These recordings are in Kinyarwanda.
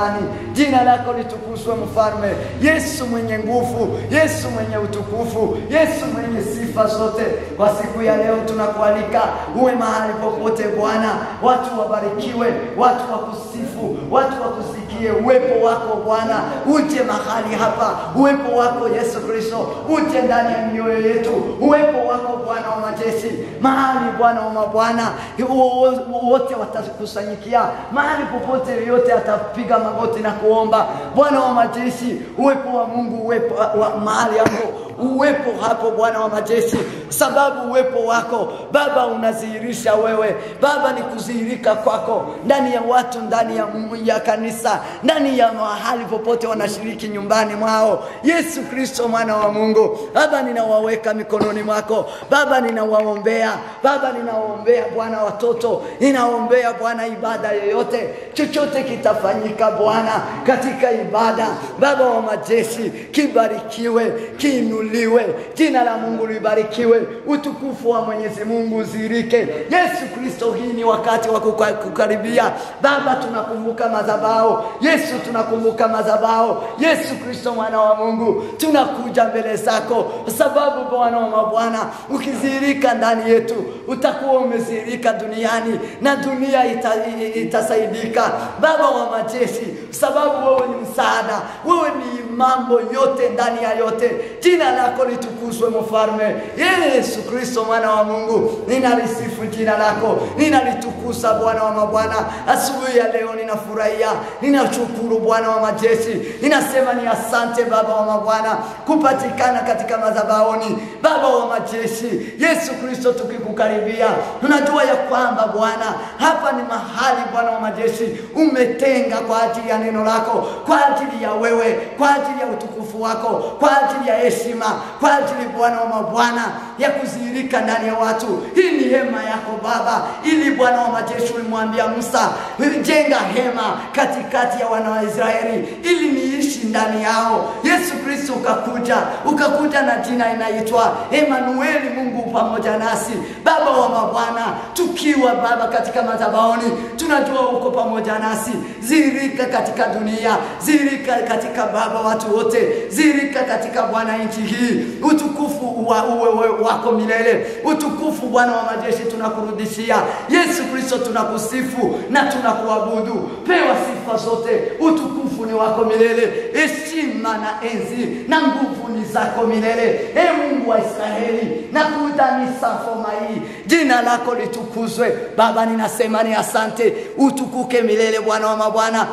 amani. Jina lako litukuzwe mfalme. Yesu mwenye nguvu, Yesu mwenye utukufu, Yesu mwenye sifa zote. Kwa siku ya leo tunakualika uwe mahali popote Bwana. Watu wabarikiwe, watu wakusifu, watu wakusikie. Uwepo wako Bwana uje mahali hapa. Uwepo wako Yesu Kristo uje ndani ya mioyo yetu. Uwepo wako Bwana wa majeshi mahali Bwana wa mabwana wote watakusanyikia mahali popote, yote atapiga magoti na kuomba. Bwana wa majeshi, uwepo wa Mungu uwepo wa mahali hapo. Uwepo hapo Bwana wa majeshi, sababu uwepo wako Baba unadhihirisha wewe. Baba ni kudhihirika kwako ndani ya watu, ndani ya kanisa, ndani ya mahali popote wanashiriki nyumbani mwao. Yesu Kristo mwana wa Mungu, Baba ninawaweka mikononi mwako. Baba ninawaombea, Baba ninawaombea Bwana watoto, ninaombea Bwana ibada yoyote, chochote kitafanyika Bwana katika ibada. Baba wa majeshi, kibarikiwe, kiinuliwe, jina la Mungu libarikiwe, utukufu wa Mwenyezi Mungu uzirike. Yesu Kristo, hii ni wakati wa kukaribia. Baba tunakumbuka madhabahu. Yesu tunakumbuka madhabahu. Yesu Kristo mwana wa Mungu, tunakuja mbele zako sababu Bwana wa mabwana ukizirika ndani yetu utakuwa umezirika duniani na dunia itasaidika. Baba wa majeshi, sababu wewe ni msaada, wewe ni mambo yote ndani ya yote. Jina lako litukuzwe mfalme. Yesu Kristo mwana wa Mungu, ninalisifu jina lako, ninalitukuza Bwana wa mabwana. Asubuhi ya leo ninafurahia, ninashukuru Bwana wa majeshi. Ninasema ni asante Baba wa mabwana kupatikana katika madhabahuni. Baba wa majeshi, Yesu Kristo tukikukaribia, tunajua ya kwamba Bwana hapa ni mahali Bwana wa majeshi umetenga kwa ajili ya neno lako, kwa ajili ya wewe, kwa ajili ya utukufu wako, kwa ajili ya heshima, kwa ajili Bwana wa mabwana ya kudhihirika ndani ya watu. Hii ni hema yako Baba, ili Bwana wa majeshi ulimwambia Musa, jenga hema katikati ya wana wa Israeli ili niishi ndani yao. Yesu Kristo ukakuja na jina inaitwa Emmanuel, Mungu pamoja nasi. Baba wa mabwana, tukiwa Baba katika madhabahuni, tunajua uko pamoja nasi. Zirika katika dunia, zirika katika Baba watu wote, zirika katika Bwana nchi hii. Utukufu uwe wako milele. Utukufu Bwana wa majeshi tunakurudishia. Yesu Kristo tunakusifu na tunakuabudu. Pewa sifa zote. Utukufu ni wako milele. Heshima na enzi na nguvu ni zako milele. Mungu wa Israeli, nakudanisa foma hii. Jina lako litukuzwe. Baba ninasema ni asante. Utukuke milele Bwana wa mabwana.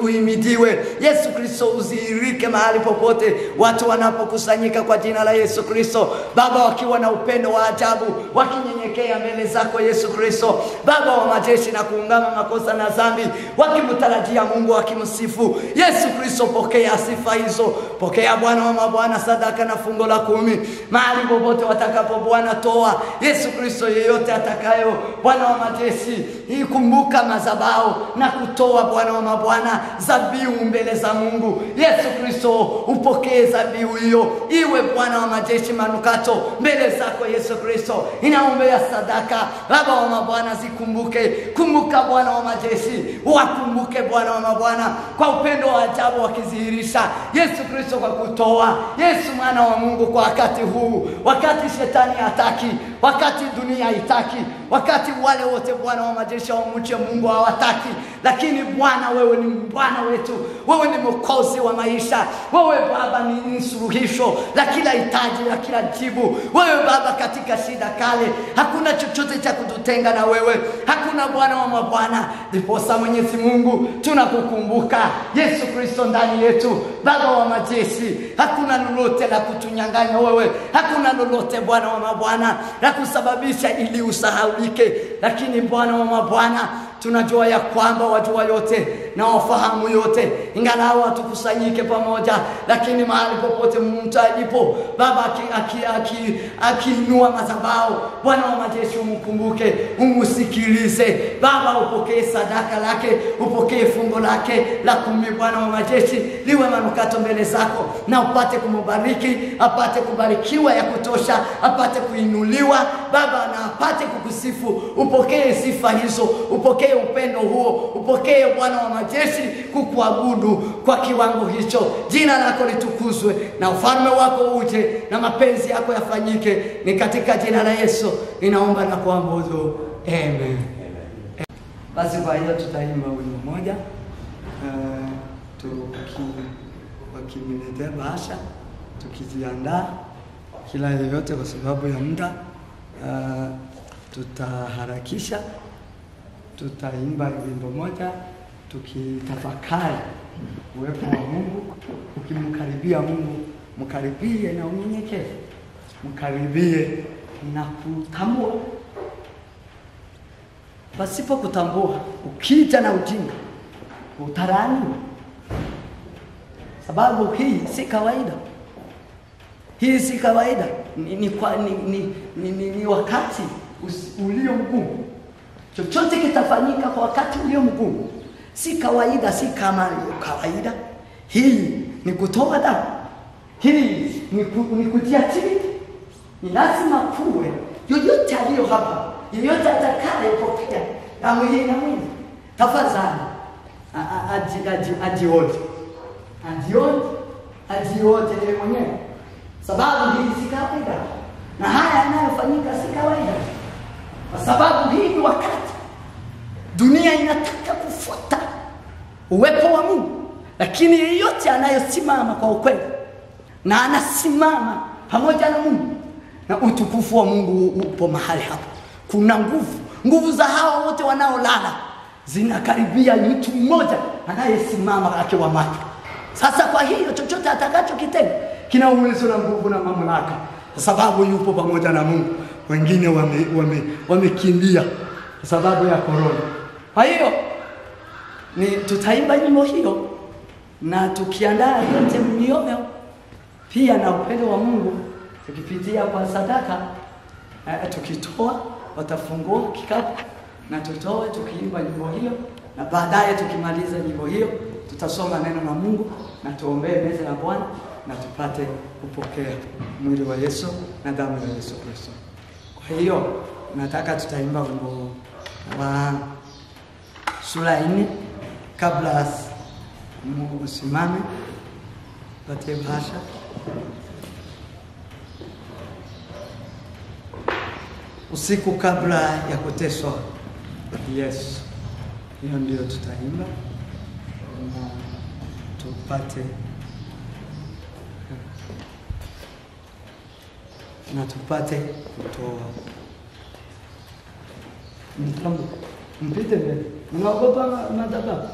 Uimidiwe. Yesu Kristo uzihirike mahali popote watu wanapokusanyika kwa jina la Yesu Kristo. Baba wakiwa na upendo wa ajabu, wakinyenyekea mbele zako Yesu Kristo. Baba wa majeshi, na kuungama makosa na dhambi, wakimtarajia Mungu, wakimsifu Yesu Kristo. Pokea sifa hizo. Pokea Bwana wa mabwana sadaka na fungo la 10 mahali popote watakapo Bwana toa. Yesu Kristo, yeyote atakayo Bwana wa majeshi ikumbuka madhabahu na kutoa Bwana wa mabwana dhabihu mbele za Mungu. Yesu Kristo, upokee dhabihu hiyo, iwe Bwana wa majeshi manukato mbele zako Yesu Kristo. Inaombea sadaka Baba wa mabwana zikumbuke. Kumbuka Bwana wa majeshi, wakumbuke Bwana wa mabwana kwa upendo wa ajabu wakidhihirisha Yesu Kristo kwa kutoa. Yesu mwana wa Mungu, kwa wakati huu, wakati shetani hataki, wakati dunia haitaki, wakati wale wote Bwana wa majeshi wamche Mungu hawataki, lakini Bwana wewe ni Bwana wetu, wewe ni mwokozi wa maisha, wewe Baba ni suluhisho la kila hitaji, la kila jibu. Wewe Baba katika shida kale, hakuna chochote cha kututenga na wewe, hakuna Bwana wa mabwana. Ndiposa Mwenyezi Mungu tunakukumbuka Yesu Kristo ndani yetu. Baba wa majeshi, hakuna lolote la kutunyang'anya wewe, hakuna lolote Bwana wa mabwana la kusababisha ili usahaulike, lakini Bwana wa mabwana tunajua ya kwamba wajua yote na wafahamu yote. Ingawa tukusanyike pamoja, lakini mahali popote mtu alipo Baba akiinua madhabahu, Bwana wa majeshi umkumbuke, umusikilize Baba. Upokee sadaka lake, upokee fungo lake la 10 Bwana wa majeshi, liwe manukato mbele zako, na upate kumbariki, apate kubarikiwa ya kutosha, apate kuinuliwa Baba, na apate kukusifu. Upokee sifa hizo, upokee upendo huo, upokee Bwana wa majeshi majeshi kukuabudu kwa kiwango hicho. Jina lako litukuzwe na ufalme wako uje na mapenzi yako yafanyike. Ni katika jina la Yesu ninaomba na kuabudu. Amen. Basi kwa hiyo tutaimba wimbo moja wakiniletea bahasha, tukijiandaa kila yoyote kwa sababu ya muda. Tutaharakisha, tutaimba wimbo moja tukitafakari uwepo wa Mungu. Ukimkaribia Mungu, mkaribie na unyenyekevu, mkaribie na kutambua. Pasipo kutambua, ukija na ujinga, utalaaniwa. Sababu hii si kawaida. Hii si kawaida. Ni wakati ulio mgumu. Chochote kitafanyika kwa wakati ulio mgumu. Si kawaida, si kama kawaida. Hii ni kutoa damu. Hii ni kutia chini. Ni lazima kuwe yoyote aliyo hapa, yoyote atakayepokea damu hii na mwili, tafadhali ajiote yeye mwenyewe. Sababu hii si kawaida. Na haya yanayofanyika si kawaida. Kwa sababu hii ni wakati dunia inataka kufuata uwepo wa Mungu. Lakini yeyote anayosimama kwa ukweli na anasimama pamoja na Mungu, na utukufu wa Mungu upo mahali hapo. Kuna nguvu za hawa wote wanaolala zinakaribia mtu mmoja anayesimama akiwa macho. Sasa kwa hiyo chochote atakachokitenda kina uwezo na nguvu na mamlaka, kwa sababu yupo pamoja na Mungu. Wengine wamekimbia kwa sababu ya korona. Kwa hiyo tutaimba nyimbo hiyo, na tukiandaa yote mioyo pia na upendo wa Mungu, tukipitia kwa sadaka, tukitoa watafungua kikapu na tutoe tukiimba nyimbo hiyo. Na baadaye tukimaliza nyimbo hiyo, tutasoma neno la Mungu na tuombee meza ya Bwana na tupate kupokea mwili wa Yesu na damu ya Yesu Kristo. Kwa hiyo nataka tutaimba wimbo wa sura 4. Kabla msimame patie bahasha. Usiku kabla ya kuteswa Yesu. Hiyo ndio tutaimba na tupate kutoa. Mpite mbele. Mnaogopa madhabahu?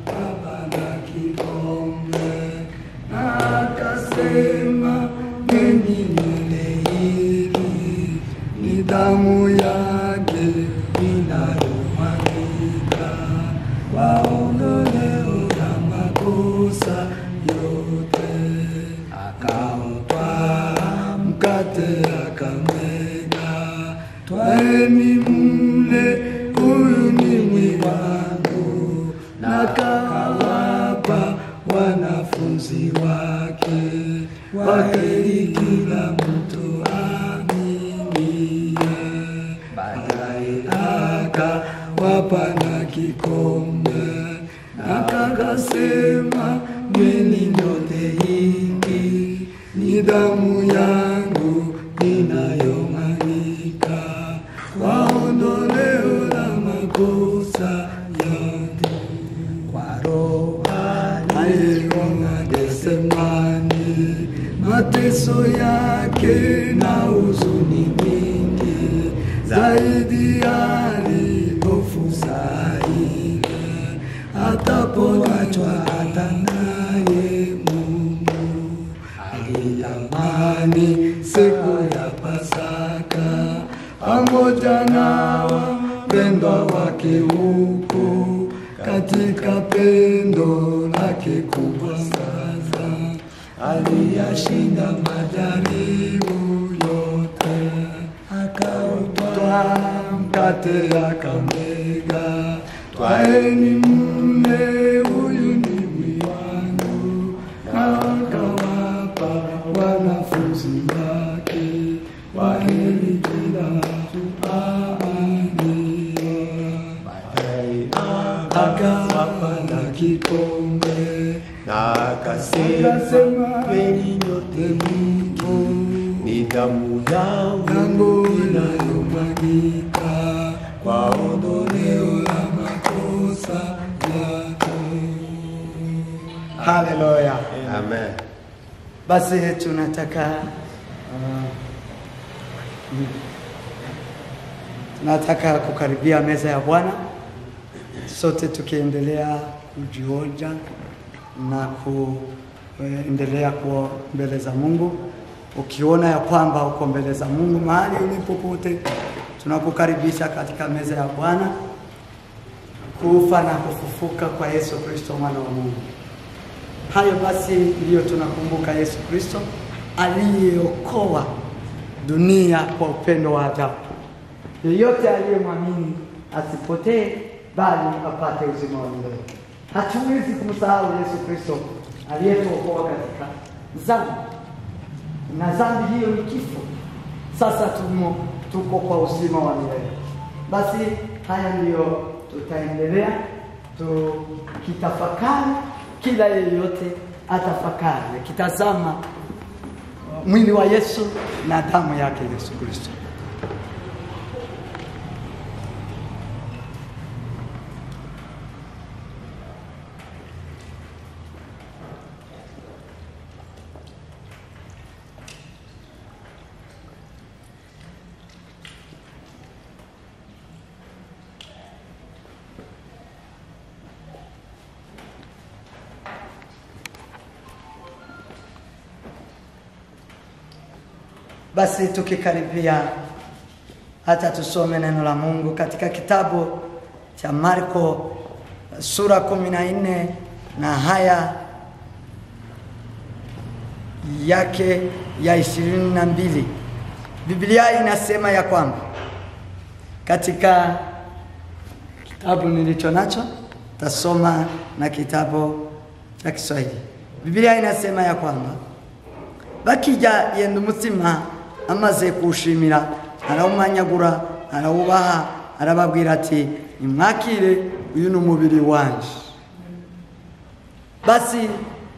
Baba wangu, na kawapa wanafunzi wake. Waheri kila mtu aminiye. Baadaye akawapa na kikombe, akasema, nyweni nyote, hiki ni damu yangu inayomwagika kwa ondoleo la makosa yote. Kwa Roho aliyeona Getsemani, mateso yake na huzuni nyingi, zaidi alihofu zaidi, atapoachwa hata naye Mungu. Alitamani siku ya Pasaka pamoja na wapendwa wake huko, katika pendo lake kubwa sasa aliyashinda majaribu yote. Akautwaa mkate akamega, twaeni mle, huyu ni mwili wangu, na akawapa wanafunzi wake. Waheri kila mtu aminiye. Baadaye akawapa na kikombe, na akasema, nyweni nyote, Mungu ni damu yangu inayomwagika kwa ondoleo la makosa yako. Haleluya. Amen. Basi tunataka kukaribia meza ya Bwana, sote tukiendelea kujioja na kuendelea kuwa mbele za Mungu. Ukiona ya kwamba uko mbele za Mungu mahali ulipopote, tunakukaribisha katika meza ya Bwana, kufa na kufufuka kwa Yesu Kristo mwana wa Mungu. Hayo basi ndio tunakumbuka Yesu Kristo aliyeokoa dunia kwa upendo wa ajabu. Yeyote aliyemwamini asipotee bali apate uzima wa milele. Hatuwezi kumsahau Yesu Kristo aliyetuokoa katika dhambi. Na dhambi hiyo ni kifo. Sasa tuko kwa uzima wa milele. Basi haya ndio tutaendelea tukitafakari, kila yeyote atafakari kitazama mwili wa Yesu na damu yake Yesu Kristo. Basi tukikaribia, hata tusome neno la Mungu katika kitabu cha Marko sura 14 na haya yake ya 22. Biblia inasema ya kwamba, katika kitabu nilicho nacho tasoma na kitabu cha Kiswahili. Biblia inasema ya kwamba, bakija yenda umutima amaze kushimira, arawumanyagura, arawubaha, arababwira ati, nimwakire, uyu ni umubiri wanje. Basi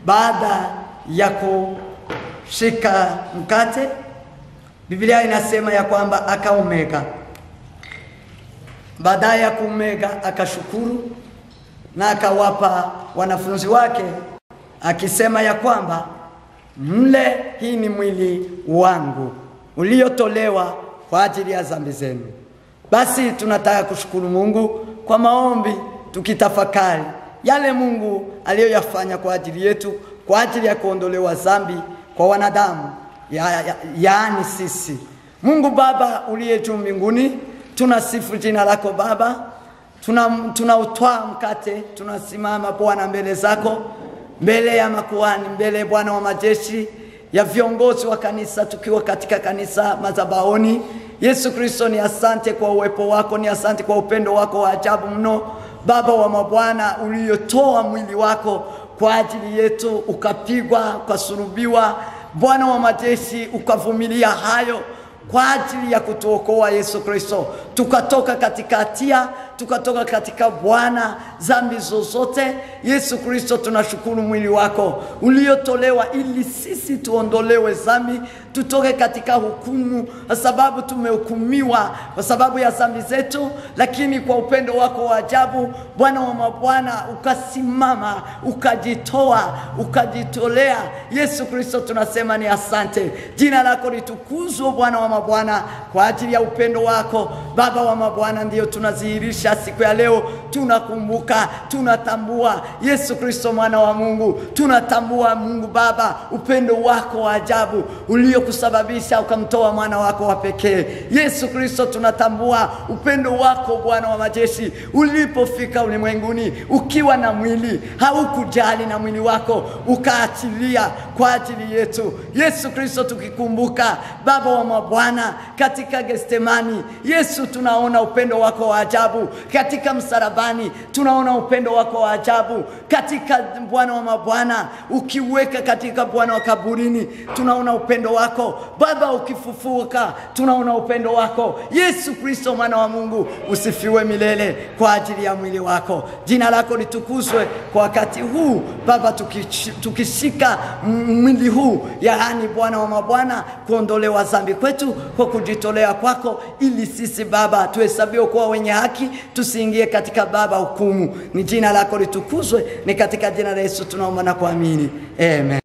baada ya kushika mkate, Biblia inasema ya kwamba akaumega. Baada ya kumega akashukuru na akawapa wanafunzi wake, akisema ya kwamba, mle, hii ni mwili wangu uliotolewa kwa ajili ya dhambi zenu. Basi tunataka kushukuru Mungu kwa maombi, tukitafakari yale Mungu aliyoyafanya kwa ajili yetu, kwa ajili ya kuondolewa dhambi kwa wanadamu, yaani sisi. Mungu Baba uliye juu mbinguni, tunasifu jina lako Baba. Tunautwaa mkate, tunasimama Bwana mbele zako, mbele ya makuhani, mbele Bwana wa majeshi, ya viongozi wa kanisa, tukiwa katika kanisa madhabahuni. Yesu Kristo, ni asante kwa uwepo wako, ni asante kwa upendo wako wa ajabu mno Baba wa mabwana, uliotoa mwili wako kwa ajili yetu, ukapigwa, ukasulubiwa, Bwana wa majeshi, ukavumilia hayo kwa ajili ya kutuokoa Yesu Kristo. Tukatoka katika hatia, tukatoka katika Bwana dhambi zozote. Yesu Kristo, tunashukuru mwili wako uliotolewa ili sisi tuondolewe dhambi, tutoke katika hukumu, kwa sababu tumehukumiwa kwa sababu ya dhambi zetu. Lakini kwa upendo wako wa ajabu, Bwana wa mabwana, ukasimama, ukajitoa, ukajitolea. Yesu Kristo, tunasema ni asante. Jina lako litukuzwe Bwana wa mabwana, kwa ajili ya upendo wako Baba wa mabwana. Ndio tunadhihirisha siku ya leo, tunakumbuka, tunatambua Yesu Kristo mwana wa Mungu, tunatambua Mungu Baba upendo wako wa ajabu uliokusababisha ukamtoa mwana wako wa pekee. Yesu Kristo, tunatambua upendo wako Bwana wa majeshi, ulipofika ulimwenguni ukiwa na mwili, haukujali na mwili wako ukaachilia kwa ajili yetu. Yesu Kristo, tukikumbuka Baba wa mabwana katika Getsemani, Yesu, tunaona upendo wako wa ajabu. Katika msalabani tunaona upendo wako wa ajabu. Katika Bwana wa mabwana ukiweka katika Bwana wa kaburini, tunaona upendo wako Baba. Ukifufuka tunaona upendo wako. Yesu Kristo mwana wa Mungu, usifiwe milele kwa ajili ya mwili wako. Jina lako litukuzwe kwa wakati huu Baba, tukishika mwili huu, yaani Bwana wa mabwana, kuondolewa dhambi kwetu kwa kujitolea kwako, ili sisi Baba tuhesabiwe kuwa wenye haki, tusiingie katika Baba hukumu. Ni jina lako litukuzwe, ni katika jina la Yesu tunaomba na kuamini, amen.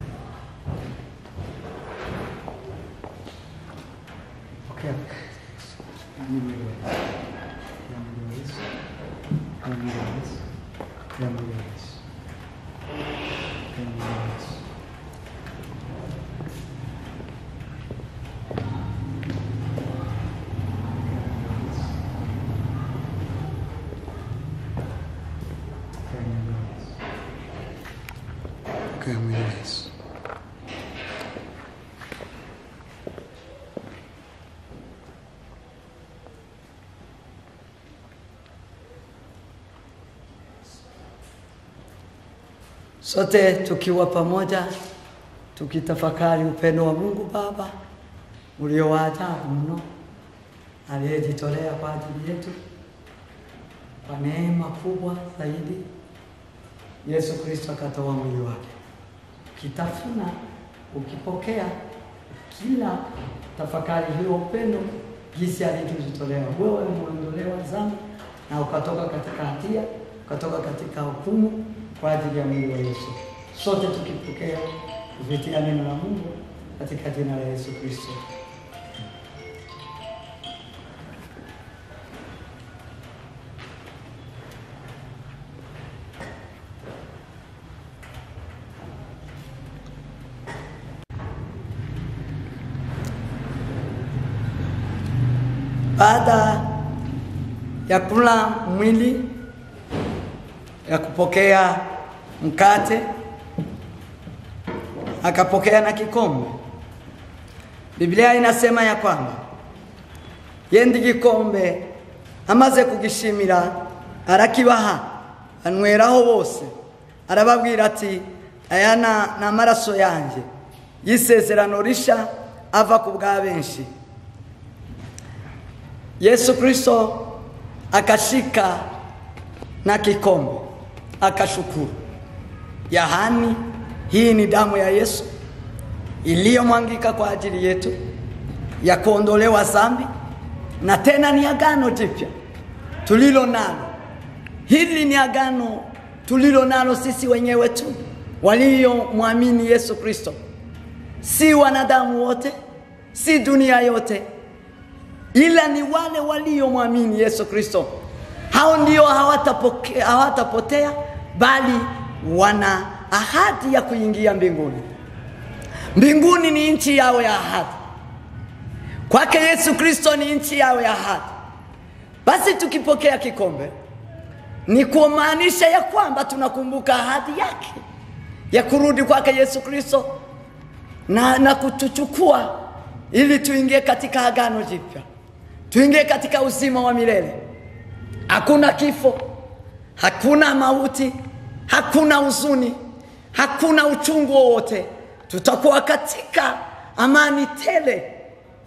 Sote tukiwa pamoja tukitafakari upendo wa Mungu Baba ulio wa ajabu mno, aliyejitolea kwa ajili yetu kwa neema kubwa zaidi. Yesu Kristo akatoa mwili wake. Kitafuna, ukipokea, kila tafakari hiyo upendo jinsi alivyojitolea. Wewe umeondolewa dhambi na ukatoka katika hatia, ukatoka katika hukumu kwa ajili ya mwili wa Yesu. Sote tukipokea kupitia neno la Mungu katika jina la Yesu Kristo. Baada ya kula mwili, ya kupokea mkate, akapokea na kikombe. Biblia inasema ya kwamba yendi gikombe amaze kugishimira arakibaha, anweraho bose, arababwira ati ayana na maraso yanje yisezerano risha ava ku bwa benshi. Yesu Kristo akashika na kikombe, akashukuru. Yahani, hii ni damu ya Yesu iliyomwangika kwa ajili yetu ya kuondolewa dhambi, na tena ni agano jipya tulilo nalo. Hili ni agano tulilo nalo sisi wenyewe tu walio muamini Yesu Kristo, si wanadamu wote, si dunia yote, ila ni wale walio muamini Yesu Kristo. Hao ndio hawatapotea, bali wana ahadi ya kuingia mbinguni. Mbinguni ni nchi yao ya ahadi. Kwake Yesu Kristo ni nchi yao ya ahadi. Basi tukipokea kikombe ni kumaanisha ya kwamba tunakumbuka ahadi yake ya kurudi kwake Yesu Kristo na kutuchukua ili tuingie katika agano jipya, tuingie katika uzima wa milele. Hakuna kifo, hakuna mauti, hakuna huzuni, hakuna uchungu wowote. Tutakuwa katika amani tele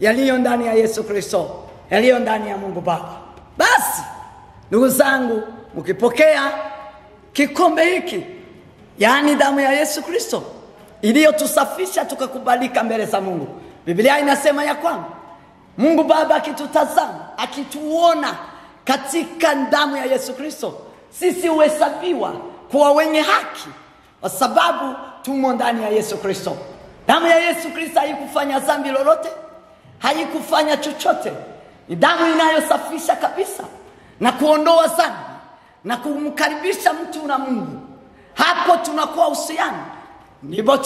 yaliyo ndani ya Yesu Kristo, yaliyo ndani ya Mungu Baba. Basi ndugu zangu, mkipokea kikombe hiki, yaani damu ya Yesu Kristo iliyotusafisha tukakubalika mbele za Mungu. Biblia inasema ya kwamba Mungu Baba akitutazama, akituona katika damu ya Yesu Kristo, sisi huhesabiwa kuwa wenye haki kwa sababu tumo ndani ya Yesu Kristo. Damu ya Yesu Kristo haikufanya dhambi lolote, haikufanya chochote. Ni damu inayosafisha kabisa na kuondoa dhambi na kumkaribisha mtu na Mungu. Hapo tunakuwa uhusiano, ndipo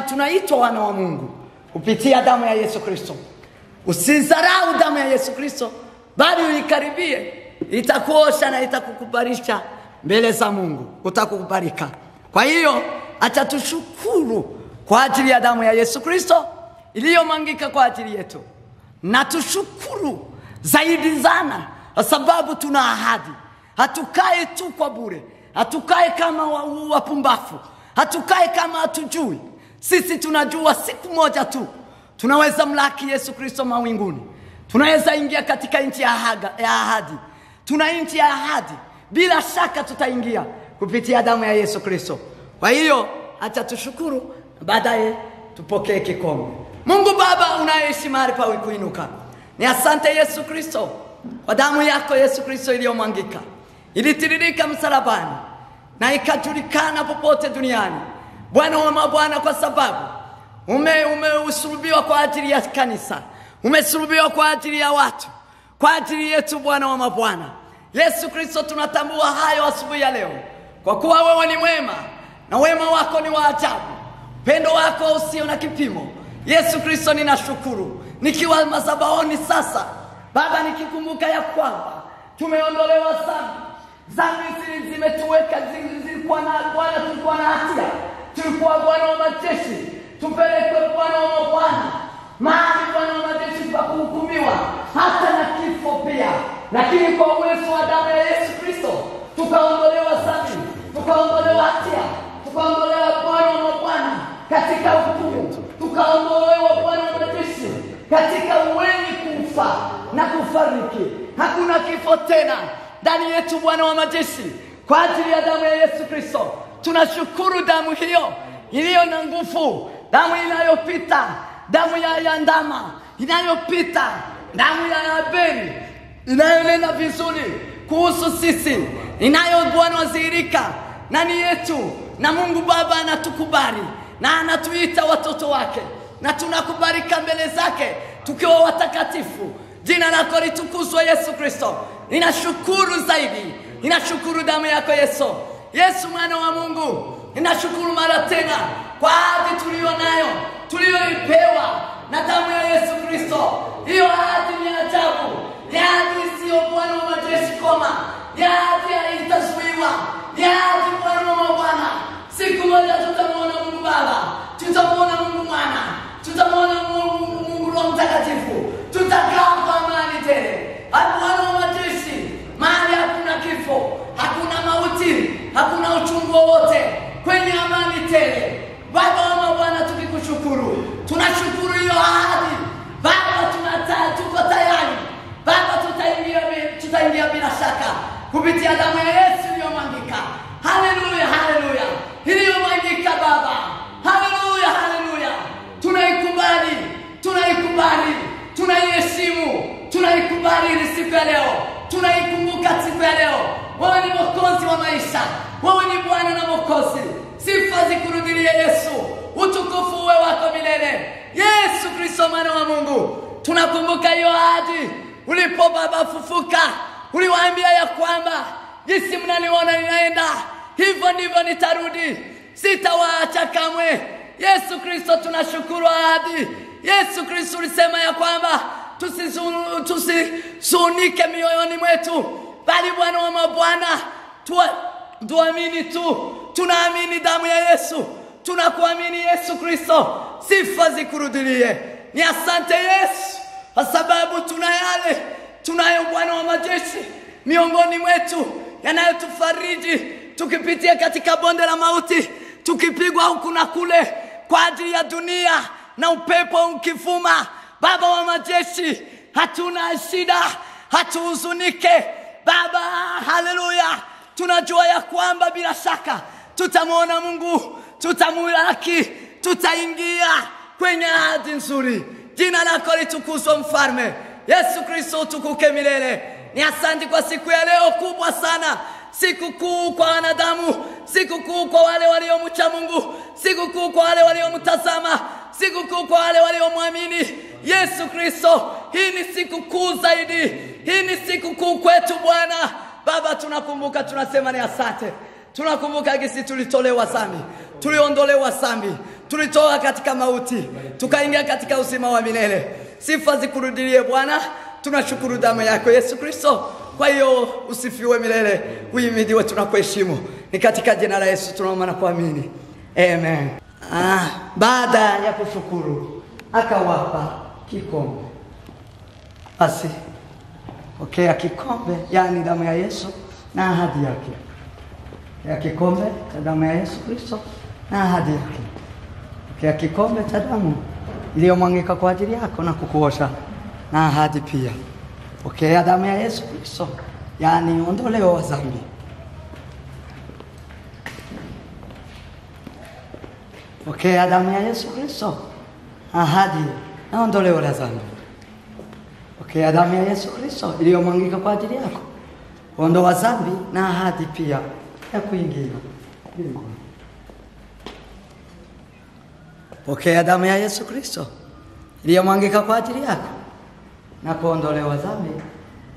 tunaitwa wana wa Mungu kupitia damu ya Yesu Kristo. Usidharau damu ya Yesu Kristo, bali uikaribie. Itakuosha na itakukubalisha mbele za Mungu, utakukubalika. Kwa hiyo acha tushukuru kwa ajili ya damu ya Yesu Kristo iliyomwagika kwa ajili yetu, na tushukuru zaidi sana kwa sababu tuna ahadi. Hatukae tu kwa bure, hatukae kama wapumbafu, hatukae kama hatujui. Sisi tunajua siku moja tu tunaweza mlaki Yesu Kristo mawinguni. Tunaweza ingia katika nchi ya ahadi. Tuna nchi ya ahadi, bila shaka tutaingia kupitia damu ya Yesu Kristo. Kwa hiyo acha tushukuru, baadaye tupokee kikombe. Mungu Baba unayeishi mahali pa kuinuka, ni asante Yesu Kristo kwa damu yako Yesu Kristo iliyomwagika, ilitiririka msalabani na ikajulikana popote duniani. Bwana wa mabwana, kwa sababu umesulubiwa kwa ajili ya kanisa, umesulubiwa kwa ajili ya watu, kwa ajili yetu Bwana wa mabwana. Yesu Kristo, tunatambua hayo asubuhi ya leo, kwa kuwa wewe ni mwema na wema wako ni wa ajabu, upendo wako usio na kipimo. Yesu Kristo, ninashukuru nikiwa madhabahuni sasa Baba, nikikumbuka ya kwamba tumeondolewa dhambi zimetuweka, zilikuwa na Bwana, tulikuwa na hatia, tulikuwa Bwana wa majeshi, tupelekwe Bwana wa mabwana mahali Bwana wa majeshi pa kuhukumiwa hata na kifo pia. Lakini kwa uwezo wa damu ya Yesu Kristo tukaondolewa dhambi, tukaondolewa hatia, tukaondolewa Bwana wa mabwana katika hukumu, tukaondolewa Bwana wa majeshi katika wenye kufa na kufariki. Hakuna kifo tena ndani yetu Bwana wa majeshi, kwa ajili ya damu ya Yesu Kristo. Tunashukuru damu hiyo iliyo na nguvu, damu inayopita, damu ya ndama inayopita, damu ya Abeli inayonena vizuri kuhusu sisi, inayo Bwana wazirika nani yetu. Na Mungu Baba anatukubali na anatuita watoto wake, na tunakubalika mbele zake tukiwa watakatifu. Jina lako litukuzwe Yesu Kristo. Ninashukuru zaidi, ninashukuru damu yako Yesu, Yesu mwana wa Mungu. Ninashukuru mara tena kwa ahadi tulionayo, tulioipewa na damu ya Yesu Kristo. Hiyo ahadi ni ajabu, ni ahadi isiyo Bwana wa majeshi koma, ni ahadi haitazuiwa, ni ahadi Bwana wa mabwana. Siku moja tutamwona Mungu Baba, tutamwona Mungu Mwana, tutamwona Mungu Roho Mtakatifu, tutakaa kwa amani tele. Bwana wa majeshi, mahali hakuna kifo, hakuna mauti, hakuna uchungu wowote, kwenye amani tele. Baba wa mabwana, tukikushukuru, tunashukuru hiyo ahadi Baba. Tuko tayari Baba, tutaingia bila shaka kupitia damu ya Yesu iliyomwagika. Haleluya, haleluya, iliyomwagika Baba. Haleluya, haleluya. Tunaikubali, tunaikubali, tunaiheshimu, tunaikubali siku ya leo, tunaikumbuka siku ya leo. Wewe ni Mwokozi wa maisha, wewe ni Bwana na Mwokozi. Sifa zikurudilie Yesu, utukufu uwe wako milele. Yesu Kristo mwana wa Mungu, tunakumbuka hiyo ahadi ulipo Baba fufuka, uliwaambia ya kwamba jinsi mnaniona ninaenda, hivyo ndivyo nitarudi, sitawaacha kamwe. Yesu Kristo, tunashukuru ahadi. Yesu Kristo ulisema ya kwamba tusizunike mioyoni mwetu, bali Bwana wa mabwana tuamini tu. Tunaamini damu ya Yesu, tunakuamini Yesu Kristo. Sifa zikurudilie. Ni asante Yesu kwa sababu tunayo Bwana wa majeshi miongoni mwetu, yanayotufariji tukipitia katika bonde la mauti, tukipigwa huku na kule kwa ajili ya dunia na upepo ukivuma. Baba wa majeshi, hatuna shida, hatuhuzunike Baba. Haleluya. Tunajua ya kwamba bila shaka tutamwona Mungu, tutamulaki, tutaingia kwenye ahadi nzuri. Jina lako litukuzwe Mfalme. Yesu Kristo tukuke milele. Ni asante kwa siku ya leo kubwa sana. Siku kuu kwa wanadamu, siku kuu kwa wale waliomcha Mungu, siku kuu kwa wale waliomtazama, siku kuu kwa wale waliomwamini Yesu Kristo. Hii ni siku kuu zaidi. Hii ni siku kuu kwetu Bwana. Baba, tunakumbuka, tunasema ni asante. Tunakumbuka gisi tulitolewa dhambi, tuliondolewa dhambi, tulitoka katika mauti, tukaingia katika uzima wa milele. Sifa zikurudilie Bwana. Tunashukuru damu yako Yesu Kristo. Kwa hiyo usifiwe milele, uimidiwe, tunakuheshimu. Ni katika jina la Yesu tunaomba na kuamini. Amen. Baada ya kushukuru akawapa kikombe. Basi pokea kikombe, yani damu ya Yesu na ahadi yake. Ya kikombe cha damu ya Yesu Kristo na ahadi yake. Pokea kikombe cha damu iliyomwagika kwa ajili yako na kukuosha na ahadi pia. Pokea damu ya Yesu Kristo, yani ondoleo wa dhambi. Pokea damu ya Yesu Kristo, ahadi na ondoleo la dhambi. Pokea damu ya Yesu Kristo iliyomwagika kwa ajili yako, ondoa dhambi na ahadi pia ya kuingia mbinguni. Pokea damu ya Yesu Kristo iliyomwagika kwa ajili yako na kuondolewa dhambi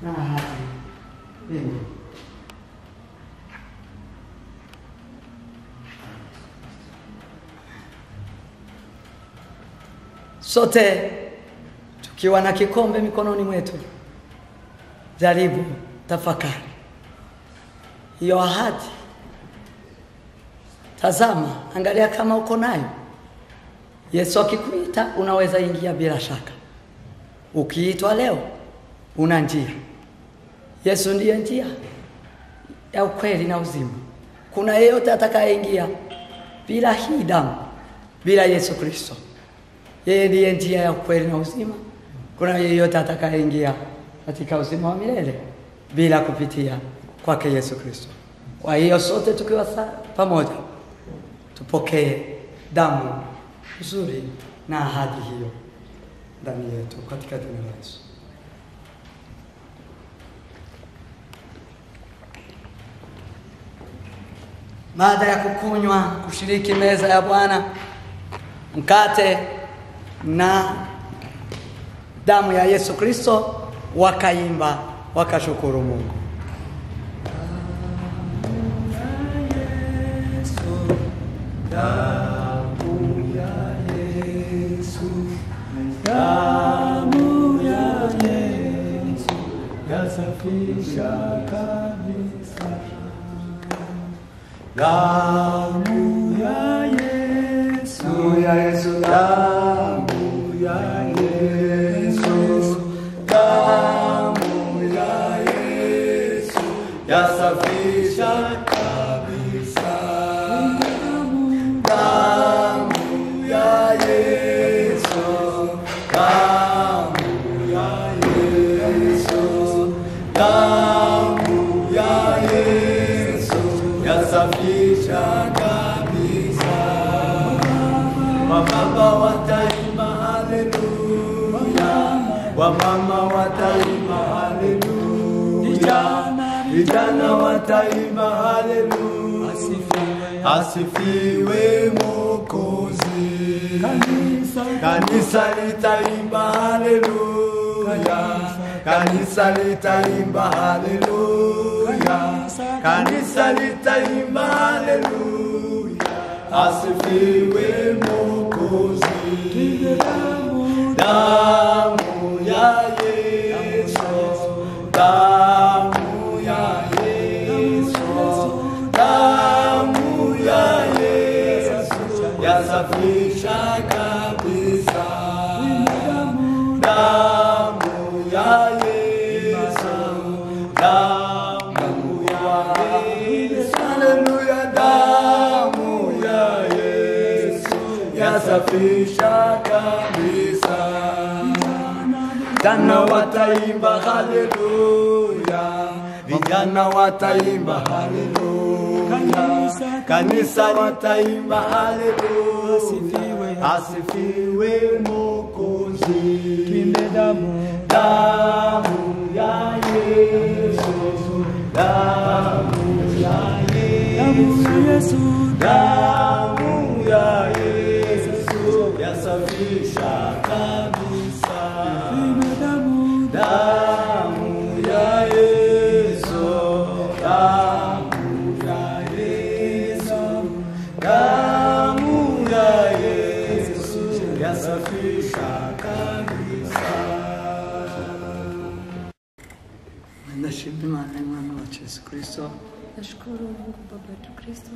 na ahadi mbinguni. Sote tukiwa na kikombe mikononi mwetu, jaribu tafakari hiyo ahadi. Tazama, angalia kama uko nayo. Yesu akikuita unaweza ingia bila shaka. Ukiitwa leo una njia. Yesu ndiye njia ya ukweli na uzima. Kuna yeyote atakayeingia bila hii damu, bila Yesu Kristo? Yeye ndiye njia ya ukweli na uzima. Kuna yeyote atakayeingia katika uzima wa milele bila kupitia kwake Yesu Kristo? Kwa hiyo sote tukiwa pamoja tupokee damu nzuri na ahadi hiyo ndani yetu katika jina la Yesu. Baada ya kukunywa, kushiriki meza ya Bwana, mkate na damu ya Yesu Kristo, wakaimba, wakashukuru Mungu. Damu ya Yesu, damu ya Yesu, yasafisha kabisa. Damu ya Yesu, damu ya Yesu, damu ya Yesu, damu ya Yesu, yasafisha kabisa. Damu ya Yesu, damu ya Yesu, damu ya Yesu, yasafisha kabisa. Wamama wataimba haleluya, wamama wataimba haleluya, vijana wataimba haleluya. Asifiwe Mwokozi. Kanisa litaimba haleluya, kanisa litaimba haleluya, kanisa litaimba haleluya. Asifiwe Mwokozi. Damu ya Yesu, damu ya Yesu, damu ya Yesu, yasafisha kabisa. Damu ya Yesu, damu ya Yesu, haleluya, damu ya Yesu yasafisha kabisa. Vijana wataimba haleluya, vijana wataimba haleluya, kanisa wataimba haleluya, asifiwe Mwokozi. Tuimbe damu ya Yesu, damu ya Yesu, damu ya Yesu yasafisha kabisa. Damu ya Yesu, damu ya Yesu, damu ya Yesu yasafisha kabisa. Nashimira Imana y'Umwami wacu Yesu Kristo. Nashukuru Mungu Baba wetu Kristo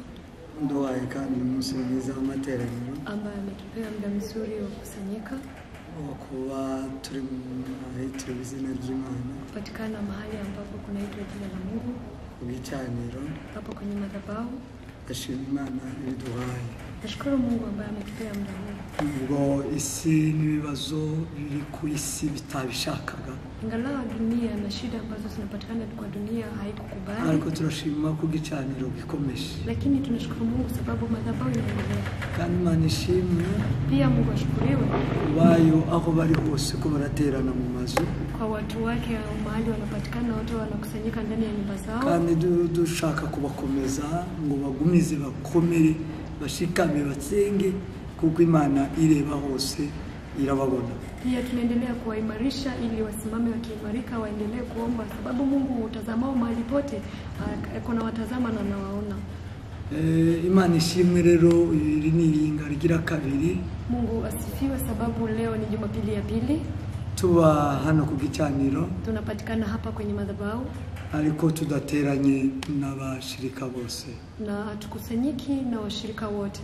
Nduwaye kandi umunsi mwiza w'amateraniro ambaye ametupea muda mzuri wa kukusanyika, wa kuba turi ahitiriwe izina ry'Imana, kupatikana mahali ambapo kunaitwa jina la Mungu, ku gicaniro. hapo kwenye madhabahu. Ndashima Imana ibiduhaye. Nashukuru Mungu ambaye ametupea muda huu. Ubwo isi n'ibibazo biri ku isi bitabishakaga, Ingawa dunia na shida ambazo zinapatikana kwa dunia haikukubali, ariko turashima ko gicaniro gikomeje, lakini tunashukuru Mungu sababu madhabahu inaendelea. kandi Imana ishimwe Pia Mungu ashukuriwe bayo aho bari hose ko baraterana mu mazu, kwa watu wake mahali wanapatikana, wote wanakusanyika ndani ya nyumba zao, kandi dushaka kubakomeza ngo bagumize bakomere bashikame batsenge, kuko Imana ireba hose irababona. Pia tunaendelea kuwaimarisha ili wasimame wakiimarika, waendelee kuomba sababu Mungu utazamao mahali pote kuna watazama na nawaona. Imana ishimwe rero, iri ni iringa rigira kabiri. Mungu asifiwe sababu leo ni Jumapili ya pili. Tuba hano ku gicaniro, Tunapatikana hapa kwenye madhabahu ariko tudateranye n'abashirika bose. na tukusanyiki na washirika wote.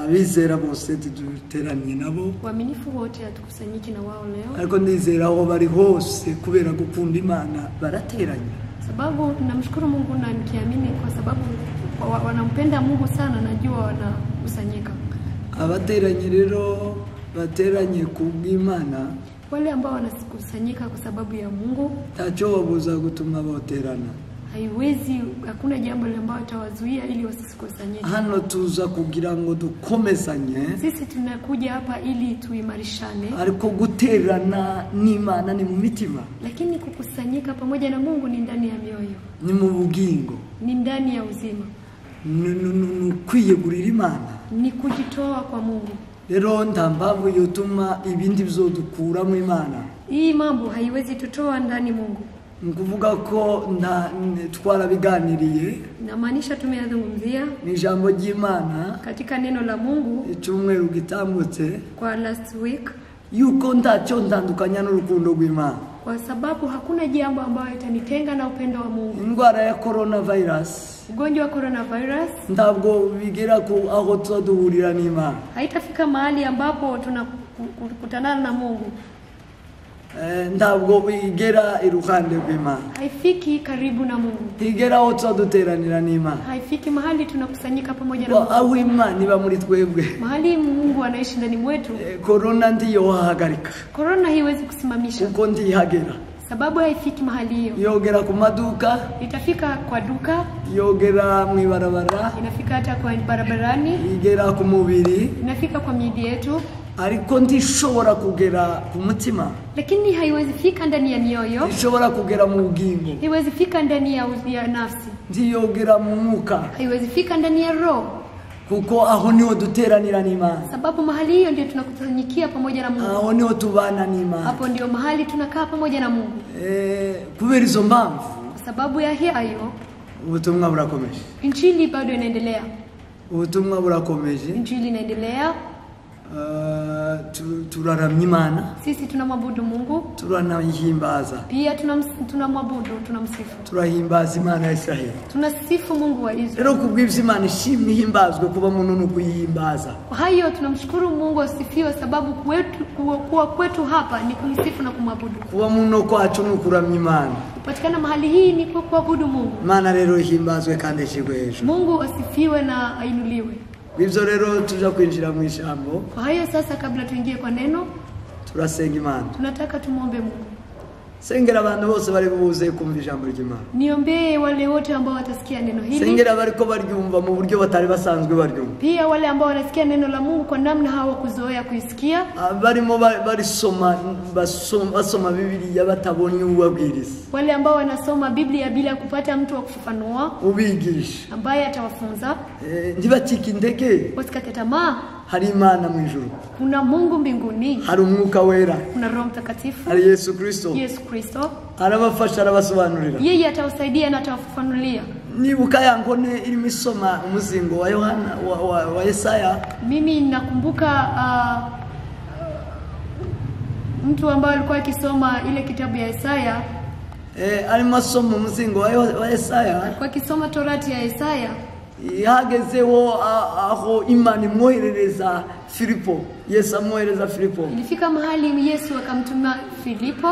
Abizera bose duteranye nabo, Waaminifu wote hatukusanyiki na wao leo. ariko ndizera aho bari hose kubera gukunda Imana barateranye. Sababu namshukuru Mungu na nikiamini kwa sababu wanampenda Mungu sana, najua wanakusanyika. Abateranye rero bateranye kubw'Imana, Wale ambao wanakusanyika kwa sababu ya Mungu, tacho wabuza gutuma boterana. haiwezi, hakuna jambo ambalo tawazuia ili wasikusanyike. Hano tuza kugira ngo dukomezanye, Sisi tunakuja hapa ili tuimarishane, ariko guterana n'Imana ni mu mitima, lakini kukusanyika pamoja na Mungu ni ndani ya mioyo, ni mu bugingo, ni ndani ya uzima, ni kwiyegurira Imana. ni kujitoa kwa Mungu. Rero nta mpamvu yotuma ibindi bizodukura mu Imana. Hii mambo haiwezi tutoa ndani Mungu. Nkuvuga ko twarabiganiriye Namaanisha tumeyazungumzia ni jambo ry'Imana katika neno la Mungu icyumweru gitambutse, kwa last week, yuko ntacyo ntandukanya n'urukundo rw'Imana. kwa sababu hakuna jambo ambalo itanitenga na upendo wa Mungu. Indwara ya coronavirus, Ugonjwa wa coronavirus ntabwo bigera ku aho tuduhurira n'Imana, haitafika mahali ambapo tunakutana na Mungu. ntabwo bigera iruhande rw'Imana, Haifiki karibu na Mungu. igera aho tuduteranira n'Imana. Haifiki mahali tunakusanyika pamoja na Mungu. Aho Imana iba muri twebwe, Mahali Mungu anaishi ndani mwetu, corona ndiyo hahagarika, corona haiwezi kusimamisha kuko ndihagera. sababu haifiki mahali hiyo. Yogera ku maduka, Itafika kwa duka, yogera mu ibarabara, inafika hata kwa barabarani, igera ku mubiri, inafika kwa miili yetu, ariko ndishobora kugera ku mutima, lakini haiwezi fika ndani ya mioyo, ndishobora kugera mu bugingo, haiwezi fika ndani ya nafsi, ndiyogera mu mwuka, haiwezi fika ndani ya roho, kuko aho niho duteranira n'Imana, sababu mahali hiyo ndio tunakusanyikia pamoja na Mungu. aho niho tubana n'Imana. Hapo ndio mahali tunakaa pamoja na Mungu. Kubera izo mpamvu Kwa sababu ya hayo, ubutumwa burakomeje, injili bado inaendelea. ubutumwa burakomeje. Injili inaendelea. turaramya Imana, sisi tunamwabudu Mungu, turanayihimbaza, pia tunamwabudu, tunamsifu. turahimbaza Imana ya Israeli. Tunasifu Mungu wa Israeli. Rero kubw'ivyo Imana ishimwe ihimbazwe kuba muntu no kuyihimbaza. Kwa hiyo tunamshukuru Mungu asifiwe, sababu kuwa kwetu hapa ni kumsifu na kumwabudu. Kuba muntu kwacu ni kuramya Imana. Kupatikana mahali hii ni kuabudu Mungu. Imana rero ihimbazwe kandi ishigwe hejuru. Mungu asifiwe na ainuliwe. Bivyo rero tuja kwinjira mu ijambo. Kwa hiyo sasa kabla tuingie kwa neno, turasenga Imana. Tunataka tumuombe Mungu. Sengera abantu bose bari buze kumva ijambo ry'Imana. Niombee wale wote ambao watasikia neno hili. Sengera bariko baryumva mu buryo batari basanzwe baryumva. Pia wale ambao wanasikia neno la Mungu kwa namna hawakuzoea kuisikia. Barimo barisoma basoma Biblia batabonye ubabwiriza. Wale ambao wanasoma Biblia bila kupata mtu wa kufafanua, ubigisha, ambaye atawafunza. Ntibatike intege. Wasikate tamaa. Hari Imana mu ijuru. Kuna Mungu mbinguni. Hari Umwuka Wera. Kuna Roho Mtakatifu. Hari Yesu Kristo. Yesu Kristo. Arabafasha arabasobanurira. Yeye atawasaidia na atawafafanulia. Nibuka yankone irimo isoma umuzingo wa Yohana wa Yesaya. Mimi nakumbuka mtu ambaye alikuwa akisoma ile kitabu ya Yesaya. Alimo asoma umuzingo wa Yesaya. Alikuwa akisoma Torati ya Yesaya. Yagezeho aho Imana imwoherereza Filipo. Yesu amwohereza Filipo. Ilifika mahali Yesu akamtuma Filipo.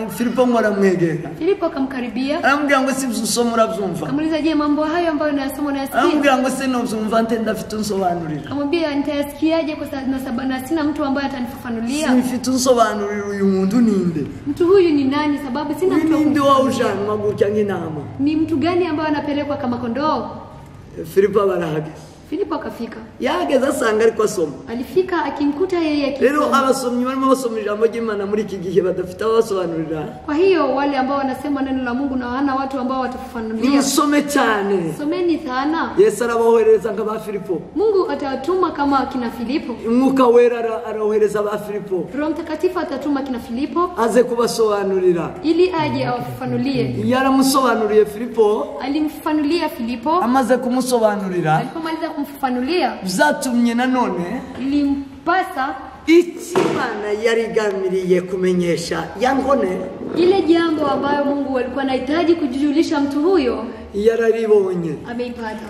Filipo mwaramwegera. Filipo akamkaribia. Aramubwira ngo si usoma urabyumva. Akamuuliza, je, mambo hayo ambayo unayasoma unayasikia? Aramubwira ngo se novyumva ntenda afite unsobanurira. Akamwambia, nitayasikiaje kwa sababu na sina mtu ambaye atanifafanulia. Simfite unsobanurira uyu muntu ninde? Mtu huyu ni nani sababu sina mtu. Ninde waujanwa gutya nk'intama? Ni mtu gani ambaye anapelekwa kama kondoo? Filipo barahageze. Filipo akafika. Yageze asanga ariko asoma. Alifika akimkuta yeye akisoma. Rero abasomyi barimo basoma ijambo ry'Imana muri iki gihe badafite abasobanurira. Kwa hiyo wale ambao wanasema neno la Mungu na wana watu ambao watafafanulia. Musome cyane. Someni sana. Yesu arabohereza ngaba Filipo. Mungu atatuma kama kina Filipo. Umwuka Wera araohereza ba Filipo. Roho Mtakatifu atatuma kina Filipo aze kubasobanurira ili aje awafafanulie. Yaramusobanuriye Filipo. Alimfafanulia Filipo. Amaze kumusobanurira. Alipomaliza kumfafanulia, vyatumye nanone ilimpasa Imana yarigamiriye kumenyesha yankone ile jambo ambayo Mungu alikuwa anahitaji kujulisha mtu huyo, yararibonye, ameipata.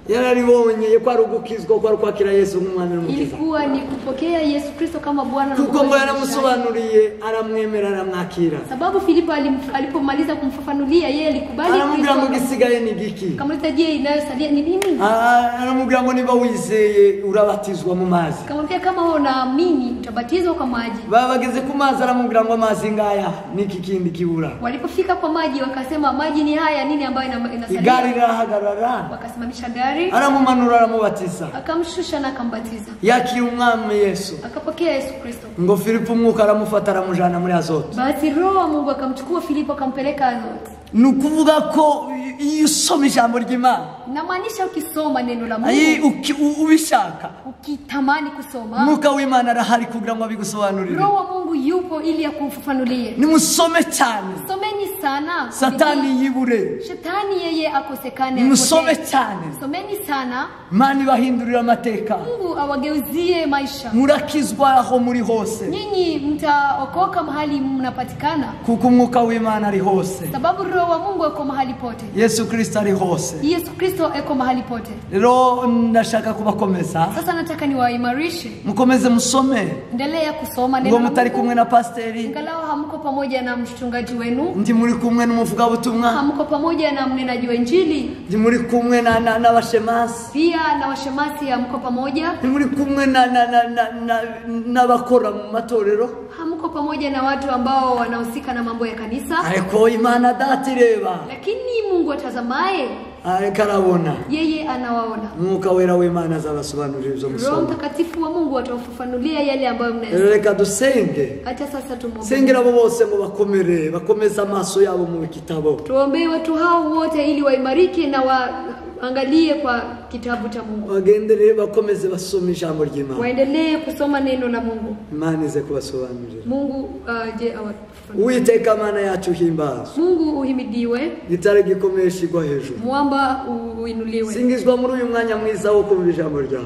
yararibonye kwa rugukizwa kwa kwakira Yesu nk'umwana n'umukiza. Ilikuwa ni kupokea Yesu Kristo kama Bwana na Mwokozi. Kuko yaramusobanuriye aramwemera aramwakira. Sababu Filipo alipomaliza kumfafanulia yeye alikubali. Aramubwira ngo gisigaye ni giki? Kamwita, je, inayosalia ni nini? Aramubwira ngo niba wizeye urabatizwa mu mazi. Kamwambia, kama wewe unaamini utabatizwa kwa maji. Bageze ku mazi aramubwira ngo amazi ngaya niki kindi kibura. Walipofika kwa maji wakasema, maji ni haya, nini ambayo inasalia? Gari lirahagarara. Wakasimamisha gari. Aramumanura aramubatiza. Akamshusha na akambatiza. Yakira umwami Yesu. Akapokea Yesu Kristo. Ngo Filipo Umwuka aramufata aramujana muri Azoto. Basi Roho wa Mungu akamchukua Filipo akampeleka Azoto. Nukuvuga ko iyo usoma ijambo ry'Imana, namaanisha ukisoma neno la Mungu, ubishaka, ukitamani kusoma, Umwuka w'Imana arahari kugira ngo abigusobanurire. Roho wa Mungu yupo ili akufafanulie. Nimusome cyane. Someni sana. Satani yibure. Shetani yeye akosekane. Nimusome cyane. Someni sana. Mani bahindurira amateka. Mungu awageuzie maisha. Murakizwa aho muri hose. Nyinyi mtaokoka mahali mnapatikana. Kuko Umwuka w'Imana ari hose. Sababu Roho wa Mungu yuko mahali pote. Yesu Kristo ari hose. Yesu Kristo yuko mahali pote. Rero ndashaka kubakomeza. Sasa nataka niwaimarishe. Mukomeze musome. Endelea kusoma neno. Ngo mutari kumwe na pasteri. Ingalau hamko pamoja na mchungaji wenu. Ndi muri kumwe n'umuvuga butumwa. Hamko pamoja na mnenaji wa Injili. Ndi muri kumwe na washemasi. Pia na washemasi hamko pamoja. Ndi muri kumwe na bakora mu matorero. Hamko pamoja na watu ambao wanahusika na mambo ya kanisa. Ariko Imana datireba. Lakini Mungu atazamaye karabona. Yeye anawaona. Umwuka Wera w'Imana azabasobanurira ibyo musoma. Roho Mtakatifu wa Mungu atawafafanulia yale ambayo mnayasikia. Reka dusenge. Acha sasa tumuombe. Sengera abo bose ngo bakomere, bakomeza amaso yabo mu kitabo. Tuombe watu hao wote ili waimarike na waangalie kwa kitabu cha Mungu. Wagendelee bakomeze basome ijambo ry'Imana. Waendelee kusoma neno la Mungu. Imana ize kubasobanurira. Mungu je awafafanulie. Uiteka Mana yacu himbazwe. Mungu uhimidiwe. Gitare gikomeshigwa hejuru. Mwamba uinuliwe. Singizwa muri uyu mwanya mwiza wo kumva ijambo ryawe.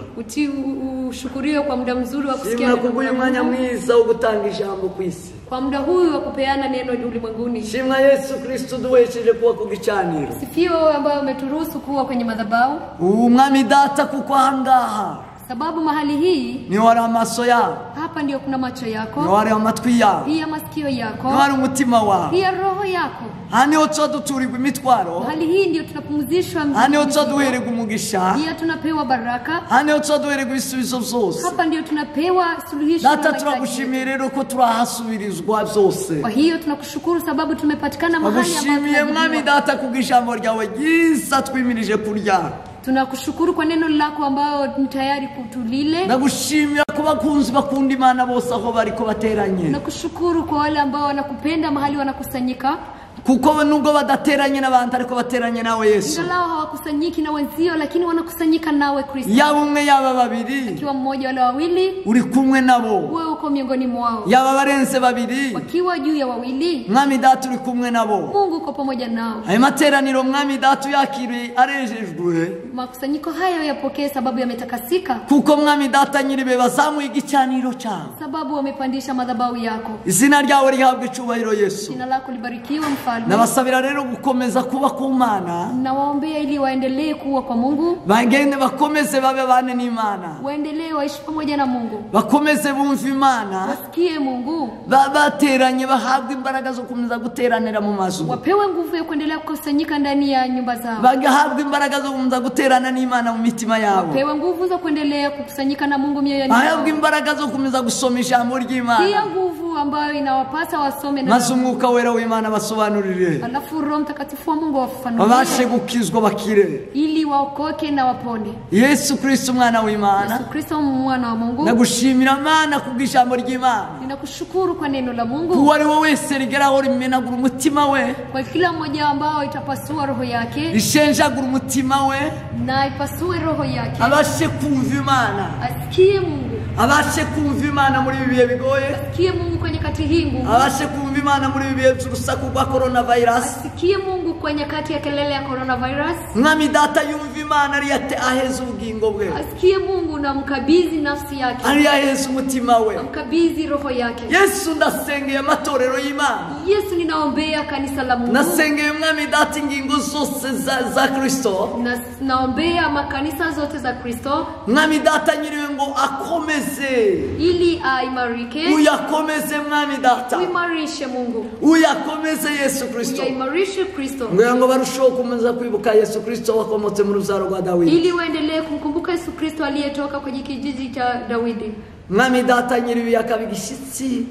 ushukuriwe kwa muda mzuri wa kusikia Shimwa neno la kuguha umwanya Mungu. mwiza wo gutanga ijambo ku isi. Kwa muda huu wa kupeana neno ulimwenguni. Shimwa Yesu Kristo duhesheje kuba ku gicaniro. Sifio ambayo umeturuhusu kuwa kwenye madhabahu. Umwami data kuko ahangaha Sababu mahali hii ni wari amaso yawe, hapa ndio kuna macho ni yako, wari amatwi yawe, pia masikio yako, ni wari umutima wawe. pia roho yako. Hani ocho duturirwa imitwaro, Mahali hii ndio tunapumzishwa hani ocho mzigo. duhererwa umugisha, Pia tunapewa baraka. hani ocho duhererwa ibisubizo vyose. Hapa ndio tunapewa suluhisho. Data la mahitaji turagushimiye yetu. rero ko turahasubirizwa byose. Kwa hiyo tunakushukuru sababu tumepatikana mahali ambapo Nagushimiye mwami tunajibiwa. data kubw'ijambo ryawe ryiza twimirije kurya. Tunakushukuru kwa neno lako ambao ni tayari kutulile. Nagushimira ko bakunzi bakunda Imana bose aho bariko bateranye. Nakushukuru kwa wale ambao wanakupenda mahali wanakusanyika. Kuko nubwo badateranye n'abantu ariko bateranye nawe Yesu. Ingawa hawakusanyiki na wenzio lakini wanakusanyika nawe Kristo. Yaba umwe yaba babiri Wakiwa mmoja wala wawili, uri kumwe nabo. wewe uko miongoni mwao. Yaba barenze babiri Wakiwa juu ya wawili, mwami data uri kumwe nabo. Mungu uko pamoja nao. Ayo materaniro mwami data yakiriye arejejwe. Makusanyiko hayo yapokee sababu yametakasika. Kuko mwami data nyiribe bazamuye igicaniro cyawe. Sababu wamepandisha madhabahu yako. Izina ryawe rihabwe icubahiro Yesu. Jina lako libarikiwe mfalme. Nabasabira rero gukomeza kuba ku Mana. Nawaombea ili waendelee kuwa kwa Mungu. Bagende bakomeze babe bane n'Imana. Waendelee waishi pamoja na Mungu. Bakomeze bumva Imana. Wasikie Mungu. Bateranye bahabwe imbaraga zo kumeza guteranira mu mazu. Wapewe nguvu ya kuendelea kukusanyika ndani ya nyumba zao. Bagahabwe imbaraga zo kumeza guterana n'Imana mu mitima yabo. Wapewe nguvu za kuendelea kukusanyika na Mungu mioyoni Bahabwe mwao. imbaraga zo kumeza gusoma ijambo ry'Imana. Pia nguvu ambayo inawapasa wasome na Maze umwuka wera w'Imana basobanurire. alafu Roho Mtakatifu wa Mungu Babashe wafafanulie gukizwa bakire. ili waokoke na wapone. Yesu Kristo umwana w'Imana. Yesu Kristo mwana wa Mungu. Nagushimira Mana kubw'ijambo ry'Imana. Ninakushukuru kwa neno la Mungu. Kuko ari wowe wese rigeraho rimenagura umutima we. Kwa kila mmoja ambao itapasua roho yake Rishenjagura umutima we. na ipasue roho yake. Abashe kumva Imana. Asikie Mungu. Abashe kumva Imana muri ibi bihe bigoye. Asikie Mungu kwenye kati hii ngumu. Abashe kumva Imana muri ibi bihe by'urusaku rwa coronavirus. Asikie Mungu kwenye kati ya kelele ya coronavirus. Mwami data yumva Imana ari yate aheza ubugingo bwe. Asikie Mungu na mkabidhi nafsi yake. Ari aheza umutima we. Mkabidhi roho yake. Yesu ndasengeye amatorero y'Imana. Yesu ninaombea kanisa la Mungu. Nasengeye mwami data ingingo zose za Kristo. Naombea makanisa zote za Kristo. Mwami data nyiriwe ngo akomeze. Ili aimarike. Uyakomeze mwami data. Uimarishe Mungu. Uyakomeze Yesu Kristo. Uimarishe Kristo. Ngo barusheho kumeza kwibuka Yesu Kristo wakomotse mu ruzaro rwa Dawidi. Ili waendelee kumkumbuka Yesu Kristo aliyetoka kwenye kijiji cha Dawidi. Mwami data nyiriwe yakabigishitsi.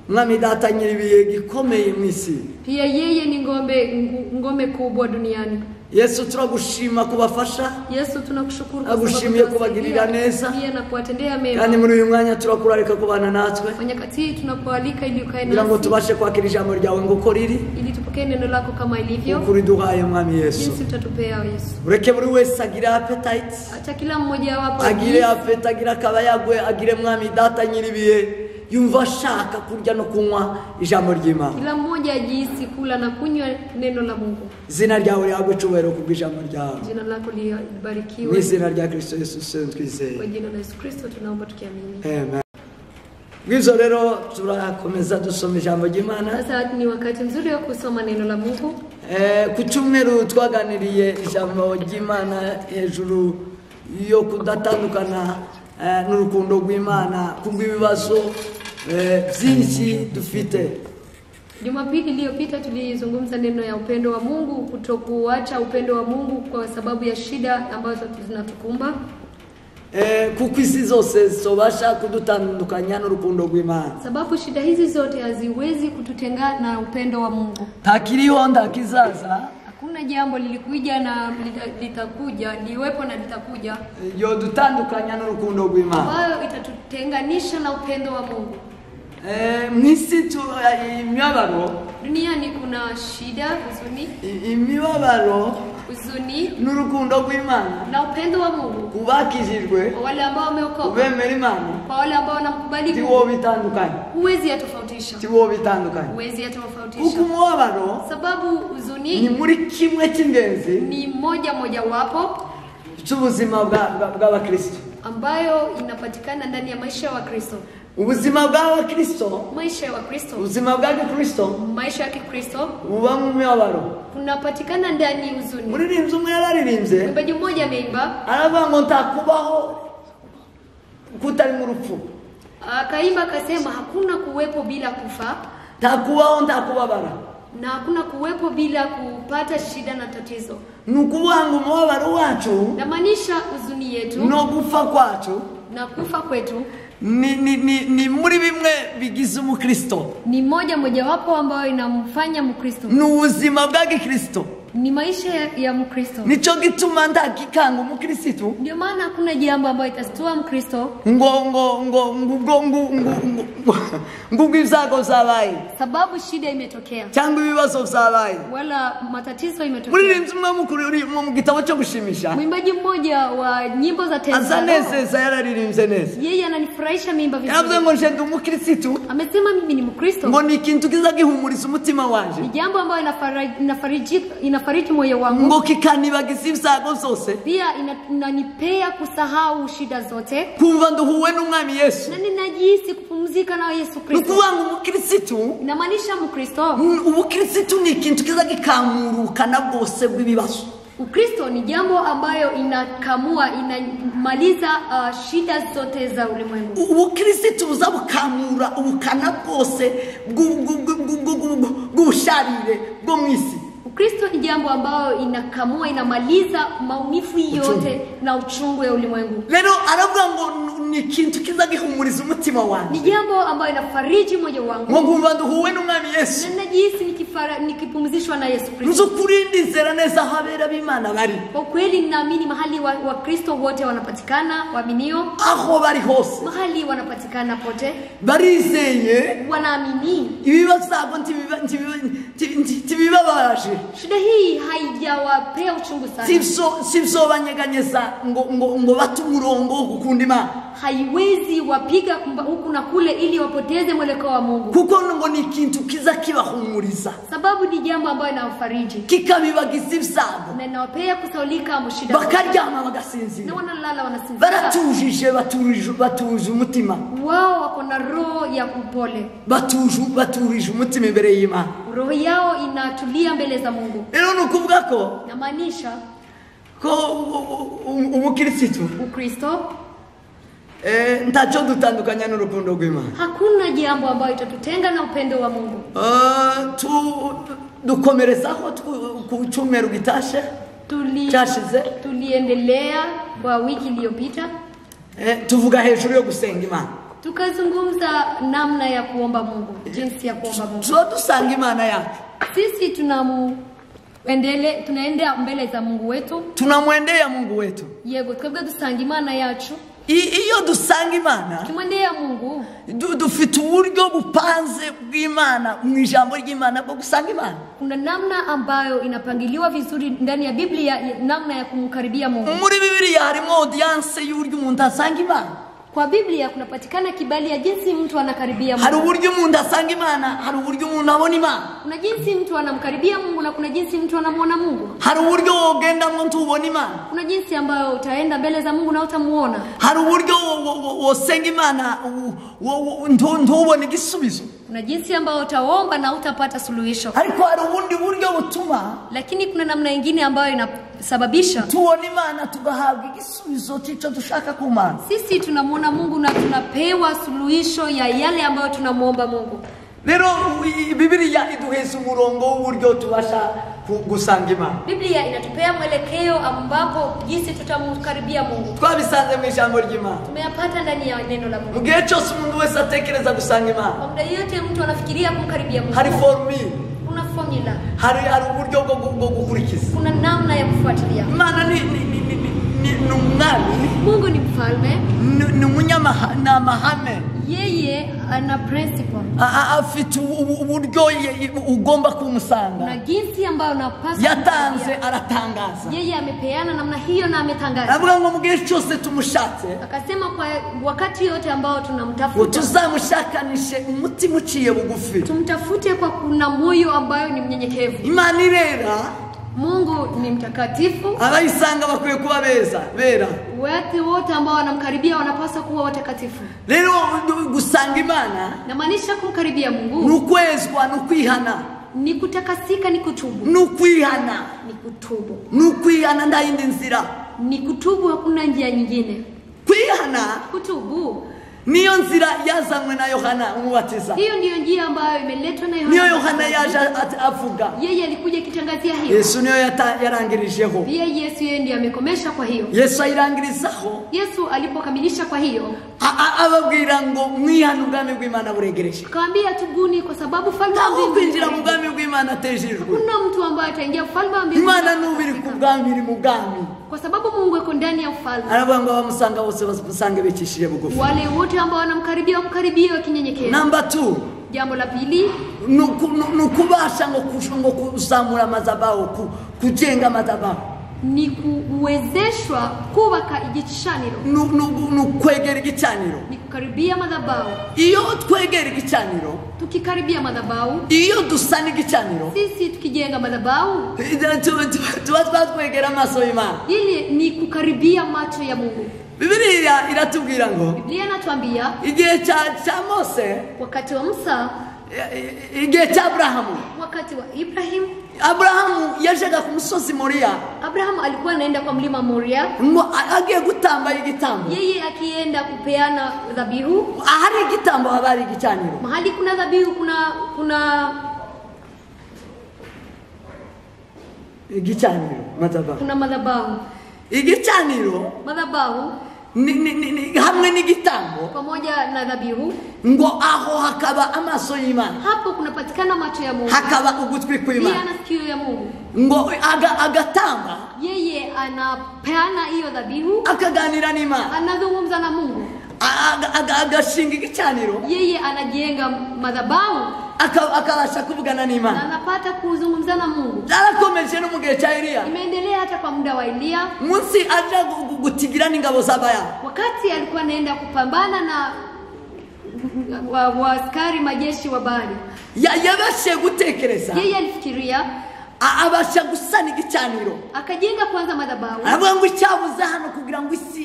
Mwami data nyiriwe gikomeye mu isi. Pia yeye ni ngome kubwa duniani. Yesu turagushima kubafasha. Yesu tunakushukuru kwa Agushimiye kubagirira neza. Pia na kuwatendea mema. Kandi muri uyu mwanya turakurarika kubana natwe. Kwa nyakati hii tunakualika ili ukae Kugira ngo nasi. tubashe kwakira ijambo ryawe ngo riri. Ili tupokee neno lako kama ilivyo. Ukuri duhaye mwami Yesu. Jinsi utatupea Yesu. Ureke buri wese agira appetite. Acha kila mmoja wapo Agire appetite, agira kabayagwe, agire mwami data nyiribiye. Yumva shaka kurya no kunywa ijambo ry'Imana. Kila mmoja ajihisi kula na kunywa neno la Mungu. Zina ryawe ryagwe cubero kubw'ijambo ryawe. Jina lako libarikiwe. Ni zina rya Kristo Yesu twizeye. Kwa jina la Yesu Kristo tunaomba tukiamini. Amen. Bwizo rero turakomeza dusoma ijambo ry'Imana. Sasa ni wakati mzuri wa kusoma neno la Mungu. Ku cyumweru twaganiriye ijambo ry'Imana hejuru yo kudatandukana n'urukundo rw'Imana kubw'ibibazo byinshi dufite. Jumapili iliyopita tulizungumza neno ya upendo wa Mungu, kutokuacha upendo wa Mungu kwa sababu ya shida ambazo zinatukumba. Kuko isi zose zobasha kudutandukanya n'urukundo rw'Imana. Sababu shida hizi zote haziwezi kututenga na upendo wa Mungu. Takiriho ndakizaza. Hakuna jambo lilikuja na litakuja, liwepo na litakuja. Yo dutandukanya n'urukundo rw'Imana. Ambayo itatutenganisha na upendo wa Mungu. Mwisi tu imibabaro. Duniani kuna shida, huzuni. Imibabaro. Huzuni. N'urukundo rw'Imana. Na upendo wa Mungu. Kubakijijwe. Kwa wale ambao wameokoka. Ubemera Imana. Kwa wale ambao wanamkubali Mungu. Tiwo bitandukanye. Huwezi yatofautisha. Tiwo bitandukanye. Huwezi yatofautisha. Ukumubabaro. Sababu huzuni ni muri kimwe cy'ingenzi. Ni moja wapo cy'ubuzima bw'abakristo. ambayo inapatikana ndani ya maisha wa Kristo. Ubuzima bwa Kristo, Maisha wa Kristo, ubuzima bwa Kristo, maisha ya Kristo uba mu mibabaro. kunapatikana ndani huzuni. Muririmbyi umwe yararirimbye, Mwimbaji mmoja ameimba, aravuga ngo ntakubaho kutari mu rupfu. akaimba akasema hakuna kuwepo bila kufa, Ntakubaho ntakubabara. na hakuna kuwepo bila kupata shida na tatizo. Nukuvuga ngo umubabaro wacu Namaanisha huzuni yetu no gupfa kwacu na kufa kwetu ni muri bimwe bigize umukristo. ni mojawapo ambayo inamfanya Mkristo. Ni ubuzima bwa Kristo. Ni maisha ya Mkristo. Nico gituma ndakikanga umukristo. Ndio maana hakuna jambo ambayo itastua Mkristo ngo ibyago zabaye sababu shida imetokea cyangwa ibibazo zabaye wala matatizo imetokea. muririmbyi umwe mukuru uri mu gitabo cyo gushimisha, Mwimbaji mmoja wa nyimbo za tenzi, azanezeza yararirimbye neza. yeye ananifurahisha mimba Yavuze vizuri. ngo nje ndi umukristo, Amesema mimi ni Mkristo. ngo ni ikintu kiza gihumuriza umutima wanje, Ni jambo ambayo inafariji moyo wangu. ngo kikanibagiza ibyago zose, Pia inanipea kusahau shida zote. kumva nduhuwe n'umwami Yesu. Na ninajihisi kupumzika na Yesu Kristo. Nukuvuga ngo umukristo, Inamaanisha Mkristo. ubukristo ni ikintu kiza gikamurukana bwose bw'ibibazo. Ukristo ni jambo ambayo inamaliza shida zote za ulimwengu. Ubukristo buza bukamura ubukana bwose bw'ubusharire bwo mwisi. Ukristo ni jambo ambayo inamaliza maumivu yote na uchungu ya ulimwengu. Lero aravuga ngo ni ikintu kiza gihumuriza umutima wanjye, Ni jambo ambayo inafariji moyo wangu. ngo ngumva nduhuwe n'umwami Yesu. Na najihisi nikipumzishwa na Yesu Kristo. Nzo kurindizera neza habera b'Imana bari, Kwa kweli ninaamini mahali wa Kristo wote wanapatikana, waaminio aho bari hose mahali wanapatikana pote, barizeye wanaamini. ibibazo byabo ntibibabaje, Shida hii haijawapea uchungu sana. sivyo banyeganyeza ngo bate umurongo wo gukunda Imana, Haiwezi wapiga huku na kule ili wapoteze mwelekeo wa Mungu. kuko ngo ni ikintu kiza kibahumuriza, Sababu ni jambo ambayo inawafariji kikabibagiza ibyago, na inawapea kusaulika mshida, bakaryama bagasinzira, na wanalala wanasinzira. baratujije batuje umutima, Wao wako na roho ya upole, baturije umutima imbere y'Imana. roho yao inatulia mbele za Mungu. Rero nukuvuga ko Namaanisha umukristo Ukristo ntacyo dutandukanya n'urukundo rw'Imana. hakuna jambo ambayo itatutenga na upendo wa Mungu. Dukomerezaho ku cyumweru gitashe cyashize, Tuliendelea kwa wiki iliyopita, tuvuga hejuru yo gusenga Imana, tukazungumza namna ya kuomba Mungu, jinsi ya kuomba Mungu. tuba dusanga Imana yacu, Sisi tunaenda mbele za Mungu wetu. tunamwendea Mungu wetu. Yego twebwe dusanga Imana yacu. Iyo dusanga Imana, Tumwendea Mungu, dufite uburyo bupanze bw'Imana mu ijambo ry'Imana bwo gusanga Imana. kuna namna ambayo inapangiliwa vizuri ndani ya Biblia, namna ya kumkaribia Mungu. Muri Bibiliya harimo audience y'uburyo umuntu asanga Imana. Kwa Biblia kunapatikana kibali ya jinsi mtu anakaribia Hari Mungu. uburyo umuntu asanga Imana, hari uburyo umuntu abona Imana, Kuna jinsi mtu anamkaribia Mungu na kuna jinsi mtu anamuona Mungu. hari uburyo wogendamo ntubona Imana, Kuna jinsi ambayo utaenda mbele za Mungu na utamuona. hari uburyo wosenga Imana ntubone igisubizo, Kuna jinsi ambayo utaomba na utapata suluhisho. ariko hari ubundi buryo butuma Lakini kuna namna nyingine ambayo inasababisha tubona Imana tugahabwa igisubizo cy'icyo dushaka ku Mana. sisi tunamuona Mungu na tunapewa suluhisho ya yale ambayo tunamuomba Mungu. Rero Bibiliya iduheza umurongo w'uburyo tubasha gusanga Imana. Biblia inatupea mwelekeo ambapo jinsi tutamkaribia Mungu. Twabisanze mu ijambo ry'Imana. Tumeyapata ndani ya neno la Mu Mungu. gihe cyose umuntu wese atekereza gusanga Imana, Kwa muda yote mtu anafikiria kumkaribia Mungu. hari formule, Kuna formula, hari uburyo bwo gukurikiza. kuna namna ya kufuatilia. Imana ni umwami, Mungu ni mfalme, ni umunyamahame, yeye ana principle afite uburyo ugomba kumusanga, na jinsi ambayo unapaswa yatanze kumkaribia. aratangaza. Yeye amepeana namna hiyo na ametangaza. Avuga ngo mu gihe cyose tumushatse, Akasema kwa wakati yote ambao ngo tunamtafuta, tuzamushakanishe umutima uciye bugufi. tumtafute kwa kuna moyo ambayo ni mnyenyekevu. Imana irera, Mungu ni mtakatifu. abayisanga bakwiye kuba bera. Watu wote ambao wanamkaribia wanapaswa kuwa watakatifu. Rero gusanga Imana Namaanisha kumkaribia Mungu nukwezwa nukwihana, ni kutakasika, ni kutubu. nukwihana, Ni kutubu. nukwihana ndayindi nzira. Ni kutubu, hakuna njia nyingine. Kwihana Kutubu niyo nzira yazanywe na Yohana umubatiza. hiyo ndiyo njia ambayo imeletwa na Yohana. Niyo Yohana yaje avuga. Yeye alikuja kitangazia hiyo. Yesu niyo yarangirijeho. Pia Yesu yeye ndiye amekomesha kwa hiyo. Yesu ayirangirizaho. Yesu alipokamilisha kwa hiyo ababwira ngo mwihana ubwami bw'Imana buregereje. akawaambia tubuni kwa sababu falme Ntaho mbinguni. kwinjira mu bwami bw'Imana atejejwe. Kuna mtu ambaye ataingia falme mbinguni. Imana nubiri ku bwami iri mu bwami. Kwa sababu Mungu yuko ndani ya ufalme. Aravuga ngo bamusanga bose basange bekishije bugufi. Wale wote ambao wanamkaribia wakinyenyekea. Number 2. Jambo la pili nukubasha ngo kuzamura madhabahu, kujenga madhabahu. ni kuwezeshwa kubaka igicaniro. Nukwegera igicaniro. Ni kukaribia madhabahu. Iyo twegera igicaniro, Tukikaribia madhabahu, iyo dusana igicaniro, sisi tukijenga madhabahu, tuba twegera amaso y'Imana. ili ni kukaribia macho ya Mungu. Bibiliya iratubwira ngo Biblia inatuambia igihe cha Mose, wakati wa Musa, igihe cha Abrahamu, wakati wa Ibrahim. Abrahamu yajaga ku musozi Moriya. Abraham alikuwa anaenda kwa mlima Moria. Ngo agiye gutamba igitambo. Yeye akienda kupeana dhabihu. Ahari igitambo habari igicaniro. Mahali kuna dhabihu kuna igicaniro madhabahu. Kuna madhabahu. Igicaniro Madhabahu ni hamwe n'igitambo pamoja na dhabihu. ngo aho hakaba amaso y'Imana. Hapo kunapatikana macho ya Mungu. Hakaba ugutwi kw'Imana. Pia masikio ya Mungu. Ngo agatamba. Yeye anapeana hiyo dhabihu. Akaganira n'Imana. Anazungumza na Mungu. Agashinga igicaniro. Yeye anajenga madhabahu. Akabasha kuvugana Na n'Imana. anapata kuzungumza na Mungu. Arakomeje no mu gihe cha Eliya. Imeendelea hata kwa muda wa Elia. Munsi aja gutigira n'ingabo z'Abaya. Wakati alikuwa anaenda kupambana na askari majeshi wa Baali. Yabashe gutekereza. Yeye alifikiria, abasha gusana igicaniro. akajenga kwanza madhabahu. Aravuga ngo icyabuze hano kugira ngo isi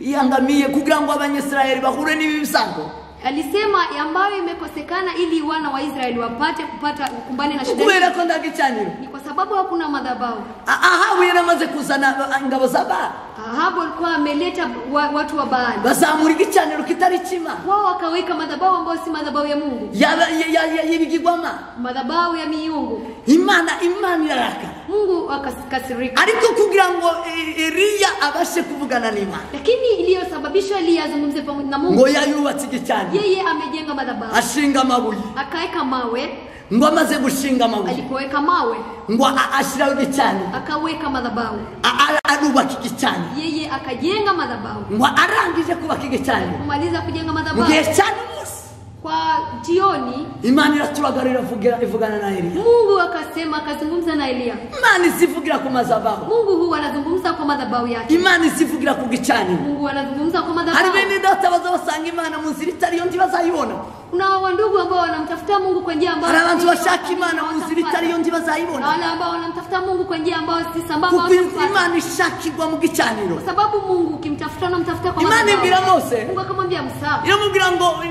iyangamiye, kugira ngo Abanyisraeli bahure n'ibisango. Alisema ambayo imekosekana ili wana wa Israeli wapate kukumbana na shida. Kubera ko ndagicaniro. Ni kwa sababu hakuna madhabahu. Ahabu yaramaze kuzana ingabo z'Abaya. Ahabu alikuwa ameleta watu wa Baali. Bazamura igicaniro kitari kima. Wao wakaweka madhabahu ambayo si madhabahu ya Mungu. Yibigirwama. Madhabahu ya miungu. Imana iraraka. Mungu akakasirika. Ariko kugira ngo Eliya abashe kuvugana n'Imana. Lakini iliyosababisha Eliya azungumze pamoja na Mungu. Ngo yayubatse igicaniro. Yeye amejenga madhabahu. Ashinga amabuye. Akaeka mawe. Ngo amaze gushinga amabuye. Alipoweka mawe, ngo ashiraho igicaniro. Akaweka madhabahu. Arubaka igicaniro. Yeye akajenga madhabahu. Ngo arangije kubaka igicaniro. Kumaliza kujenga madhabahu. Ngiye cyane umunsi. Kwa jioni Imana iraturagarira ivugana na Eliya. Mungu akazungumza na Eliya. Imana isivugira ku madhabahu. Mungu huwa anazungumza kwa madhabahu yake. Imana isivugira ku gicaniro. Mungu anazungumza kwa madhabahu. Hari bene data bazabasanga Imana mu nzira itari yo bazayibona. Kuna wandugu ambao wanamtafuta Mungu kwa njia ambayo hari abantu bashaka Imana mu nzira itari yo bazayibona. Na wale ambao wanamtafuta Mungu kwa njia ambayo si sambamba. Kuko Imana ishakirwa mu gicaniro. Kwa sababu Mungu ukimtafuta unamtafuta kwa madhabahu. Imana ibwira Mose. Mungu akamwambia Musa. Iramubwira ngo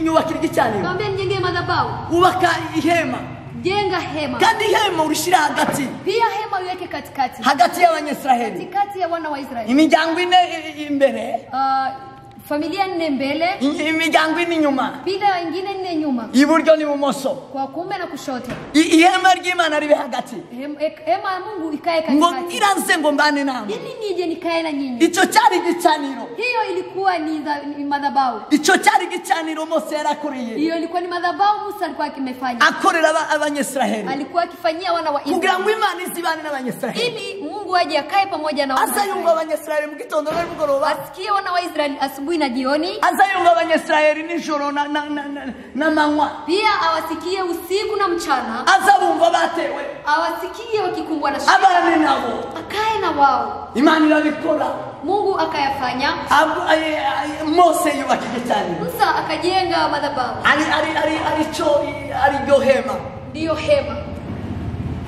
nyubakira igicaniro. Akamwambia njenge madhabahu. Ubaka ihema. Jenga hema. Kandi hema urishira hagati. Pia hema uweke katikati. Hagati y'Abanyisraeli. Katikati ya wana wa Israeli. Imiryango ine imbere. Familia nne mbele. Imiryango ine inyuma. Bila ingine nne nyuma. Iburyo ni bumoso. Kwa kuume na kushoto. Ihema ry'Imana ribe hagati. Hema ya Mungu ikae katikati. Ngo iranze ngo mbane namwe. Ili nije nikae na nyinyi. Ico cyari gicaniro. Hiyo ilikuwa ni madhabahu. Ico cyari gicaniro Mose yarakoreye. Hiyo ilikuwa ni madhabahu Musa alikuwa akimefanya. Akorera Abanyisraeli. Alikuwa akifanyia wana wa Israeli. Kugira ngo Imana izibane n'Abanyisraeli. Ili Mungu aje akae pamoja na wana. Azayumva Abanyisraeli mu gitondo no mugoroba. Asikie wana wa Israeli asubuhi na jioni. Azayumva Abanyisraeli nijoro na manywa. Pia awasikie usiku na mchana. Azabumva batewe. Awasikie wakikumbwa na shida. Abane nabo. Akae na wao. Imana irabikora. Mungu akayafanya. Mose yubaka igicaniro. Musa akajenga madhabahu. Ari hema. Ndio hema.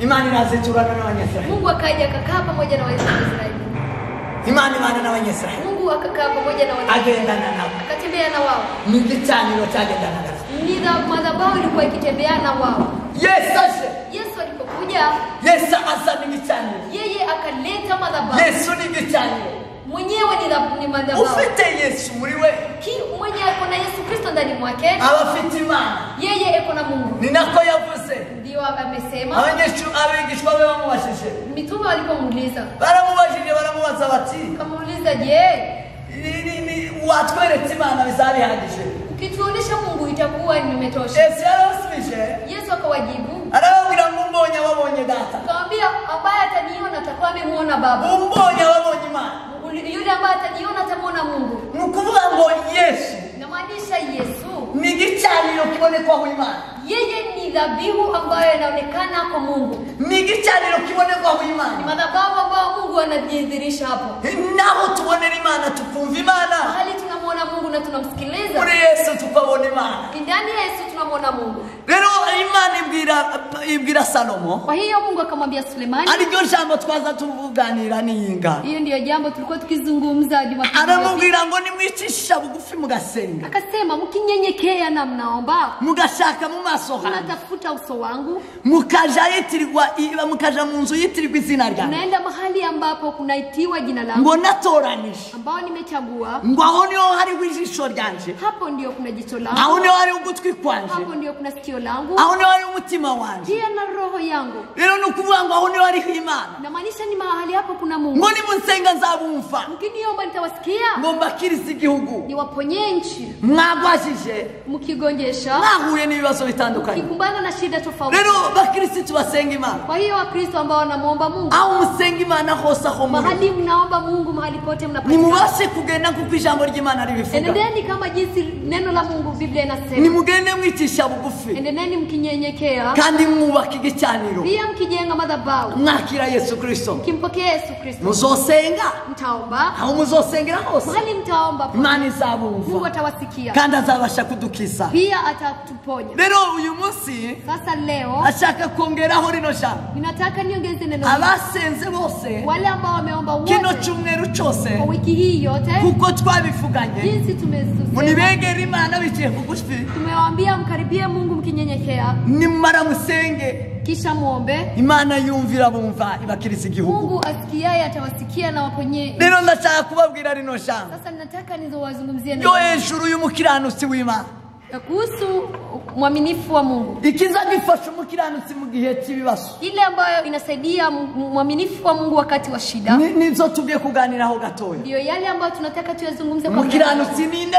Imani inaziturana na Wanyesraeli. Mungu akaja akakaa pamoja na Waisraeli. Imani na Wanyesraeli. Mungu akakaa pamoja na Waisraeli. Agendana nao. Akatembea na wao. Ni gicaniro cyagendana nao. Ni madhabahu ilikuwa ikitembea na wao. Yesu alipokuja, Yesu asa ni gicaniro. yeye akaleta madhabahu. Yesu ni gicaniro. Mwenyewe ni madhabahu. Ufite Yesu muri we. Mwenye ako na Yesu Kristo ndani mwake. Abafite Imana. Yeye ako na Mungu. Ni nako yavuze. Ndio amesema. Abigishwa be bamubashije. Mitume walipomuuliza. Baramubaza bati. Kamuuliza je, watweretse Imana bizabihagije. ukituonesha Mungu itakuwa nimetosha. Yesu akawajibu. Arababwira ngo mbonye babonye data. Akamwambia ambaye ataniona atakuwa amemuona Baba. Mbonye babonye Imana. Yule ambaye ataniona atamuona Mungu. Nukuvuga ngo Yesu. Inamaanisha Yesu ni gicaniro kibonekwa ku Imana. Yeye ni dhabihu ambayo inaonekana kwa Mungu. Ni gicaniro kibonekwa ku Imana. Ni madhabahu ambayo Mungu anajidhihirisha hapo. Naho tubonera Imana tukumva Imana. Hali tunamuona Mungu na tunamsikiliza. Muri Yesu tukabona Imana. Ndani ya Yesu tunamuona Mungu. Rero Imana ibwira Salomo. Kwa hiyo Mungu akamwambia Sulemani. Alijyo jambo twaza tuvuganira niyinga. Hiyo ndio jambo tulikuwa tukizungumza Jumapili. Aramubwira ngo nimwicisha bugufi mugasenga. Akasema mkinyenyekea na mnaomba. Mugashaka mu maso hanyu. Mnatafuta uso wangu. Mukaja mu nzu yitirirwa izina ryanjye. Naenda mahali ambapo kunaitiwa jina langu. Ngo natoranije. Ambao nimechagua. Ngo aho niho hari wijisho ryanje. Hapo ndio kuna jicho langu. Aho niho hari ugutwi kwanje. Hapo ndio kuna sikio langu. Aho niho hari umutima wanje. Pia na roho yangu. Rero nukuvuga ngo aho niho hari Imana. Inamaanisha ni mahali hapo kuna Mungu. Ngo nimunsenga nzabumva. Mkiniomba nitawasikia. Ngo mbakirize igihugu. Niwaponye nchi. Mwagwashije. Mkigonjesha. Mwahuye n'ibibazo bitandukanye. Mkikumbana na shida tofauti. Rero bakristo basenga Imana. Kwa hiyo Wakristo ambao wanamuomba Mungu. Aho musenga Imana hose aho muri. Mahali mnaomba Mungu mahali pote mnapatikana. Nimubashe kugenda kuko ijambo ry'Imana ribivuga. Enendeni kama jinsi neno la Mungu Biblia inasema. Nimugende mwicisha bugufi. Enendeni mkinyenyekea. Kandi mwubaka igicaniro. Pia mkijenga madhabahu. Mwakira Yesu Kristo. Mkimpokea Yesu Kristo. Muzosenga. Mtaomba. Aho muzosengera hose. Mahali mtaomba. Imana izabumva. Mungu atawasikia. Kandi azabasha kudukiza. Pia atatuponya. Rero uyu munsi Sasa leo ashaka kongeraho rino jambo. ninataka niongeze neno. Abasenze bose. Wale ambao wameomba wote. Kino cyumweru cyose. Kwa wiki hii yote. Kuko twabivuganye. Jinsi tumezusema. Munibegera Imana biciye kugufi. Tumewaambia mkaribie Mungu mkinyenyekea. Nimara musenge. Kisha muombe. Imana yumvira bumva ibakiriza igihugu. Mungu asikiaye atawasikia na waponye. Rero ndashaka kubabwira rino jambo. Sasa nataka nizowazungumzie Yo hejuru y'umukiranutsi w'Imana. kuhusu mwaminifu wa Mungu. Ikiza gifasha umukiranutsi mu gihe cy'ibibazo. Ile ambayo inasaidia mwaminifu wa Mungu wakati wa shida. Nizo tugiye kuganiraho gatoya. Ndio yale ambayo tunataka tuyazungumze kwa umukiranutsi ninde?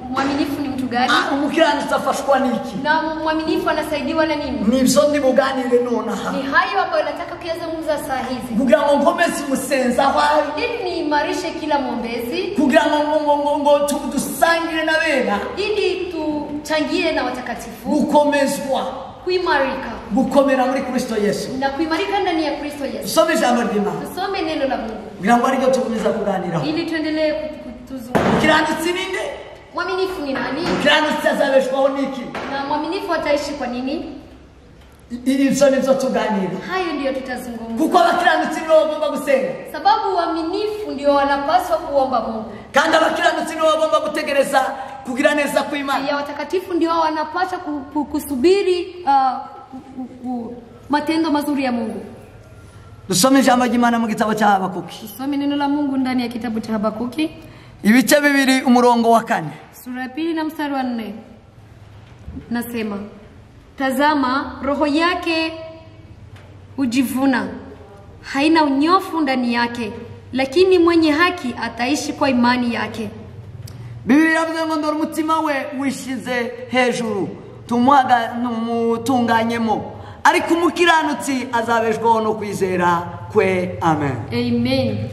Mwaminifu ni mtu gani? Umukiranutsi afashwa niki? Na mwaminifu anasaidiwa na nini? Nibyo ndibuganire nonaha. Ni hayo ambayo nataka kuyazungumza saa hizi. Kugira ngo nkomeze umusenza wawe. Ili niimarishe kila mwombezi. Kugira ngo tudusangire na bena. Ili tuchangie na watakatifu. Gukomezwa. Kuimarika. Gukomera muri Kristo Yesu. Na kuimarika ndani ya Kristo Yesu. Tusome ijambo ry'Imana. Tusome neno la Mungu. Kugira ngo ariko tukomeza kuganiraho. Ili tuendelee kutuzungumza. Umukiranutsi ninde? Mwaminifu ni nani? Umukiranutsi azabeshwaho niki? Na mwaminifu ataishi kwa nini? Ibyo nibyo tuganira. Hayo ndio tutazungumza. Kuko abakiranutsi nibo bagomba gusenga. Sababu waaminifu ndio wanapaswa kuomba Mungu. Kandi abakiranutsi nibo bagomba gutegereza kugira neza kw'Imana. Ya watakatifu ndio wanapaswa kusubiri matendo mazuri ya Mungu. Dusome ijambo ry'Imana mu gitabo cya Habakuki. Tusome neno la Mungu ndani ya kitabu cha Habakuki. Ibice 2 umurongo wa 4. Sura ya 2 na mstari wa 4. Nasema, tazama roho yake hujivuna, haina unyofu ndani yake, lakini mwenye haki ataishi kwa imani yake. Biblia iravuze ngo ndora umutima we wishize hejuru tumwaga numutunganyemo, ariko umukiranutsi azabeshwaho no kwizera kwe. Amen. Amen.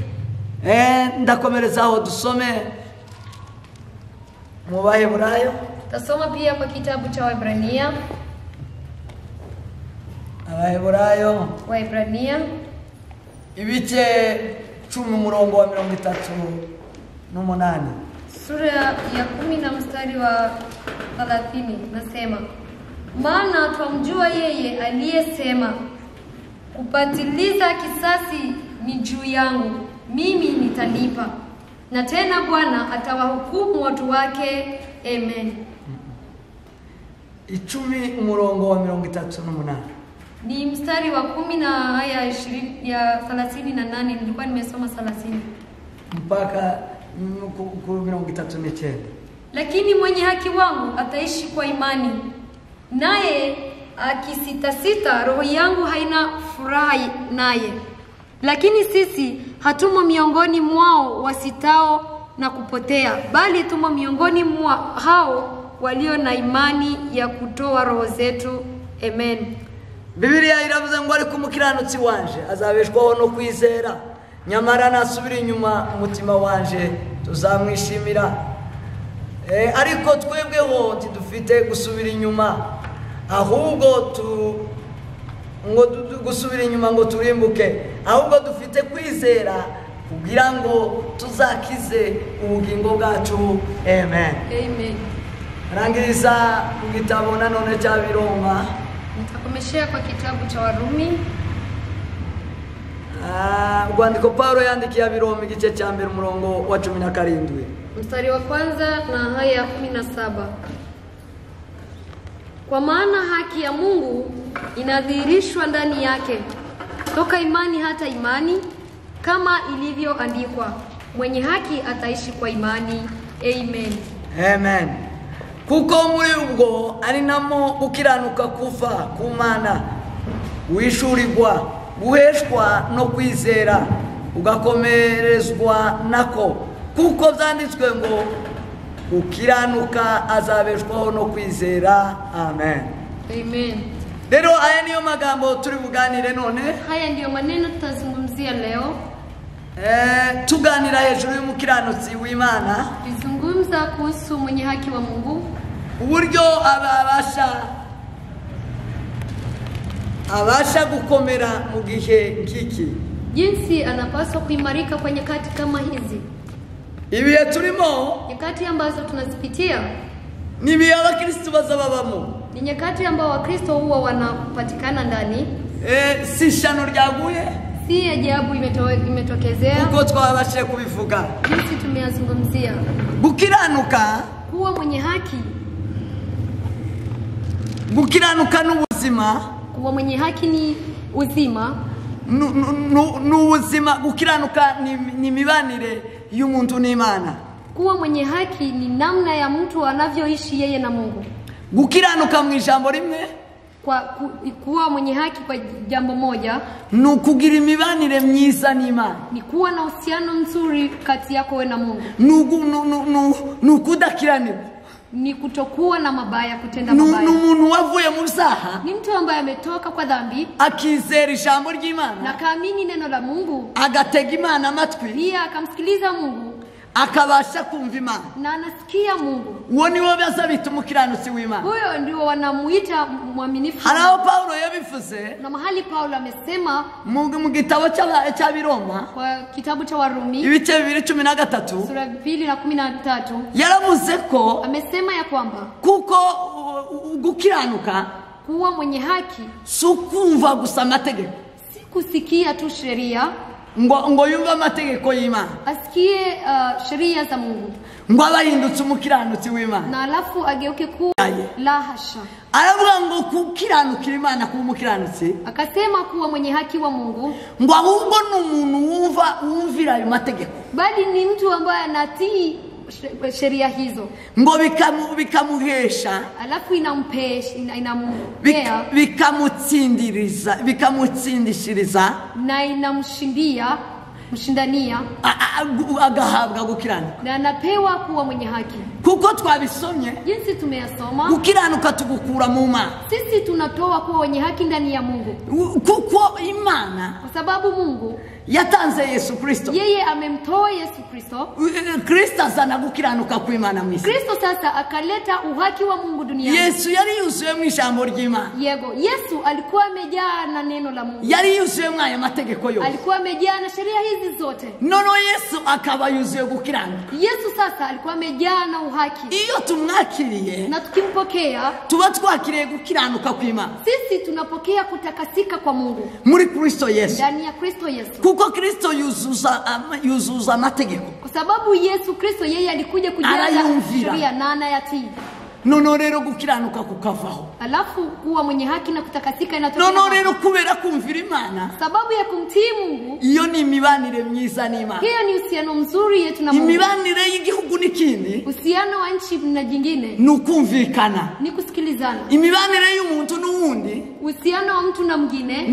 Ndakomerezaho dusome mu Baheburayo. Tasoma pia kwa kitabu cha Waebrania. Waebrania ibice 10 umurongo wa 38. Sura ya 10 na mstari wa 30 nasema, maana twamjua yeye aliyesema, kupatiliza kisasi ni juu yangu, mimi nitalipa. Na tena Bwana atawahukumu watu wake. Amen. 10 umurongo wa 38. Ni mstari wa 10 na aya 20 ya 38. Nilikuwa nimesoma 30 mpaka 39. Lakini mwenye haki wangu ataishi kwa imani, naye akisitasita, roho yangu haina furaha naye. Lakini sisi hatumo miongoni mwao wasitao na kupotea, bali tumo miongoni mwa hao walio na imani ya kutoa roho zetu. Amen. Biblia iravuze ngo ariko umukiranutsi wanje azabeshwaho no kwizera, nyamara nasubira inyuma umutima wanje tuzamwishimira. Ariko twebweho ntidufite gusubira inyuma, ahubwo gusubira inyuma ngo turimbuke, ahubwo dufite kwizera kugira ngo tuzakize ubugingo bwacu. Amen. Amen. Rangiriza mu gitabo nanone cya Biroma. Nitakomeshea kwa kitabu cha Warumi. Urwandiko Paulo yandikiye Biroma igice cya mbere umurongo wa 17. Mstari wa kwanza na aya ya 17. Kwa maana haki ya Mungu inadhihirishwa ndani yake, toka imani hata imani, kama ilivyoandikwa, mwenye haki ataishi kwa imani. Amen. Amen. Kuko muri ubwo ari namo ukiranuka kuva ku Mana, wishurirwa, guheshwa no kwizera, ugakomerezwa nako, kuko byanditswe ngo ukiranuka azabeshwaho no kwizera. Amen. Amen. Rero aya niyo magambo turi buganire none. Haya ndiyo maneno tutazungumzia leo. Tuganira hejuru y'umukiranutsi w'Imana. Tuzungumza kuhusu mwenye haki wa Mungu. Uburyo abasha gukomera mu gihe nkiki. Jinsi anapaswa kuimarika kwa nyakati kama hizi. Ibihe turimo, nyakati ambazo tunazipitia, ni bihe abakristo bazababamo. Ni nyakati ambao Wakristo huwa wanapatikana ndani. Si shano ryaguye, si ajabu imetokezea. Uko twabashe kubivuga. Jinsi tumeyazungumzia. Gukiranuka, kuwa mwenye haki. Gukiranuka n'ubuzima. Kuwa mwenye haki ni uzima. N'ubuzima. Gukiranuka ni mibanire y'umuntu n'Imana. Kuwa mwenye haki ni namna ya mtu anavyoishi yeye na Mungu. Gukiranuka mu ijambo rimwe, kuwa mwenye haki kwa jambo moja, nukugira imibanire myiza n'Imana. Ni kuwa na uhusiano nzuri kati yako wewe na Mungu. Nukudakirana. Ni kutokuwa na mabaya, kutenda mabaya. N'umuntu wavuye mu byaha, ni mtu ambaye ametoka kwa dhambi, akizera ijambo ry'Imana, na kaamini neno la Mungu, agatega Imana amatwi, pia akamsikiliza Mungu, akabasha kumva Imana, na anasikia Mungu. Uwo ni wo bazabita umukiranutsi w'Imana. Huyo ndio wanamuita mwaminifu. Haraho Paulo yabivuze, na mahali Paulo amesema mu gitabo cya Biroma, kwa kitabu cha Warumi ibice 2:13, sura 2:13, yaravuze ko, amesema ya kwamba kuko gukiranuka, kuwa mwenye haki, sukumva gusa amategeko, si kusikia tu sheria, ngo yumva amategeko y'Imana, asikie sheria za Mungu, ngo abayindutse umukiranutsi w'Imana, na alafu ageuke kuwa la hasha. Aravuga ngo kukiranukira Imana kuba umukiranutsi, akasema kuwa mwenye haki wa Mungu, ngo ahubwo n'umuntu wumvira ayo mategeko, bali ni mtu ambaye anatii sheria hizo, ngo bikamuhesha, alafu inampea, bikamutsindishiriza, na inamshindania, agahabwa gukiranuka, na anapewa kuwa mwenye haki. Kuko twabisomye, jinsi tumeyasoma, gukiranuka tugukura mu Mana. Sisi tunatoa kuwa wenye haki ndani ya Mungu, kuko Imana, kwa sababu Mungu yatanze Yesu Kristo. Yeye amemtoa Yesu Kristo. Kristo azana gukiranuka kw'Imana mwisi. Kristo sasa akaleta uhaki wa Mungu duniani. Yesu yari yuzuye mu ijambo ry'Imana. Yesu alikuwa amejaa na neno la Mungu. Yari yuzuye mu aya mategeko yose. Alikuwa amejaa na sheria hizi hizi zote. Nono Yesu akaba yuzuye gukiranuka. Yesu sasa alikuwa amejaa na uhaki. Iyo tumwakiriye Na tukimpokea tuba twakiriye gukiranuka kw'Imana. sisi tunapokea kutakasika kwa Mungu Muri Kristo Yesu. ndani ya Kristo Yesu. Kuko Kristo yuzuza amategeko. Kwa sababu Yesu Kristo yeye alikuja kujaza Arayumvira. sheria na anayatii. Nono rero gukiranuka kukavaho. Alafu kuwa mwenye haki na kutakasika inatokea. Nono rero kubera kumvira Imana. Sababu ya kumtii Mungu, Iyo ni imibanire myiza n'Imana. hiyo ni uhusiano mzuri yetu na Mungu. Imibanire y'igihugu n'ikindi Uhusiano wa nchi na jingine nukumvikana. ni kusikilizana. Imibanire y'umuntu n'uwundi Uhusiano wa mtu na mwingine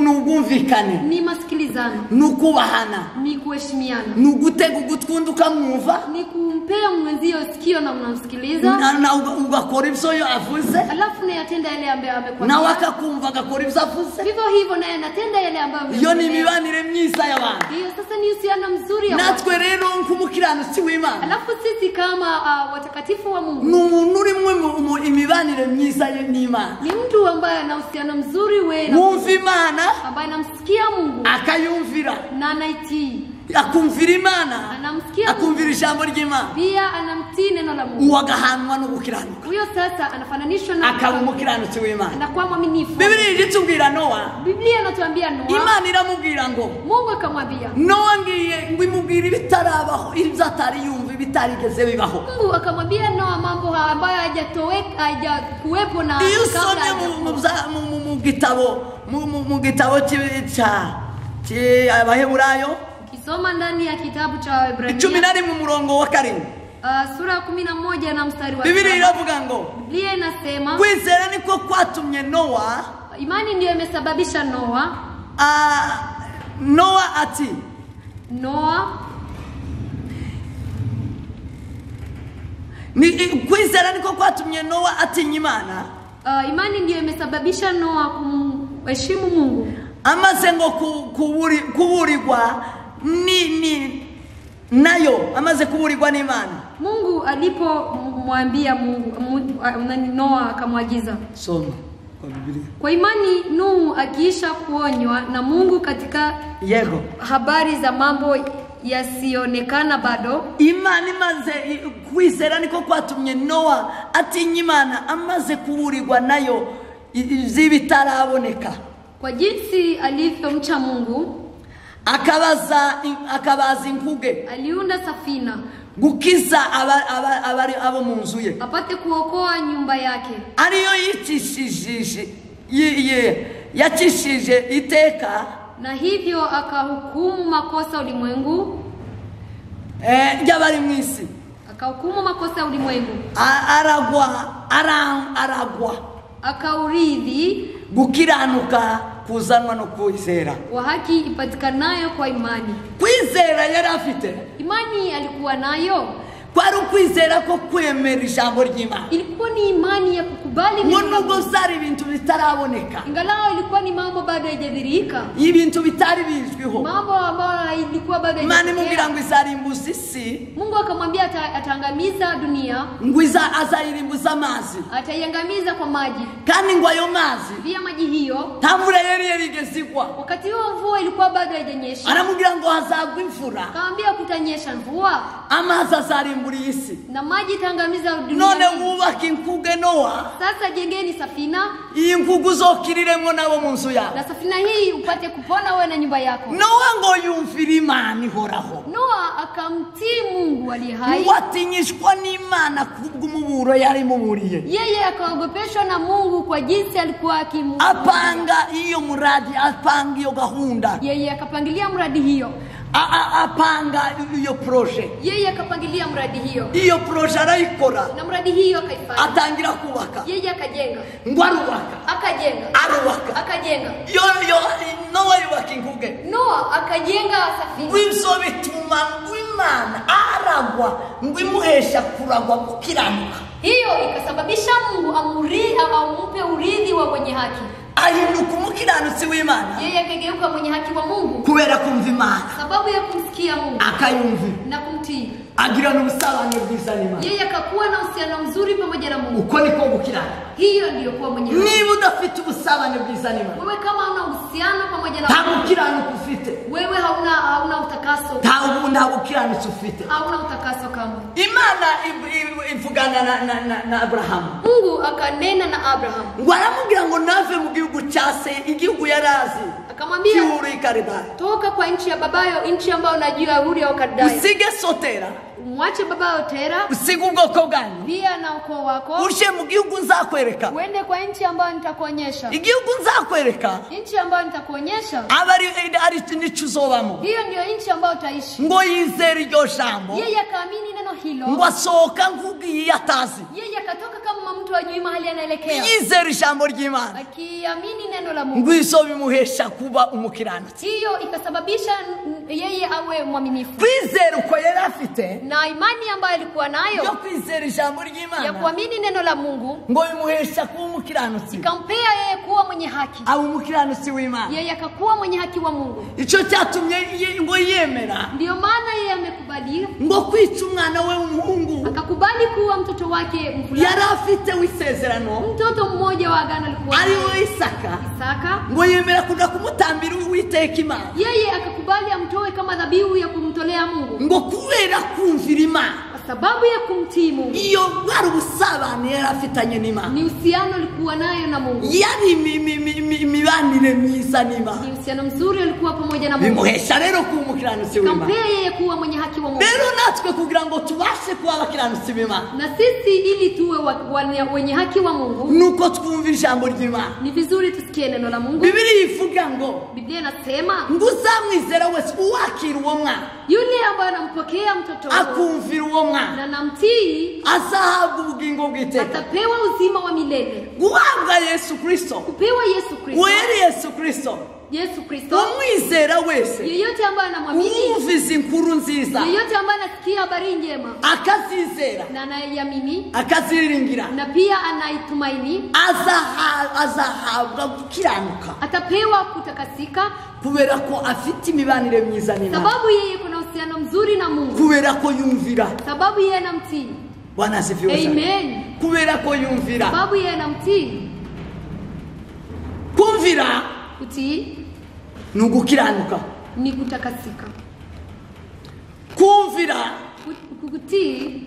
nugumvikane. ni masikilizano, Nukubahana. ni kuheshimiana, Nugutega ugutwunda ukamwumva. ni kumpea mwenzio sikio na unamsikiliza. Na ugakora ibyo yo avuze. Alafu naye atenda yale ambayo Na amekwambia. wakakumva agakora ibyo avuze. Vivyo hivyo naye anatenda yale ambayo Iyo ni amekwambia. imibanire myiza y'abantu. Hiyo sasa ni uhusiano mzuri ya watu. Natwe rero nk'umukiranutsi w'Imana. Alafu sisi kama watakatifu wa Mungu Ni umuntu uri mu imibanire myiza n'Imana. ni mtu ambaye ana uhusiano mzuri na Wumva Imana ambaye anamsikia Mungu akayumvira. na anaitii. Akumvira Imana. Anamsikia Akumvira ijambo ry'Imana. pia anamtii neno la Mungu. Uwagahanwa no gukiranuka. Huyo sasa anafananishwa na Akaba umukiranutsi w'Imana. anakuwa mwaminifu. Biblia itubwira Noa. Biblia inatuambia Noa, Imana iramubwira ngo Mungu akamwambia, Noa ngiye ngwimubwira ibitarabaho ibizatari yumva ibitarigeze bibaho. Mungu akamwambia Noa mambo ambayo hajakuwepo na Iyo kabla usomye hajakuwa. mu gitabo cy'Abaheburayo Kisoma ndani ya kitabu cha Waebrania 11 murongo wa 4. sura ya 11 na mstari wa Biblia 7. iravuga ngo Biblia inasema kwizera niko kwatumye Noa imani ndiyo imesababisha Noa ati kwizera niko kwatumye Noa atinya Imana. Imani ndiyo imesababisha Noa kumheshimu Mungu. Amaze ngo kuburirwa nayo amaze kuburirwa n'Imana. Mungu alipomwambia Noa akamwagiza. Soma kwa Biblia. Kwa imani Nuhu akiisha kuonywa na Mungu katika habari za mambo yasionekana bado. Imani maze kwizera niko kwatumye Noa atinya Imana amaze kuburirwa nayo zibitaraboneka. Kwa jinsi alivyomcha Mungu akabaza inkuge, aliunda safina gukiza abo mu nzu ye, apate kuokoa nyumba yake. Ariyo yacishije iteka, na hivyo akahukumu makosa ulimwengu y'abari mu isi. Akahukumu makosa ulimwengu, aragwa akauridhi gukiranuka kuzanwa no kwizera, wa haki ipatikanayo kwa imani. Kwizera yari afite, imani alikuwa nayo, kwari ukwizera ko kwemera ijambo ry'Imana. Ilikuwa ni imani ya kukubali nubwo zari ibintu bitaraboneka, ingalao ilikuwa ni mambo bado haijadhihirika, ibintu bitari bizwiho, mambo ambayo ilikuwa bado haijatokea. Imana imubwira ngo izarimbuza isi. Mungu akamwambia ataangamiza dunia, ngo azayirimbuza amazi, ataiangamiza kwa maji, kandi ngo ayo mazi via maji hiyo nta mvura yari yarigeze igwa. Wakati huo mvua ilikuwa bado haijanyesha. Aramubwira ngo hazagwa imvura, akamwambia kutanyesha mvua, amazi azarimbura isi, na maji itaangamiza dunia. None wubaka inkuge Noa, sasa jengeni safina, iyi nkugu uzokiriremo nabo mu nzu yawe, na safina hii upate kupona wewe na nyumba yako. Noa ngo yumvira Imana ihoraho. Noa akamtii Mungu aliye hai, watinyishwa n'Imana kubw'umuburo yari muburiye. Yeye akaogopeshwa na Mungu kwa jinsi alikuwa apanga iyo muradi, apanga iyo gahunda, yeye akapangilia mradi hiyo, apanga iyo projet, yeye akapangilia mradi hiyo, iyo projet arayikora, na mradi hiyo akaifanya, atangira kubaka, yeye akajenga, ngo arubaka, akajenga, arubaka, akajenga, Noa yubaka inkuge, Noa akajenga safina. Wibyo bituma Imana aragwa ngo imuhesha kuragwa gukiranuka. Hiyo ikasababisha Mungu ampe urithi wa mwenye haki, ahinduka umukiranutsi w'Imana yeye akageuka mwenye haki wa Mungu kubera kumva Imana sababu ya kumsikia Mungu akayumva na kumtii. agirana ubusabane bwiza n'Imana. Yeye akakuwa na uhusiano mzuri pamoja na Mungu. Uko niko gukirana. Hiyo ndiyo kuwa mwenye haki. Niba udafite ubusabane bwiza n'Imana, wewe kama huna uhusiano pamoja na nta Mungu, gukiranuka ufite. wewe hauna utakaso. Nta gukiranuka ufite. Hauna utakaso kama. Imana ivugana na Abrahamu. Mungu akanena na Abraham. Ngo aramubwira ngo nave mu gihugu cyase, igihugu yarazi. Akamwambia toka kwa nchi ya babayo, nchi ambayo unajua Uri ya Kaldai. Usige Sotera. Mwache babayo Tera. Usige ubwoko bwanyu. Pia na ukoo wako. Ushe mu gihugu nzakwereka. Uende kwa nchi ambayo nitakuonyesha. Igihugu nzakwereka. Nchi ambayo nitakuonyesha. Abari nicuzobamo. Hiyo ndio nchi ambayo utaishi. Ngo yizere iryo jambo. Yeye akaamini neno hilo. Ngo asohoka ngugiye atazi. Yeye akatoka kama mtu ajui mahali anaelekea. Yizere ijambo ry'Imana. Akiamini neno la Mungu. Ngo iso bimuhesha kuba umukiranutsi. Hiyo ikasababisha yeye awe mwaminifu. Kwizera uko yari afite. Na imani ambayo alikuwa nayo. Yo kwizera ijambo ry'Imana. Ya kuamini neno la Mungu. Ngo bimuhesha kuba umukiranutsi. Ikampea yeye kuwa mwenye haki. Aba umukiranutsi w'Imana. Yeye akakuwa mwenye haki wa Mungu. Ico cyatumye ngo yemera. Ndio maana yeye amekubali. Ngo kwica umwana we w'umuhungu. Akakubali kuwa mtoto wake mfulani. Yari afite w'isezerano. Mtoto mmoja wa agano alikuwa. Ari we Isaka. Isaka. Ngo yemera kuja kumutambira Uwiteka Imana. Yeye akakubali amtoe kama dhabihu ya kumtolea Mungu. Ngo kubera kumvira Imana. Sababu ya kumtii Mungu. Iyo bari ubusabane yari afitanye n'Imana. Ni uhusiano alikuwa nayo na Mungu. Yari mibanire myiza n'Imana. Ni uhusiano mzuri alikuwa pamoja na Mungu. Bimuhesha rero kuba umukiranutsi w'Imana. Kampea yeye kuwa mwenye haki wa Mungu. Rero natwe kugira ngo tubashe kuba abakiranutsi b'Imana. Na sisi ili tuwe wenye haki wa Mungu. Nuko twumva ijambo ry'Imana. Ni vizuri tusikie neno la Mungu. Biblia ivuga ngo. Biblia inasema. Ngo uzamwizera wese uwakira uwo mwana. Yule ambaye anampokea mtoto akumvira uwo mwana. Na namtii azahabwa ubugingo bw'iteka. Atapewa uzima wa milele. Guhabwa Yesu Kristo. Kupewa Yesu Kristo. Weri Yesu Kristo. Yesu Kristo. Umwizera wese. Yeyote ambaye anamwamini. Umvise inkuru nziza. Yeyote ambaye anasikia habari njema. Akazizera. Na anaiamini. Akaziringira. Na pia anaitumaini. Azahabwa gukiranuka. Atapewa kutakasika. Kubera ko afite imibanire myiza n'Imana. Sababu yeye kuna uhusiano mzuri na Mungu. Kubera ko yumvira. Sababu yeye anamtii. Bwana asifiwe sana. Amen. Kubera ko yumvira. Sababu yeye anamtii. Kumvira. Kutii. Nugukiranuka. Ni kutakasika. Kumvira. Kutii.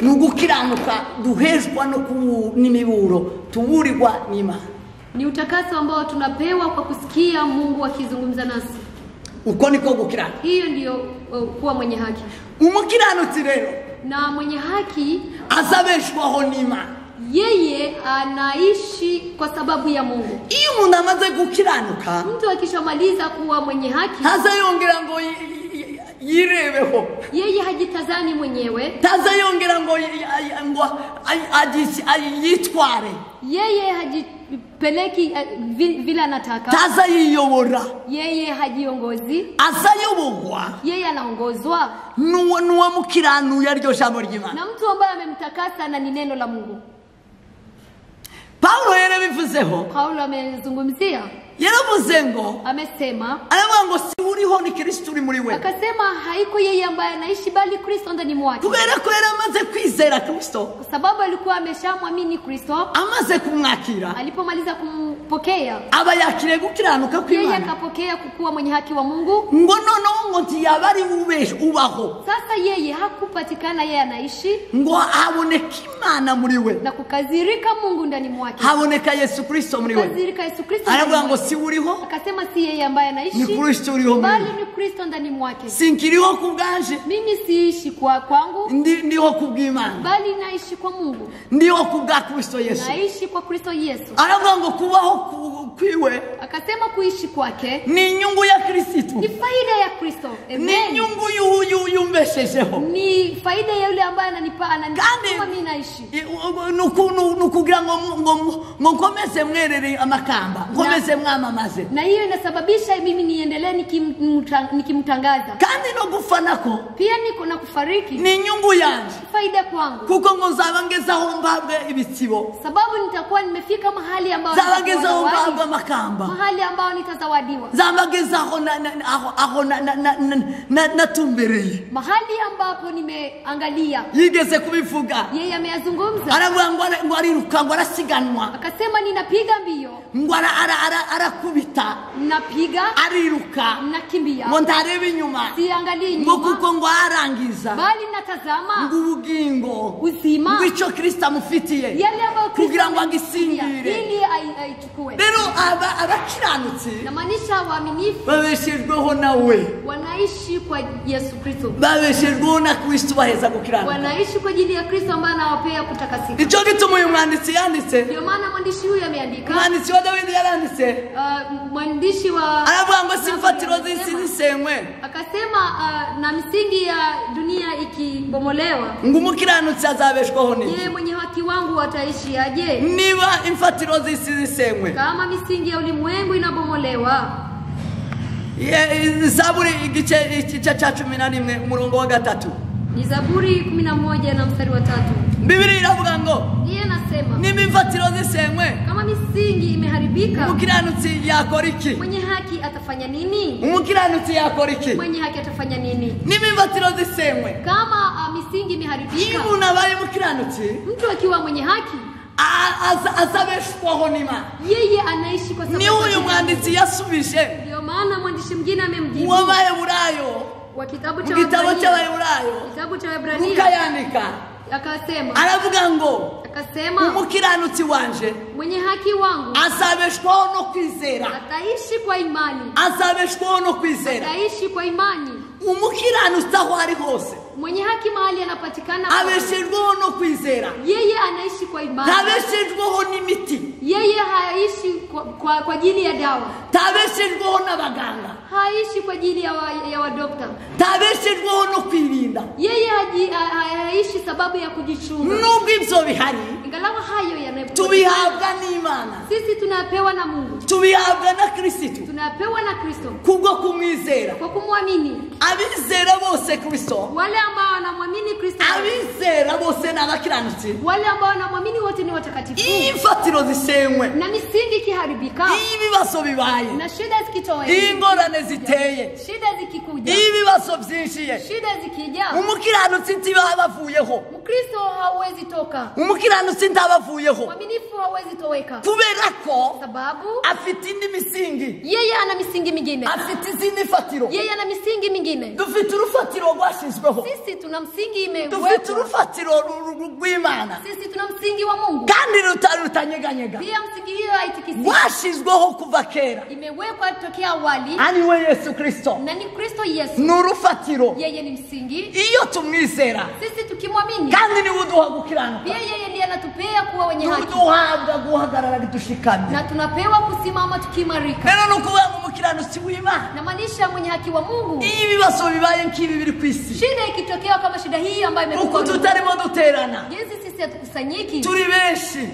Nugukiranuka duheshwa no n'imiburo tuburirwa n'Imana. Ni utakaso ambao tunapewa kwa kusikia Mungu akizungumza nasi. Uko niko gukirana. Hiyo ndio kuwa mwenye haki. Umukiranutsi rero. Na mwenye haki azabeshwaho n'Imana. Yeye anaishi kwa sababu ya Mungu. Iyo umuntu amaze gukiranuka, mtu akishamaliza kuwa mwenye haki, hazayongera ngo yirebeho. Yeye hajitazani mwenyewe. Tazayongera ngo yitware. Yeye hajipeleki vile anataka. Tazayiyobora. Yeye hajiongozi. Azayobogwa. Yeye anaongozwa. Nuwa mukiranuye aryo jambo ry'Imana. Na mtu ambaye amemtakasa na ni neno la Mungu. Paulo yarabivuzeho. Paulo amezungumzia. Yaravuze ngo. Amesema. Aravuga ngo si uriho ni Kristo uri muri wewe. Akasema haiko yeye ambaye anaishi bali Kristo ndani mwake. Kubera ko yaramaze kwizera Kristo. Kwa sababu alikuwa ameshamwamini Kristo. Amaze kumwakira. Alipomaliza kumpokea. Aba yakire gukiranuka kw'Imana. Yeye akapokea kukuwa mwenye haki wa Mungu. Ngo noneho ngo ntiyabari ubaho. Sasa yeye hakupatikana yeye anaishi. Ngo haboneka Imana muri we. Na kukazirika Mungu ndani mwake. Haboneka Yesu Kristo muri we. Kukazirika Yesu Kristo. Aravuga ngo si uriho. Akasema si yeye ambaye anaishi. Ni Kristo uriho muri. Bali ni Kristo ndani mwake. Sinkiriho kubganje. Mimi siishi kwangu. Ndiho kubw'Imana. Bali naishi kwa Mungu. Ndiho kubwa Kristo Yesu. Naishi kwa Kristo Yesu. Aravuga ngo kubaho kwiwe. Akasema kuishi kwake ni inyungu ya Kristo. Ni faida ya Kristo. Amen. Ni inyungu yumbeshejeho. Ni faida ya yule ambaye ananipa mimi naishi. Nukugira ngo nkomeze mwerere amakamba. Nkomeze mwamamaze. Na hiyo inasababisha mimi niendelee nikimtangaza nikimtangaza. kandi no gupfa nako Pia niko na kufariki ni inyungu yanjye, faida kwangu, kuko ngo nzaba ngezaho mbabwe ibitsibo, sababu nitakuwa nimefika mahali ambao nzaba ngezaho mbabwe amakamba, mahali ambao nitazawadiwa, nzaba ngezaho natumbereye. mahali ambapo nimeangalia. Yigeze kubivuga, Yeye ameyazungumza, aravuga ngo ariruka, ngo arasiganwa, akasema ninapiga mbio, ngo arakubita, napiga, ariruka, nakimbia, ngo ntarebe inyuma, siangalii ngo nyuma, kuko ngo arangiza bali natazama ngo ubugingo, uzima, ngo icyo Kristo amufitiye yale ambayo Kristo kugira ngo amemfanyia, agisingire. ili aichukue. Rero abakiranutsi Namaanisha waaminifu babeshejweho nawe, wanaishi kwa Yesu Kristo, babeshejweho na Kristo baheza gukiranuka. wanaishi kwa ajili ya Kristo ambaye anawapea kutakasika. Icyo gituma uyu mwanditsi yanditse, Ndio maana mwandishi huyu ameandika, umwanditsi wa Dawidi yaranditse, mwandishi wa aravuga ngo si imfatiro z'isi zisenywe, akasema na misingi ya dunia ikibomolewa, ngo umukiranutsi azabeshwaho n'iki? je, mwenye haki wangu wataishi aje? Niba imfatiro z'isi zisenywe, Kama misingi ya ulimwengu inabomolewa. Zaburi igice cya 11 umurongo wa 3, Ni Zaburi 11 na mstari wa 3. Biblia iravuga ngo Yeye anasema, niba imfatiro zisenywe, kama misingi imeharibika, umukiranutsi yakora iki? mwenye haki atafanya nini? Umukiranutsi yakora iki? Mwenye haki atafanya nini? Niba imfatiro zisenywe, Kama misingi iyo imeharibika, umuntu abaye umukiranutsi mtu akiwa mwenye haki, azabeshwaho n'Imana. yeye anaishi kwa sababu Ni huyu mwanditsi yasubije ndio maana mwandishi mwingine amemjibu w'Abaheburayo, wa kitabu mu cha gitabo Waebrania, cy'Abaheburayo, kitabu cha Luka Waebrania, yandika, akasema aravuga ngo akasema umukiranutsi wanje mwenye haki wangu azabeshwaho no kwizera, ataishi kwa imani, azabeshwaho no kwizera. ataishi kwa imani. Umukiranutsi aho ari hose Mwenye haki mahali anapatikana, abeshejweho no kwizera, yeye anaishi kwa imani, ntabeshejweho n'imiti, yeye haishi kwa ajili ya dawa, ntabeshejweho n'abaganga, haishi kwa ajili ya wadokta, ntabeshejweho no kwirinda. yeye haishi sababu ya kujichunga. Nubwo ibyo bihari, Ingawa hayo yanayokuwa, tubihabwa n'Imana, sisi tunapewa na Mungu, tubihabwa na Kristo tunapewa na Kristo kubwo kumwizera. kwa kumwamini. Abizera bose Kristo, Wale ambao wanamwamini Kristo, abizera bose n'abakiranutsi, wale ambao wanamwamini wote ni watakatifu. iyo imfatiro zisenywe, Na misingi ikiharibika, iyo ibibazo bibaye, na shida iyo zikitoweka, ingorane ziteye, shida zikikuja, iyo ibibazo byinjiye, shida zikija, umukiranutsi ntibaba bavuyeho, Mkristo hauwezi toka, umukiranutsi ntabavuyeho, mwaminifu hauwezi toweka, kubera ko sababu afite indi misingi, yeye ana misingi mingine, afite izindi fatiro. yeye ana misingi mingine. Dufite urufatiro rwashyizweho, Sisi tuna msingi dufite imewekwa, urufatiro rw'Imana, sisi tuna msingi wa Mungu, kandi rutanyeganyega, pia msingi hiyo haitikisiki, washyizweho kuva kera, imewekwa tokea awali, ari we Yesu Kristo. na ni Kristo Yesu. Ni urufatiro, Yeye ni msingi, iyo tumwizera, sisi tukimwamini, kandi niwe uduha gukiranuka, pia yeye ndiye anatupea kuwa wenye haki, uduhabwa guhagarara dushikamye. na tunapewa kusimama tukimarika. Rero ni ukuvuga ngo umukiranutsi w'Imana, Namaanisha mwenye haki wa Mungu, iyo ibibazo bibaye nk'ibi biri ku isi, shida ikitokea kama shida hii ambayo uko imekuwa, tutarimo duterana, jinsi sisi hatukusanyiki, turi benshi,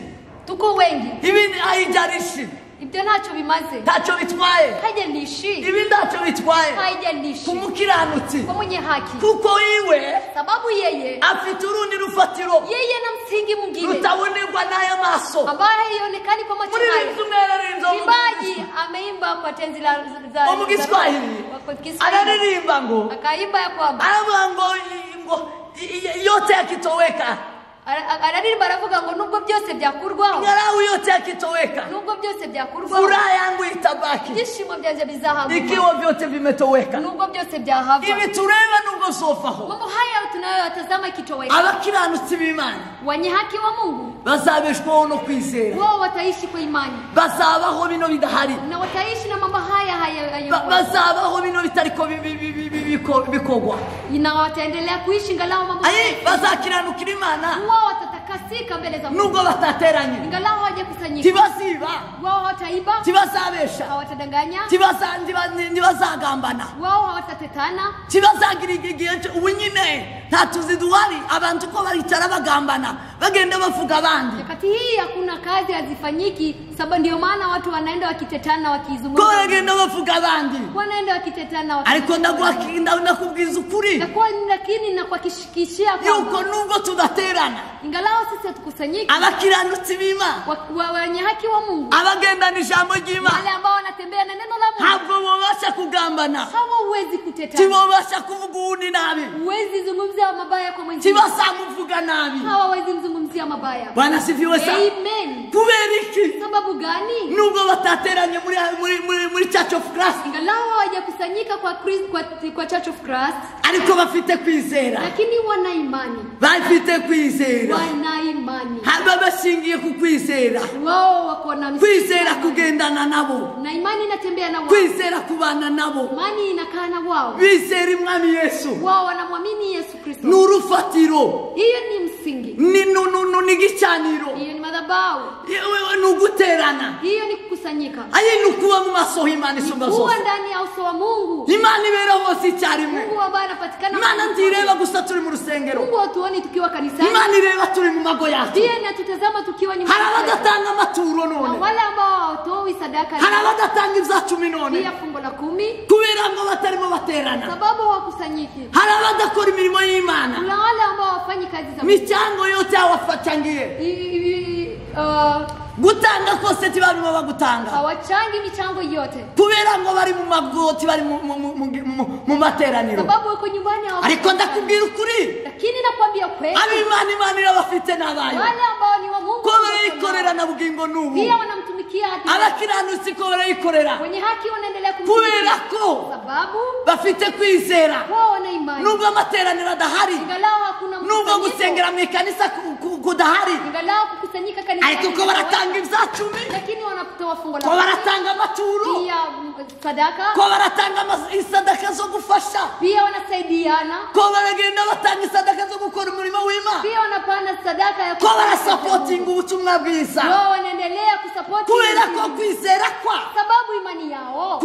tuko wengi, ibindi haijalishi, ibyo ntacyo bimaze, ntacyo bitwaye, haijalishi, ibi ntacyo bitwaye haijalishi ku mukiranutsi, kwa mwenye haki, kuko iwe sababu yeye afite urundi rufatiro yeye na msingi mwingine rutabonerwa n'aya maso. ambaye haionekani kwa macho Muri haya. rinzi umwerarinzo Mwimbaji ameimba kwa tenzi wo mu Giswahili, araririmba ngo, akaimba ya kwamba, aravuga ngo yote yakitoweka, araririmba aravuga ngo nubwo byose byakurwaho, ngarawi yote yakitoweka, nubwo byose byakurwaho, furaha yangu itabaki ibyishimo byanjye bizahamuka, ikiwa vyote vimetoweka. nubwo byose byahava. Ibi tureba nubwo zovaho, Mambo haya tunayoyatazama ikitoweka, abakiranutsi b'Imana wenye haki wa Mungu bazabeshwaho no kwizera, wao wataishi kwa imani, bazabaho bino bidahari, na wataishi na mambo haya bazabaho bino bitariko bikogwa, na wataendelea kuishi ngalao mambo haya, bazakiranukira Imana wao watatakasika watasika mbele za Mungu. nubwo batateranye Ingalau hawajakusanyika. tibaziba Wao hawataiba. tibazabesha Hawatadanganya. ntibazagambana Wao hawatatetana. tibazagira igihe ubunyine nta tuzi duhari abantu ko baricara bagambana bagenda bavuga abandi Wakati hii hakuna kazi hazifanyiki, sababu ndio maana watu wanaenda wakitetana ko wakizungumza. bagenda bavuga abandi Wanaenda wakitetana ariko ndakubwiza ukuri lakini na kwa kishikishia yuko nubwo tudaterana ingalau sisi hatukusanyika abakiranutsi b'Imana wenye haki wa Mungu abagendana ijambo ry'Imana wale ambao wanatembea na neno la Mungu ntabwo bobasha kugambana hawawezi kutetana tibobasha kuvuga uwundi nabi huwezi zungumzia mabaya kwa mwenzio tibasamuvuga nabi hawawezi mzungumzia mabaya. Bwana sifiwe sana. Amen. Kubera iki Sababu gani? nubwo batateranye muri Church of Christ Ingalau hawajakusanyika kwa Church of Christ ariko bafite kwizera lakini wana imani. bafite kwizera Wana imani. haba bashingiye ku kwizera Wao wako na kwizera kugendana nabo na imani inatembea na wao. kwizera kubana nabo Imani inakaa na wao. bizera Mwami Yesu Wao wanamwamini Yesu Kristo. n'urufatiro Hiyo ni msingi. ni gicaniro Hiyo ni madhabahu. n'uguterana Hiyo ni kukusanyika. ayi nukuba mu maso y'Imana isumba Kuwa zose ndani ya uso wa Mungu. Imana ibera hose icyarimwe Mungu ambaye anapatikana. Imana ntireba gusa turi mu rusengero Mungu hatuoni tukiwa kanisani. Imana ireba turi mu mago yacu Pia inatutazama tukiwa nyumbani. hari abadatanga amaturo Na none wale ambao hawatoi sadaka. hari abadatanga ibya 10 none Pia fungo la 10 kubera ngo batarimo baterana sababu hawakusanyiki. hari abadakora imirimo y'Imana Kuna wale ambao hawafanyi kazi za Mungu. micyango yote awafatangiye gutanga kose tibabimo bagutanga hawachangi michango yote kubera ngo bari mu magoti bari mu materaniro sababu wako nyumbani ariko ndakubwira ukuri lakini nakwambia kweli Imana irabafite n'abayo wale ambao ni wa Mungu ko barayikorera na bugingo n'ubu pia wanamtumikia hadi abakiranutsi ko barayikorera wenye haki wanaendelea kubera ko sababu bafite kwizera wao wana imani nubwo amateraniro adahari ingalau hakuna nubwo gusengera mu ikanisa kudahari ingalau kukusanyika kanisa ariko ko baratanga ibya 10 lakini wanatoa fungo la ko baratanga amaturo pia sadaka ko baratanga isadaka zo gufasha pia wanasaidiana ko baragenda batanga isadaka zo gukora umurimo w'Imana pia wanapanda sadaka ya ko barasupporting ubutumwa bwiza wao wanaendelea kusupport kubera ko kwizera kwa sababu imani yao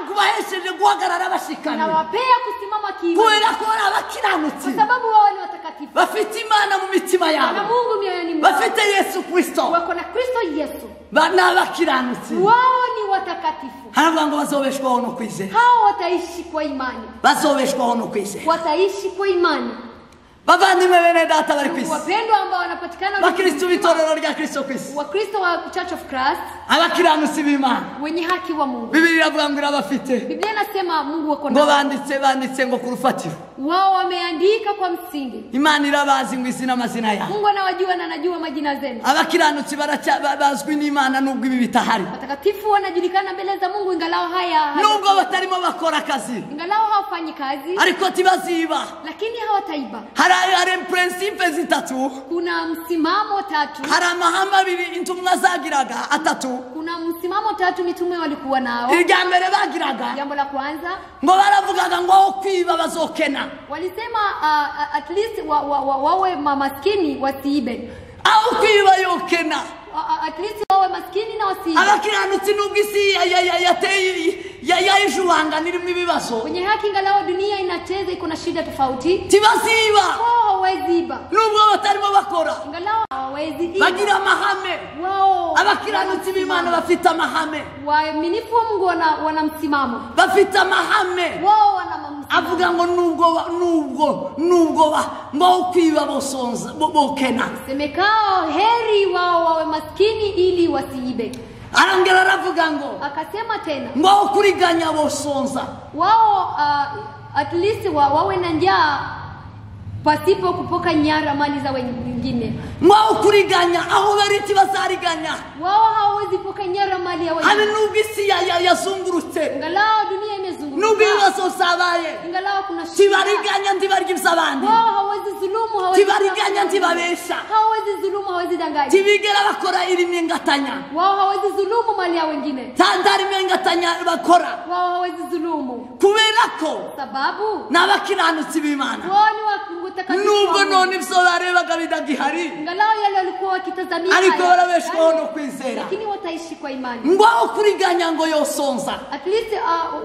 kubahesheje guhagarara bashikana na wapea kusimama kiimani kubera ko abakiranutsi kwa sababu wao ni watakatifu bafite Imana mu mitima na yabo Mungu mioyoni mwao bafite Yesu Kristo wako na Kristo Yesu bana abakiranutsi wao ni watakatifu haravuga ngo bazobeshwaho no kwizera hao wataishi kwa imani bazobeshwaho no kwizera wataishi kwa imani bavandimwe bene data bari kwisi wapendwa ambao wanapatikana bakristo b'itorero rya Kristo kwisi Wakristo wa Church of Christ abakiranutsi b'Imana wenye haki wa Mungu Biblia iravuga ngo irabafite Biblia inasema Mungu wako ngo nao banditse ngo kurufatiro wao wameandika kwa msingi Imana irabazi ngo izina amazina yao Mungu anawajua na anajua majina zenu abakiranutsi bazwi n'Imana nubwo ibi bitahari watakatifu wanajulikana mbele za Mungu ingalao haya nubwo batarimo bakora akazi ingalao hawafanyi kazi ariko tibaziba lakini hawataiba hari principe zitatu kuna msimamo tatu hari amahame abiri intumwa zagiraga atatu kuna msimamo tatu mitume walikuwa nao irya mbere bagiraga jambo la kwanza ngo baravugaga ngo aho kwiba bazokena walisema at least wawe maskini wasiibe aho kwiba yokena at least wawe maskini na wasiibe abakiranutsi nubwo isi yayijubanga nirimo ibibazo kwenye haki ingalao dunia inacheza iko na shida tofauti tibaziba hawezi iba nubwo batarimo bakora ingalao hawezi iba bagira amahame wao abakiranutsi b'Imana bafite amahame waaminifu wa Mungu wana msimamo bafite amahame wao wana msimamo avuga ngo nubwo ngo kwiba bokena semekao heri wao wawe maskini ili wasiibe arongera aravuga ngo akasema tena ngo kuriganya bosonza wao at least wawe na njaa pasipo kupoka nyara mali za wengine ngo kuriganya aho bariti bazariganya wao hawezi poka nyara mali ya wengine hari nubwo isi yazungurutse ingalao dunia imezunguruka nubwo ibibazo zabaye ingalao kuna shida tibariganya ndibarya iby'abandi wao hawezi hawezi dhulumu, hawezi tibariganya ntibabesha, hawezi dhulumu, hawezi danganya, tibigera bakora irimengatanya, wao hawezi dhulumu mali ya wengine, tandari mengatanya bakora, wao hawezi dhulumu, kubera ko sababu n'abakiranutsi b'Imana wao ni watakatifu. nubwo none ivyo barebaga bidagihari, Angalau yale walikuwa wakitazamia, ariko barabeshwaho no kwizera, lakini wataishi kwa imani. ngwaho kuriganya ngo yosonza, At least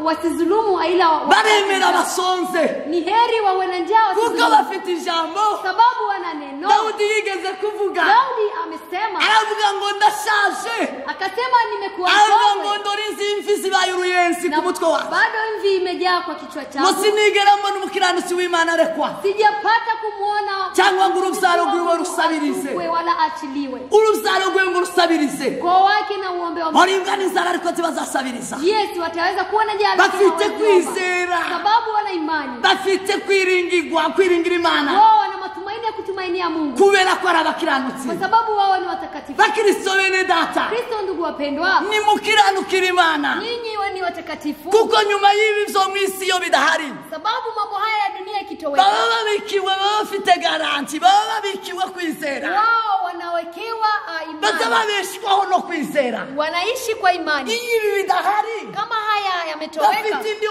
wasidhulumu, ila baremera basonze, ni heri wawe na njaa kuko bafite ijambo. sababu wana neno. Daudi yigeze kuvuga, Daudi amesema, aravuga ngo ndashaje, akasema nimekuwa aravuga ngo mkongwe ndori imfisi baye uruyensi ku mutwe wawe, bado mvi imejaa kwa kichwa changu, musinigera mbona umukiranutsi w'Imana arekwa, sijapata kumuona cyangwa ngo urubyaro rwiwe rusabirize, wala achiliwe, urubyaro rwiwe ngo rusabirize, kwa wake na uombe wa orimbwa n'inzara ariko zibazasabiriza, yes, wataweza kuwa na njaa bafite kwizera, sababu wana imani, bafite kwiringira Imana, wao wana matumaini ya kutumainia Mungu, kubera ko ari abakiranutsi. kwa sababu wao ni watakatifu. Bakristo bene data, Kristo, ndugu wapendwa, ni mukiranukira Imana, nyinyi ni watakatifu, kuko nyuma y'ibi byo mu isi yo bidahari, sababu mambo haya ya dunia ikitoweka, baba babikiwe, baba bafite garanti, baba babikiwe kwizera, wao wanawekewa imani, batababeshwaho no kwizera. wanaishi kwa imani. Iyo ibi bidahari, Kama haya yametoweka, bafite indi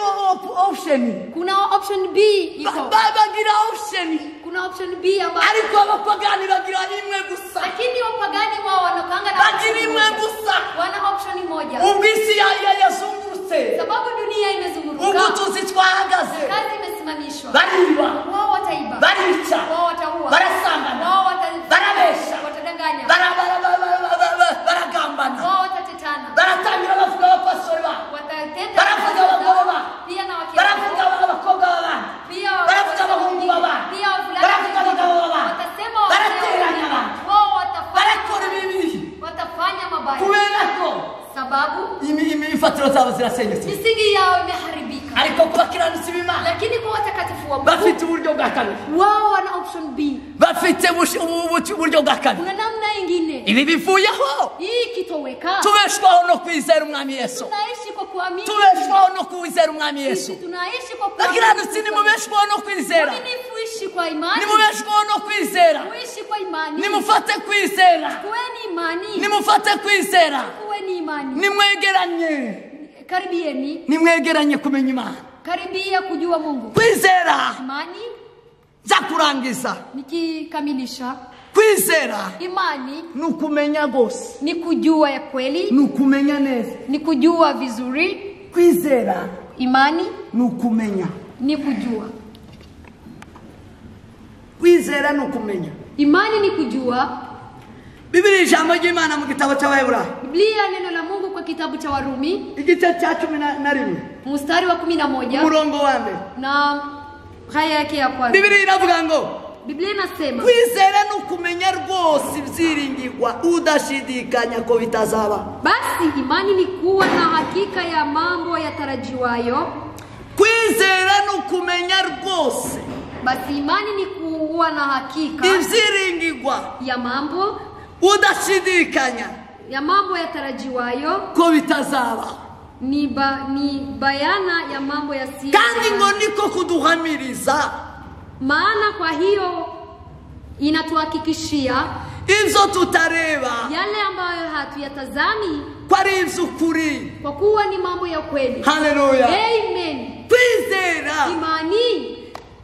option, kuna option B iko, bagira option, kuna option B ambayo, ariko abapagani bagira imwe gusa, lakini wapagani wao wanapanga na bagira imwe gusa, wana option moja, ubisi yazungurutse, sababu dunia imezunguruka, ubutuzi twahagaze, kazi imesimamishwa, bariba, wao wataiba, barica, wao wataua, barasambana, wao barabesha, watadanganya, baragambana, wao watatetana, baratangira bavuga abapastori ba, watatenda, baravuga abagore ba, pia na wake, baravuga abakobwa b'abandi, pia baravuga abahungu b'abandi, pia baravuga abagabo b'abandi, watasema, barateranya abandi, wao watafanya, barakora ibibi, watafanya mabaya, kubera ko sababu imifatiro zabo zirasenyutse, misingi yao imeharibika. ariko ku bakiranutsi b'Imana Lakini kwa watakatifu wa Mungu, bafite uburyo bwa kabiri, wao wana option B, bafite uburyo bwa kabiri. kuna namna nyingine. Ibi bivuyeho, Hii kitoweka, tubeshwaho no kwizera Umwami Yesu, tunaishi kwa kuamini, tubeshwaho no kwizera Umwami Yesu. tunaishi kwa kuamini, Bakiranutsi nimubeshwaho no kwizera, kuishi kwa imani, nimubeshwaho no kwizera, kuishi kwa imani, nimufate kwizera, kuweni imani, nimufate kwizera, kuweni imani, nimwegeranye, nimwegeranye kumenya Imana, karibia kujua Mungu. kwizera Imani za kurangiza, nikikamilisha, kwizera imani nukumenya gose, ni kujua ya kweli, nukumenya neza, ni kujua vizuri. kwizera Imani nukumenya, ni kujua, kwizera nukumenya. imani ni kujua. Biblia ijambo ry'Imana mu gitabo cy'Abayibura, Biblia neno la Mungu kwa kitabu cha Warumi igice cya 11 mstari wa 11 umurongo wa mbere, na haya yake ya kwanza. Biblia iravuga ngo Biblia inasema, kwizera nukumenya rwose ibyiringirwa, udashidikanya ko bitazaba. basi imani ni kuwa na hakika ya mambo yatarajiwayo. Kwizera nukumenya rwose, Basi imani ni kuwa na hakika ibyiringirwa, ya mambo udashidikanya yatarajiwayo, ko bitazaba, ni bayana ya mambo yasiyo, kandi ngo niko kuduhamiriza, maana kwa hiyo inatuhakikishia ibyo tutareba yale ambayo hatuyatazami, ko ari iby'ukuri. kwa kuwa ni mambo ya kweli. Haleluya. Amen. Kwizera Imani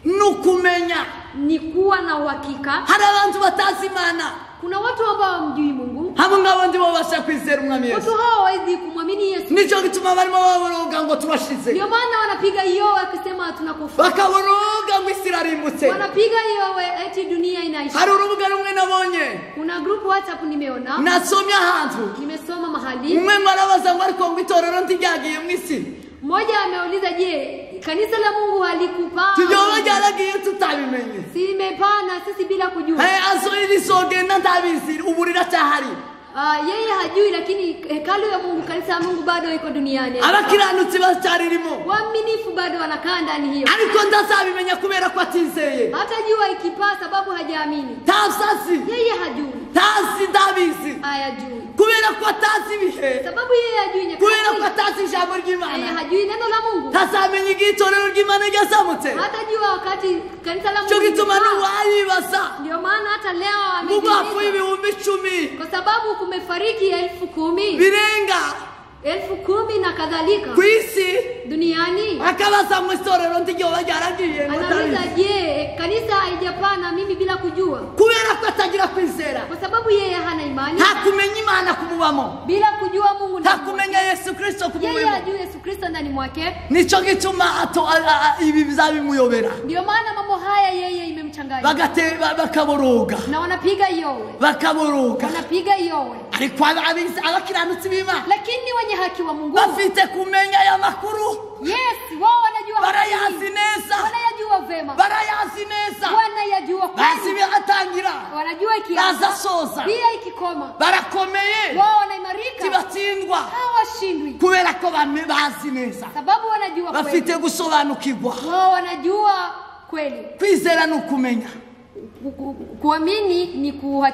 nukumenya. ni kuwa na uhakika. Hari abantu batazi Imana, Kuna watu ambao hawamjui Mungu, habo ngabo ndi babasha kwizera Umwami Yesu. watu hao hawezi kumwamini Yesu. Nicyo gituma barimo baboroga ngo tubashize, Ndio maana wanapiga yowe akisema tunakufa, bakaboroga ngo isi irarimbutse. wanapiga yowe eti dunia inaisha. Hari urubuga rumwe nabonye, Kuna group WhatsApp nimeona, nasomye ahantu, nimesoma mahali, umwe mwarabaza ngo ariko ngo itorero ntiryagiye mu isi, mmoja ameuliza, je, kanisa la Mungu halikupaa? tujyoba ryaragiye tutabimenye. Simepana sisi bila kujua. Aso irisogenda ndabizi, ubu riracyahari. Yeye hajui, lakini hekalu ya Mungu, kanisa la Mungu bado iko duniani. Abakiranutsi bacyarimo, Waaminifu bado wanakaa ndani hiyo. ariko ndazabimenya kubera ko atizeye. Hatajua ikipaa sababu hajaamini. Tafsasi Yeye hajui, tazi ndabizi, hayajui. kubera ko atazi ibihe, sababu yeye hajui kubera ko nyakati, atazi ijambo yeye ry'Imana, hajui neno la Mungu, ntazamenya igihe itorero ry'Imana ryazamutse. hatajua wakati kanisa la Cyo Mungu gituma lilikuwa. n'uwayibaza Ndio maana hata leo mu bafu amejiuliza, ibihumbi 10 kwa sababu kumefariki 10,000, birenga 10,000 na kadhalika ku isi, duniani. akabaza mu itorero ntigiye ryaragiye ngo Anauliza, atabizi. je, kanisa haijapana mimi bila kujua? Kubera ko atagira kwizera, Kwa sababu yeye hana imani, nta kumenya Imana kumubamo, bila kujua Mungu nta ndani kumenya mwake. Yesu Kristo Yeye kumubamo. hajui Yesu Kristo ndani mwake. Nico gituma ibi bizabimuyobera, Ndio maana mambo haya yeye imemchanganya, bakaboroga, na wanapiga yowe, bakaboroga. wanapiga yowe. Ariko abakiranutsi b'Imana Lakini wenye haki wa Mungu, bafite kumenya aya makuru, yes, wao wanajua, barayazi neza, wanayajua vema, barayazi neza, wanayajua bazi kweli, biratangira, wanajua baza ikianza soza, pia ikikoma, barakomeye, wao wanaimarika, tibatsindwa, hawashindwi, kubera ko bazi neza, sababu wanajua kweli, bafite gusobanukirwa. wao wanajua kweli. Kwizera nukumenya, Kuamini ni kuwa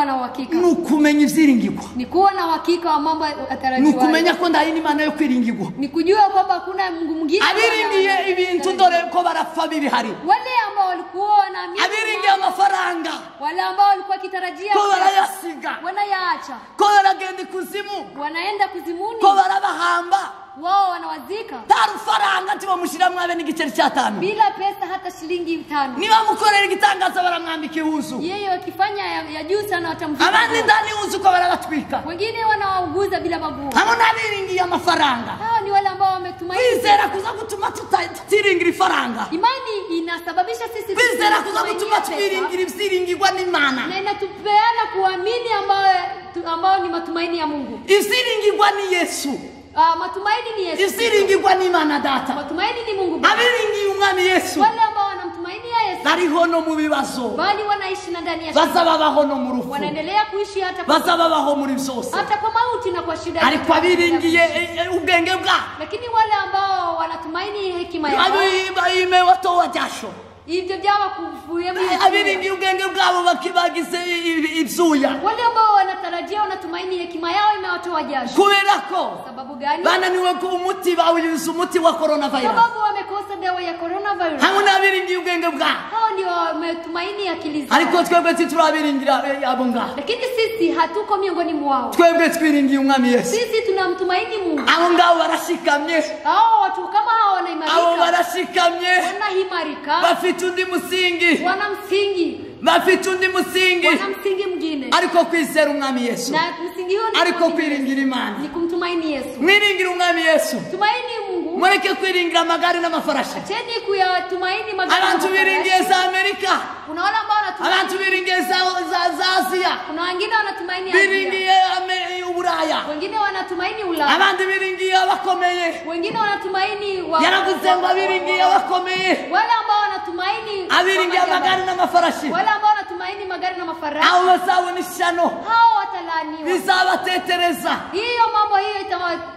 na uhakika, nukumenya ivyiringirwa, ni kuwa na uhakika wa mambo yatarajiwayo, nukumenya ko ndayini Imana yo kwiringirwa. ni kujua kwamba hakuna Mungu mwingine. Abiringiye ibintu dore ko barapfa bibihari, Wale ambao walikuwa wanaamini, abiringiye amafaranga wale ambao walikuwa kitarajia ko barayasiga, wanayaacha, ko baragenda ikuzimu, wanaenda kuzimuni, ko barabahamba, wao wanawazika tarufaranga tibamushiramwe abe n'igiceri cya 5. bila pesa hata shilingi 5. Niba mukorera igitangaza baramwambika ihuzu, Yeye wakifanya ya juu sana watamvika, abandi ndani ihuzu ko barabatwika. wengine wanawauguza bila maguo. Abo nabiringiye amafaranga. Hao ni wale ambao wametumaini. Kwizera kuza gutuma tutiringira ifaranga, Imani inasababisha sisi kwizera kuza kutumainia gutuma pesa, twiringira ivyiringirwa n'Imana. na inatupeana kuamini ambao ni matumaini ya Mungu. Ivyiringirwa ni Yesu, Matumaini ni Yesu, ivyiringirwa n'Imana Data. matumaini ni Mungu Baba. Abiringiye umwami Yesu Wale ambao wanamtumainia Yesu bariho no mu bibazo, bali wanaishi na ndani ya shida, bazababaho no mu rufu, wanaendelea kuishi hata bazababaho muri byose. hata kwa mauti na kwa shida. Ariko abiringiye ubwenge bwa, Lakini wale ambao wanatumaini hekima yao, abime watowa jasho, hivyo byaba kuvuye abiringiye ubwenge bwabo bakibagize ibyuya, wale ambao wanatarajia, wanatumaini hekima yao imewatoa jasho. kubera ko Sababu gani? bananiwe ko umuti bawuyize umuti wa coronavirus. Sababu wamekosa dawa ya coronavirus. Hamwe n'abiringiye ubwenge bwa, Hao ndio wametumaini akili zao. ariko twebwe titurabiringira abo ngaho. Lakini sisi hatuko miongoni mwao. Twebwe twiringiye umwami Yesu. Sisi tunamtumaini Mungu. Abo ngaho barashikamye, Hao watu kama hao abo wanaimarika, barashikamye, wanahimarika, bafite undi musingi, wana msingi, bafite undi musingi, wana msingi mwingine. ariko kwizera umwami Yesu, Na msingi huo ni ariko kuamini kwiringira Yesu. Imana. Ni kumtumaini Yesu. Mwiringira umwami Yesu, Tumaini Mungu. mureke kwiringira amagare n'amafarashi. Acheni kuyatumaini magari. Abantu biringiye za Amerika, Kuna wale ambao wanatumaini. abantu biringiye za Aziya, Kuna wengine wanatumaini Asia. biringiye Uburaya, Wengine wanatumaini Ulaya. abandi biringiye abakomeye. Wengine wanatumaini Yaravuze ngo abiringiye abakomeye, wale ambao wanatumaini abiringiye amagare n'amafarashi, wale ambao wanatumaini magari na mafarasi, abo bazabona ishyano, hao watalaaniwa. bizabatetereza, Hiyo mambo hiyo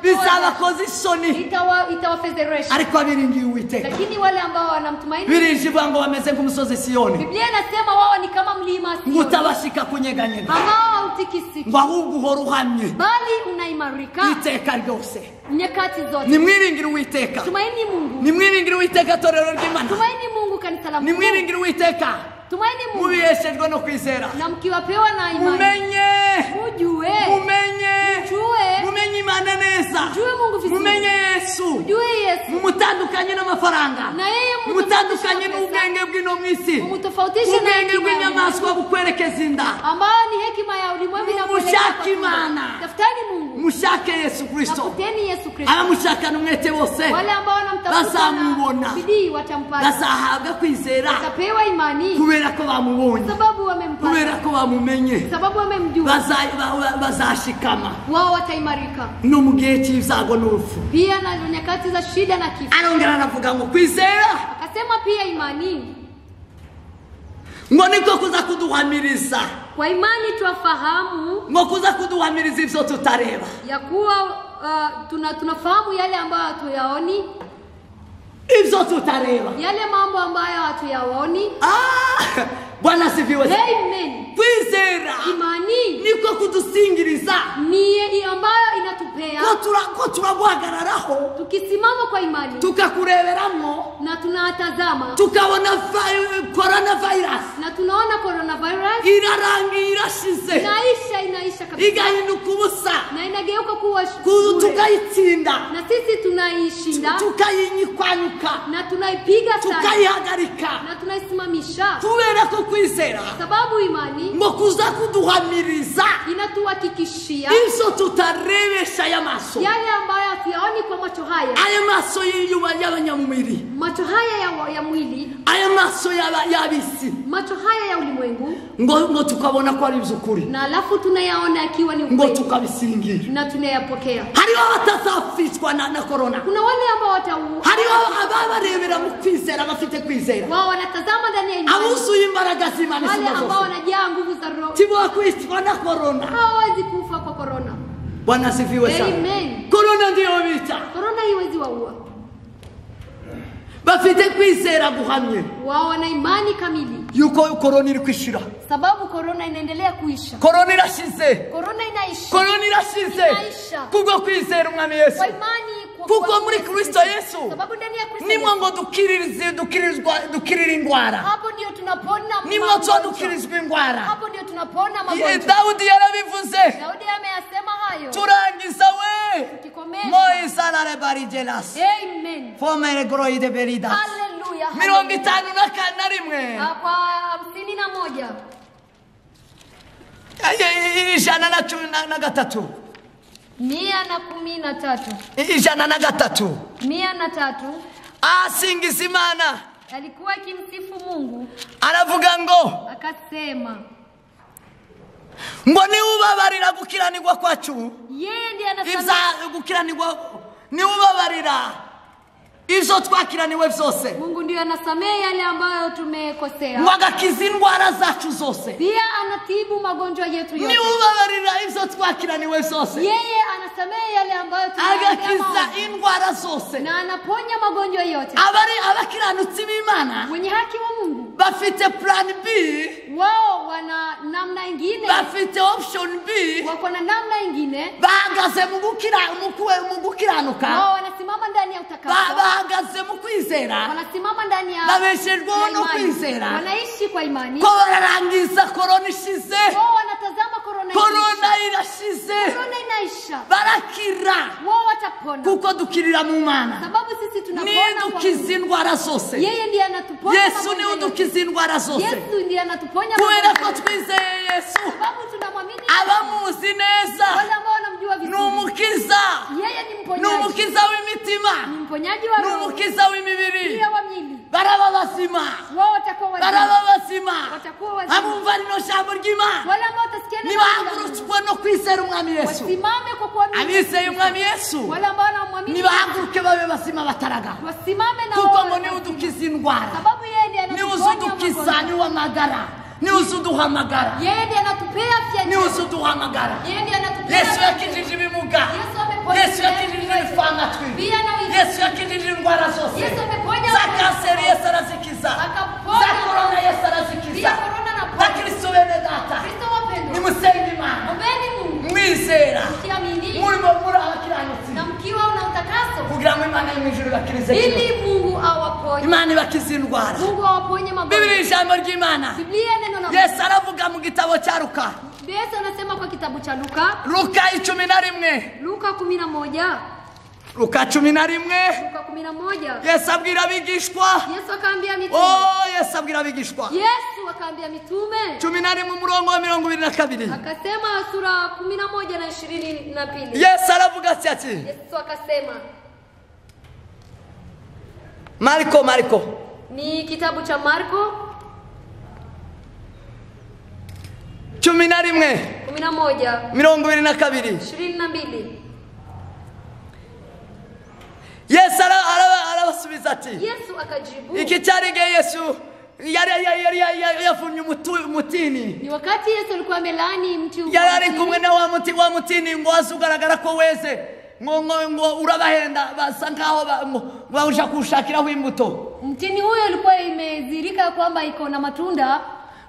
bizabakoza isoni. itawafedheresha. Ariko abiringiye Uwiteka, Lakini wale ambao wanamtumaini, birije ivuga ngo bameze nk'umusozi Siyoni, Biblia inasema wao ni kama mlima ngo Sioni, utabashika kunyeganyega, ambao hautikisiki ngo ahubwo uhora uhamye bali unaimarika iteka ryose. nyakati zote. Nimwiringire Uwiteka, Tumaini Mungu, nimwiringire Uwiteka torero ry'Imana, tumaini Mungu kanisa la Mungu, nimwiringire Uwiteka, tumaini Mungu, mubiheshejwe no kwizera. na mkiwapewa na imani Mumenye, mujue, mumenye, mumenye Imana neza, mjue Mungu vizuri, mumenye Yesu, mjue Yesu, mumutandukanye n'amafaranga, na yeye mumutandukanye n'ubwenge bw'ino mwisi, mumutofautishe na ubwenge hekima ya bw'inyamaswa bukwerekeza inda. ambayo ni hekima ya ulimwengu na Mushake Imana, tafutani Mungu, mushake Yesu Kristo. tafuteni Yesu Kristo. Abamushakana umwete bose Wale ambao wanamtafuta bazamubona, na bidii watampata, bazahabwa kwizera, watapewa imani kubera ko bamubonye, sababu wamempata, kubera ko bamumenye, sababu wamemjua, bazashikama wao wataimarika no mu gihe cy'ibyago n'urupfu. pia na nyakati za shida na kifo. Arongera aravuga ngo kwizera Akasema pia imani, ngo niko kuza kuduhamiriza, kwa imani twafahamu ngo kuza kuduhamiriza ibyo tutareba. ya kuwa tunafahamu yale ambayo hatuyaoni, Ibyo tutareba yale mambo mambo ambayo hatuyaoni. Bwana asifiwe. Amen. Kwizera Imani niko kudusingiriza ni ambayo inatupea ko turaguhagararaho, tukisimama kwa imani tukakureberamo na tunatazama tukabona coronavirus na tunaona coronavirus irarangira irashize inaisha kabisa, igahinduka ubusa na inageuka kuwa tukayitsinda na sisi tunaishinda, tukayinyikwanika na tunaipiga sana, tukayihagarika na tunaisimamisha, kubera ko kwizera sababu imani ngo kuza kuduhamiriza inatuhakikishia izo tutarebesha y'amaso, yale ambayo hatuyaoni kwa macho haya, aya maso y'abanyamubiri, macho haya ya mwili, aya maso y'abisi, macho haya ya ulimwengu, ngo tukabona ko ari by'ukuri, na alafu tunayaona akiwa ni ngo ukweli tukabisingira. na tunayapokea. Hariho abatazafishwa na corona, Kuna wale ambao hariho ababarebera mu kwizera, bafite kwizera, wao wanatazama ndani ya imani, abuzuye imbaraga z'Imana, wale ambao wanajaa nguvu za Roho, tibo kwishwa na corona. hawawezi kufa kwa corona. Bwana asifiwe sana. Amen. Corona ndio vita, Corona haiwezi waua. bafite kwizera guhamye Wao wana imani kamili, yuko corona iri kwishira, sababu corona inaendelea kuisha. corona irashize, Corona inaisha. corona irashize Inaisha. kubwo kwizera umwami Yesu, Kwa imani kuko muri Kristo Yesu sababu ndani ya Kristo nimwe Yesu, ngo dukirira indwara, hapo ndio tunapona nimwe magonjwa. dukirizwa indwara. Hapo ndio tunapona magonjwa. Daudi yarabivuze, Daudi ameyasema hayo. turangiza we Tukikomesha. Moisa la barijelas Amen. fomere groi de beridas Hallelujah. 51 Hapa 51. ijana na cumi na gatatu 113. ijana na gatatu 103. asingiza Imana, Alikuwa akimsifu Mungu, aravuga ngo akasema ngo ni ubabarira gukiranirwa kwacu, yeye ndiye ibya anasamehe. gukiranirwa ni ubabarira izo twakiraniwe byose, Mungu ndiye anasamehe yale ambayo tumekosea. ngo agakiza indwara zacu zose, Pia anatibu magonjwa yetu yote. ni ubabarira izo twakiraniwe byose, Yeye anasamehe yale ambayo agakiza tumekosea indwara zose. na anaponya magonjwa yote. Abakiranutsi b'Imana Wenye haki wa Mungu, bafite plan B, wao wana namna ingine, bafite option B, wako na namna ingine. bahagaze mu gukiranuka, Wao wanasimama ndani ya utakaso, bahagaze mu kwizera, wanasimama ndani ya babeshejweho no imani. kwizera, Wanaishi kwa imani. ko bararangiza korona ishize, Wao wanatazama corona korona irashize, Corona inaisha. barakira Wao watapona. kuko dukirira mu Mana, Sababu sisi tunapona kwa nidukiza Mungu. indwara zose. Yeye ndiye anatuponya. Yesu magonjwa ni yote. udukiza indwara zose, Yesu ndiye anatuponya kubera magonjwa ko yote. twizeye Yesu, Sababu tunamwamini. abamuzi neza, Wale ambao wanamjua ni vizuri. umukiza, Yeye ni ni mponyaji. umukiza w'imitima, Ni mponyaji wa ni roho. umukiza w'imibiri. Pia wa mwili. Baraba bazima, Wao watakuwa wazima. baraba bazima, Watakuwa wazima. abumva rino jambo ry'Imana Wale ambao watasikia neno la Mungu. nibahagurutswe no kwizera umwami Yesu, Wasimame kwa kuamini. abizeye umwami Yesu Wale ambao wanamwamini. nibahaguruke babe bazima bataraga, Wasimame na kuko wao. ngo ni udukiza indwara, Sababu yeye ndiye ni anatuponya uzudukiza, magonjwa. ni wamagara, ni uzuduhamagara, Yeye ndiye anatupea afya ni njema. uzuduhamagara. Yeye ndiye anatupea Yesu afya njema. yakijije ibimuga, Yesu ameponya Yesu yakijije ibifamatwi, Pia na wivu. Yesu yakijije indwara zose, Yesu ameponya za kanseri Yesu arazikiza, Akaponya. za korona Yesu arazikiza, Pia korona anaponya. na Kristo bene data Kristo wapendwa. nimusenge Imana, Ombeni Mungu. mwizera, Mkiamini muri abakiranutsi, na mkiwa una utakaso kugira ngo Imana yo mu ijuru ibakirize ili kibazo. Mungu awaponye. Imana ibakiza indwara. Mungu awaponye magonjwa. Biblia ijambo ry'Imana, Biblia neno la Mungu. Yesu aravuga mu gitabo cya Luka, Yesu anasema kwa kitabu cha Luka, Luka 11, Luka 11, Luka 11, Luka 11. Yesu abwira abigishwa, Yesu akaambia mitume. Yesu abwira abigishwa, Yesu akaambia mitume. 11 umurongo wa 22, Akasema sura 11 na 22. Yesu aravuga ati, Yesu akasema, Marko ni kitabu cha Marko 11 11 22, 22. Yesu arabasubiza ati, Yesu akajibu, iki cyari igihe Yesu yari yafunye umutini, ni wakati Yesu alikuwa amelani mti wa yari ari mtini. kumwe na wa mutini, ngo azugaragara ko weze, ngo urabahenda, basa nkaho bawusha kuwushakiraho imbuto. Mtini huyo ilikuwa imezirika kwamba iko na matunda.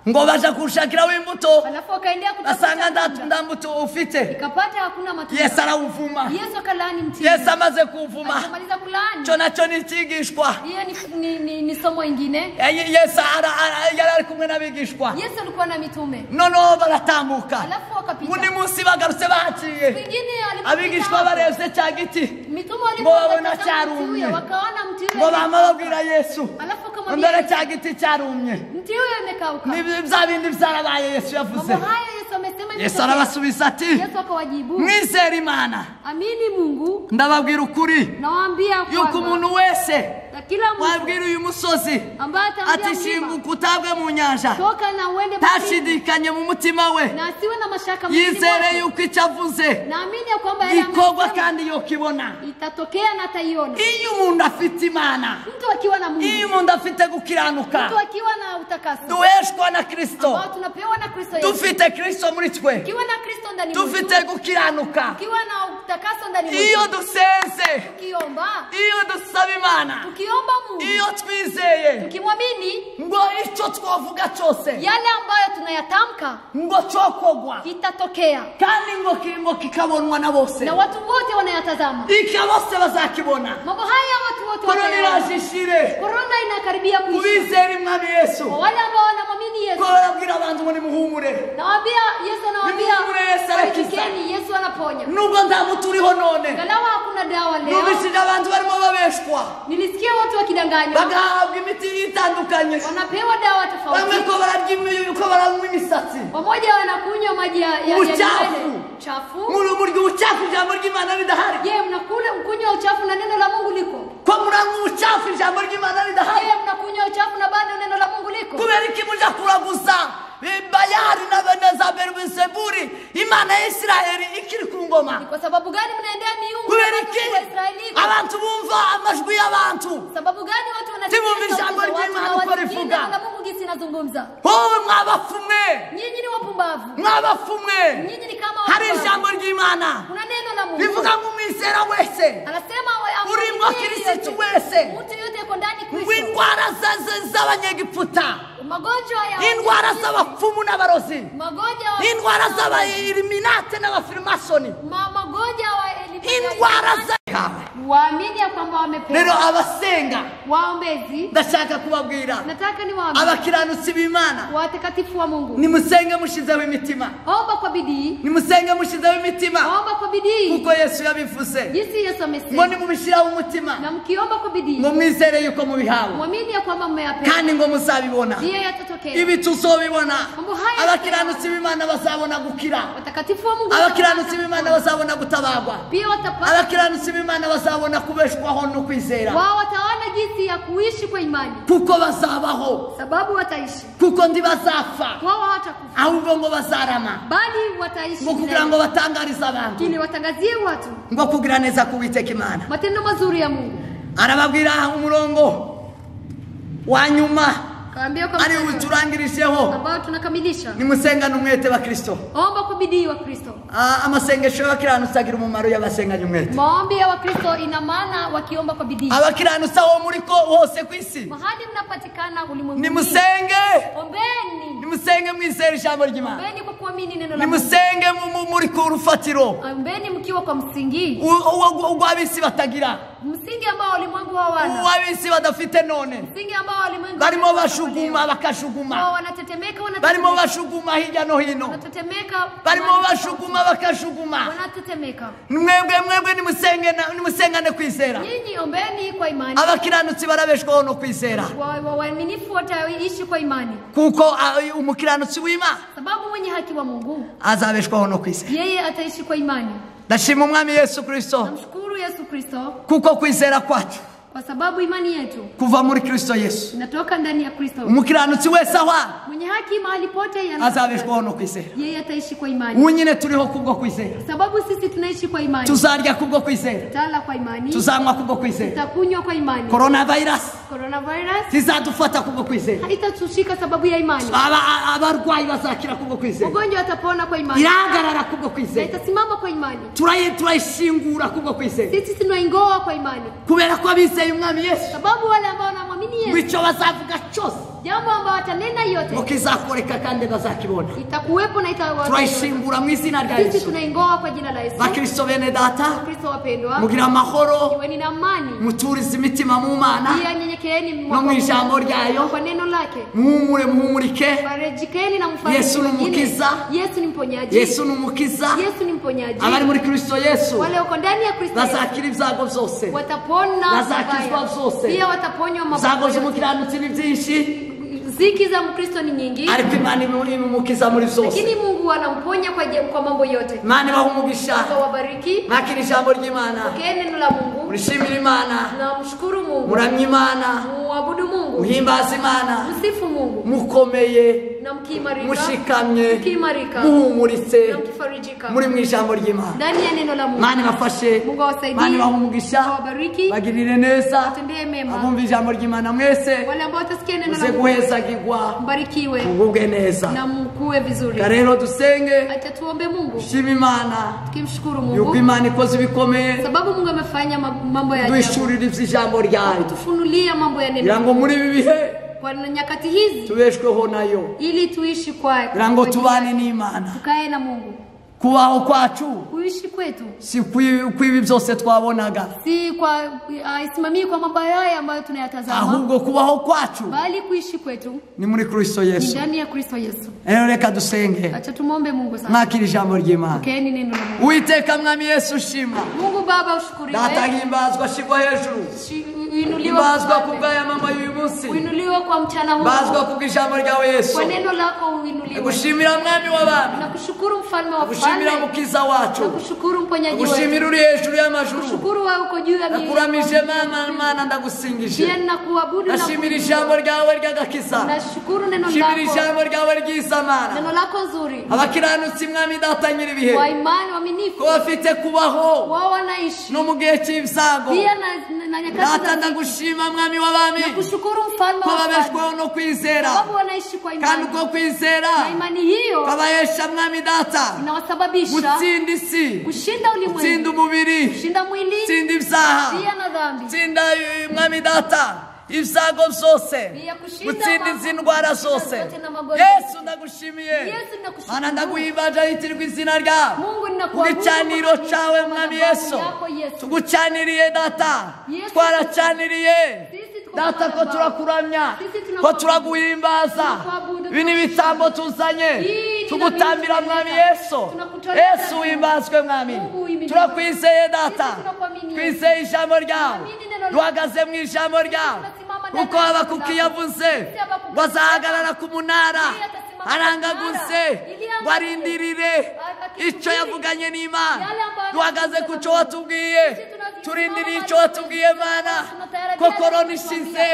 ngo baje kushakira w'imbuto Alafu akaendea asanga ndatunda mbuto ufite. Ikapata hakuna matunda. Yesu arawuvuma. Yesu akalani mtini. Yesu amaze kuvuma. Akamaliza kulani. Cyo nacyo nitigishwa. Hiyo ni somo ingine. Yesu ari kumwe n'abigishwa. Yesu alikuwa na mitume. Noneho baratambuka. Alafu wakapita. Undi munsi bagarutse baciye. Abigishwa bareze cya giti. Mitume walipona cyarumye. Wakaona mti ule. Ngo bamabwira Yesu. Alafu akamwambia mbere cya giti cyarumye. Mti ule umekauka. Bya bindi byarabaye Yesu yavuze. Yesu arabasubiza ati Yesu akawajibu mwizere Imana. Amini Mungu. Ndababwira ukuri. Nawaambia yuko umuntu wese kila mtu wabwira uyu musozi ati shinguka utabwe mu nyanja toka na uende tashidikanye mu mutima we na asiwe na mashaka yizere yuko icyo avuze naamini kwamba ikorwa kandi yokibona itatokea na ataiona. Iyo umuntu afite Imana, mtu akiwa na Mungu, iyo umuntu afite gukiranuka, mtu akiwa na utakaso, duheshwa na Kristo, tunapewa na Kristo Yesu, dufite Kristo muri twe, ukiwa na Kristo ndani mwetu, dufite gukiranuka, ukiwa na utakaso ndani mwetu, iyo dusenze, tukiomba, iyo dusaba Imana, tukiomba Mungu, iyo twizeye, tukimwamini, ngo icyo twavuga cyose, yale ambayo tunayatamka, ngo cyokogwa, itatokea, kandi ngo kikabonwa na bose, na watu wote wanayatazama, ikabose bazakibona. Mambo haya watu wote wanayashishire. Corona inakaribia kuisha. Kubizera Mwami Yesu. Wale ambao wanamwamini Yesu. Korabwira abantu ngo nimuhumure. Nawaambia Yesu anawaambia Yesu Yesu anaponya. Nubwo ndamuturiho none. Ngalawa hakuna dawa leo. Nubishije abantu barimo babeshwa. Nilisikia watu wakidanganywa. Bagahabwa imiti itandukanye. Wanapewa dawa tofauti. Bamwe ko bararya uko baranywa imisatsi. Pamoja wanakunywa maji ya chafu. Murya uchafu ijambo ry'Imana ridahari. Je, mnakula mkunywa uchafu na neno la Mungu liko? Kwa muranywa uchafu ijambo ry'Imana ridahari. Je, mnakunywa uchafu na bado neno la Mungu liko? Kubera iki muja kuraguza Bayali na Beneza Berbiseburi Imana ya Israeli ikiri ku ngoma? Kwa sababu gani mnaendea miungu ya Israeli? Abantu bumva amajwi y'abantu. Sababu gani watu wanasikia ijambo ry'Imana uko rivuga? Na Mungu gisi nazungumza. Mwabafumwe. Nyinyi ni wapumbavu. Mwabafumwe. Nyinyi ni kama hari ijambo ry'Imana. Kuna neno la Mungu. Rivuga ngo umwizera wese. Anasema urimo Kristo wese. Mtu yote yuko ndani Kristo. Indwara z'abanyegiputa. Magonjwa ya indwara z'abapfumu n'abarozi. Magonjwa indwara z'abayiliminate n'abafirmasoni. Magonjwa wa elimu. Indwara waamini kwamba wamepewa. Rero abasenga waombezi ndashaka kubabwira. Nataka niwaambie abakiranutsi b'Imana. Watakatifu wa Mungu. Nimusenge mushizeho imitima. Omba kwa bidii. Nimusenge mushizeho imitima. Omba kwa bidii. Kuko Yesu yabivuze. Jinsi Yesu amesema. Ngo nimubishiraho umutima. Na mkiomba kwa bidii. Ngo mwizere yuko mubihawe. Muamini kwamba mmeyapewa. Kandi ngo muzabibona. Ndiyo yatatokea. Ibi tuzobibona. Abakiranutsi b'Imana bazabona gukira. Watakatifu wa Mungu. Abakiranutsi b'Imana bazabona gutabagwa. Pia watapata. Abakiranutsi b'Imana bazabona kubeshwaho no kwizera. Wao wataona jinsi ya kuishi kwa imani. Kuko bazabaho. Sababu wataishi. Kuko ndi bazafa. Wao hawatakufa. Ahubwo ngo bazarama. Bali wataishi. Ngo kugira ngo batangariza abantu. Ili watangazie watu. Ngo kugira neza kuwiteka Imana. Matendo mazuri ya Mungu. Arababwira umurongo wa nyuma. Kaambia kwa ari uturangirisheho ambao tunakamilisha. Nimusenga n'umwete wa Kristo. Omba kwa bidii wa Kristo. Amasengesho y'abakiranutsi agira umumaro y'abasenganya umwete. Maombi ya Wakristo ina maana wakiomba kwa bidii. Abakiranutsi aho muri ko hose kwisi. Mahali mnapatikana ulimwenguni. Nimusenge. Ombeni. Nimusenge mwizera ijambo ry'Imana. Ombeni kwa kuamini neno la Mungu. Nimusenge muri ku rufatiro. Ombeni mkiwa kwa msingi. Ugwabisi batagira. Msingi ambao ulimwengu hawana. Wabisi badafite none. Msingi ambao ulimwengu barimo bashuguma bakashuguma. Wao wanatetemeka barimo bashuguma hirya no hino. Wanatetemeka. Barimo bashuguma bakashuguma. Wanatetemeka. Mwebwe nimusengane kwizera. Nyinyi ombeni kwa imani. Abakiranutsi barabeshwaho no kwizera. Waaminifu wataishi kwa imani. Kuko umukiranutsi w'Imana. Sababu mwenye haki wa Mungu azabeshwaho no kwizera. Yeye ataishi kwa imani. Ndashima Umwami Yesu Kristo. Namshukuru Yesu Kristo. Kuko kwizera kwacu. Kwa sababu imani yetu kuva muri Kristo Yesu. Inatoka ndani ya Kristo. Umukiranutsi wese awa. Mwenye haki mahali pote azabeshwaho no kwizera. Yeye ataishi kwa imani. Unyine turiho kubwo kwizera. Sababu sisi tunaishi kwa imani. Tuzarya kubwo kwizera. Tutala kwa imani. Tuzanywa kubwo kwizera. Tutakunywa kwa imani. Coronavirus zizadufata kubwo kwizera. Haitatushika sababu ya imani. Abarwayi bazakira kubwo kwizera. Ugonjwa atapona kwa imani. Irahagarara kubwo kwizera. Itasimama kwa imani. Turayishingura kubwo kwizera. Sisi tunaingoa kwa imani. Kubera ko abizeye Umwami Yesu. Sababu wale ambao wanamwamini Yesu, icyo bazavuga cyose jambo ambalo watanena yote ngo kizakoreka kandi bazakibona. itakuwepo na itakuwa. Turayishingura mu izina rya Sisi Yesu. tunaingoa kwa jina la Yesu. Bakristo bene data, Kristo wapendwa, mugira amahoro, iweni na amani, muturize imitima mu Mana pia nyenyekeeni no mu ijambo ryayo, kwa neno lake, muhumurike. farejikeni na mfanye Yesu ni umukiza, Yesu ni mponyaji, Yesu ni umukiza. Yesu ni mponyaji. Abari muri Kristo Yesu Wale wako ndani ya Kristo Yesu bazakira ibyago byose, watapona bazakizwa mabaya. byose. Pia wataponywa ibyago mabaya. z'umukiranutsi ni byinshi, Ziki za Mkristo ni nyingi, ariko Imana imumukiza muri byose. lakini Mungu anamponya kwa mambo yote. Imana ibahumugisha. Mungu wabariki. Mwakira ijambo ry'Imana, Pokeeni neno la Mungu. murishimire Imana, Na mshukuru Mungu. muramye Imana, Muabudu Mungu. muhimbaze Imana, Msifu Mungu. mukomeye, Na mkiimarika. mushikamye, Mkiimarika. muhumuritse Na mkifarijika. muri mu ijambo ry'Imana. Ndani ya neno la Mungu. Imana ibafashe, Mungu awasaidie. Imana ibahumugisha, Awabariki. bagirire neza, Watendee mema. abumva ijambo ry'Imana mwese Wale ambao watasikia neno muze la Mungu. guhezagirwa, Mbarikiwe. mugubwe neza. Na mkue vizuri. Rero dusenge, Acha tuombe Mungu. shima Imana Tukimshukuru yuko Mungu. Imana ikoze ibikomeye, Sababu Mungu amefanya mambo ya ajabu. duhishurire iby'ijambo ryayo, Tufunulia mambo ya kugira neno. ngo muri ibi bihe Kwa nyakati hizi tubeshweho nayo, ili tuishi kwa kugira ngo tubane n'Imana. tukae na Mungu. Kubaho kwacu Kuishi kwetu si kwibi byose twabonaga, si kwa isimamii kwa mambo haya ambayo tunayatazama, ahubwo kubaho kwacu bali kuishi kwetu ni muri Kristo ni Yesu. ndani ya Kristo Yesu. Rero reka dusenge, Acha tumombe Mungu sasa. mwakira ijambo ry'Imana. Pokeeni neno la Mungu. Uwiteka Mwami Yesu shimwa, Mungu Baba ushukuriwe. datahimbazwa, shigwa hejuru, Uinuliwe himbazwa kwa kubw'aya mama y'uyu munsi, uinuliwe kwa mchana huu. bazwa kubw'ijambo ryawe Yesu. Kwa neno lako uinuliwe. Gushimira Mwami w'abami, Nakushukuru mfalme wa gushimira falme. mukiza wacu, Nakushukuru mponyaji wetu. gushimira uri hejuru y'amajuru. Nakushukuru wewe uko juu ya Nakuramije mama Mana, ndagusingije. Pia nakuabudu na Nashimira ijambo ryawe ry'agakiza, nashukuru neno shimira lako. ijambo ryawe ryiza Mana. Neno lako nzuri. Abakiranutsi Mwami data nyir'ibihe, Wa imani waaminifu. ko bafite kubaho Wao wanaishi. no mu gihe cy'ibyago, Pia na nyakati data za dhiki. ndagushima Mwami w'abami, Nakushukuru mfalme ko wa babeshwaho falme. no kwizera, Sababu wanaishi kwa kandi imani. uko kwizera Na imani hiyo kabahesha Mwami data inawasababisha gutsinda isi, kushinda ulimwengu. gutsinda umubiri, Kushinda mwili. gutsinda ibyaha, Pia na dhambi. gutsinda Mwami data ibyago byose, Pia kushinda gutsinda izi mambo, ndwara kushinda zose. zote na magonjwa. Yesu ndagushimiye, Yesu nakushukuru. Mana ndaguhimbaje hitirwa izina ryawe, Mungu ninakuabudu kugicaniro kwa cawe madhabahu Mwami Yesu, yako Yesu. tugucaniriye data, Yesu, twaracaniriye sisi tuko data, ko madhabahu. turakuramya, Sisi ko tunakuabudu. turaguhimbaza. Tunakuabudu, Ibi ni ibitambo tuzanye Hii ni tugutambira dhabihu Mwami tunaleta. Yesu. Tunakutolea Yesu dhabihu. wimbazwe Mwami, Mungu uhimidiwe. turakwizeye data, Sisi tunakuamini. twizeye ijambo ryawe, Tunaamini neno lako. duhagaze mu ijambo ryawe, tunasimama ndani kuko ya Habakuki neno lako. yavuze Sisi Habakuki ngo azahagarara ku munara Yeye atasimama arangaguze ku munara, ili ngo arindirire akisubiri icyo yavuganye n'Imana. yale ambayo Duhagaze ku cyo watubwiye, turindiriye icyo watubwiye Mana, ko korona ishize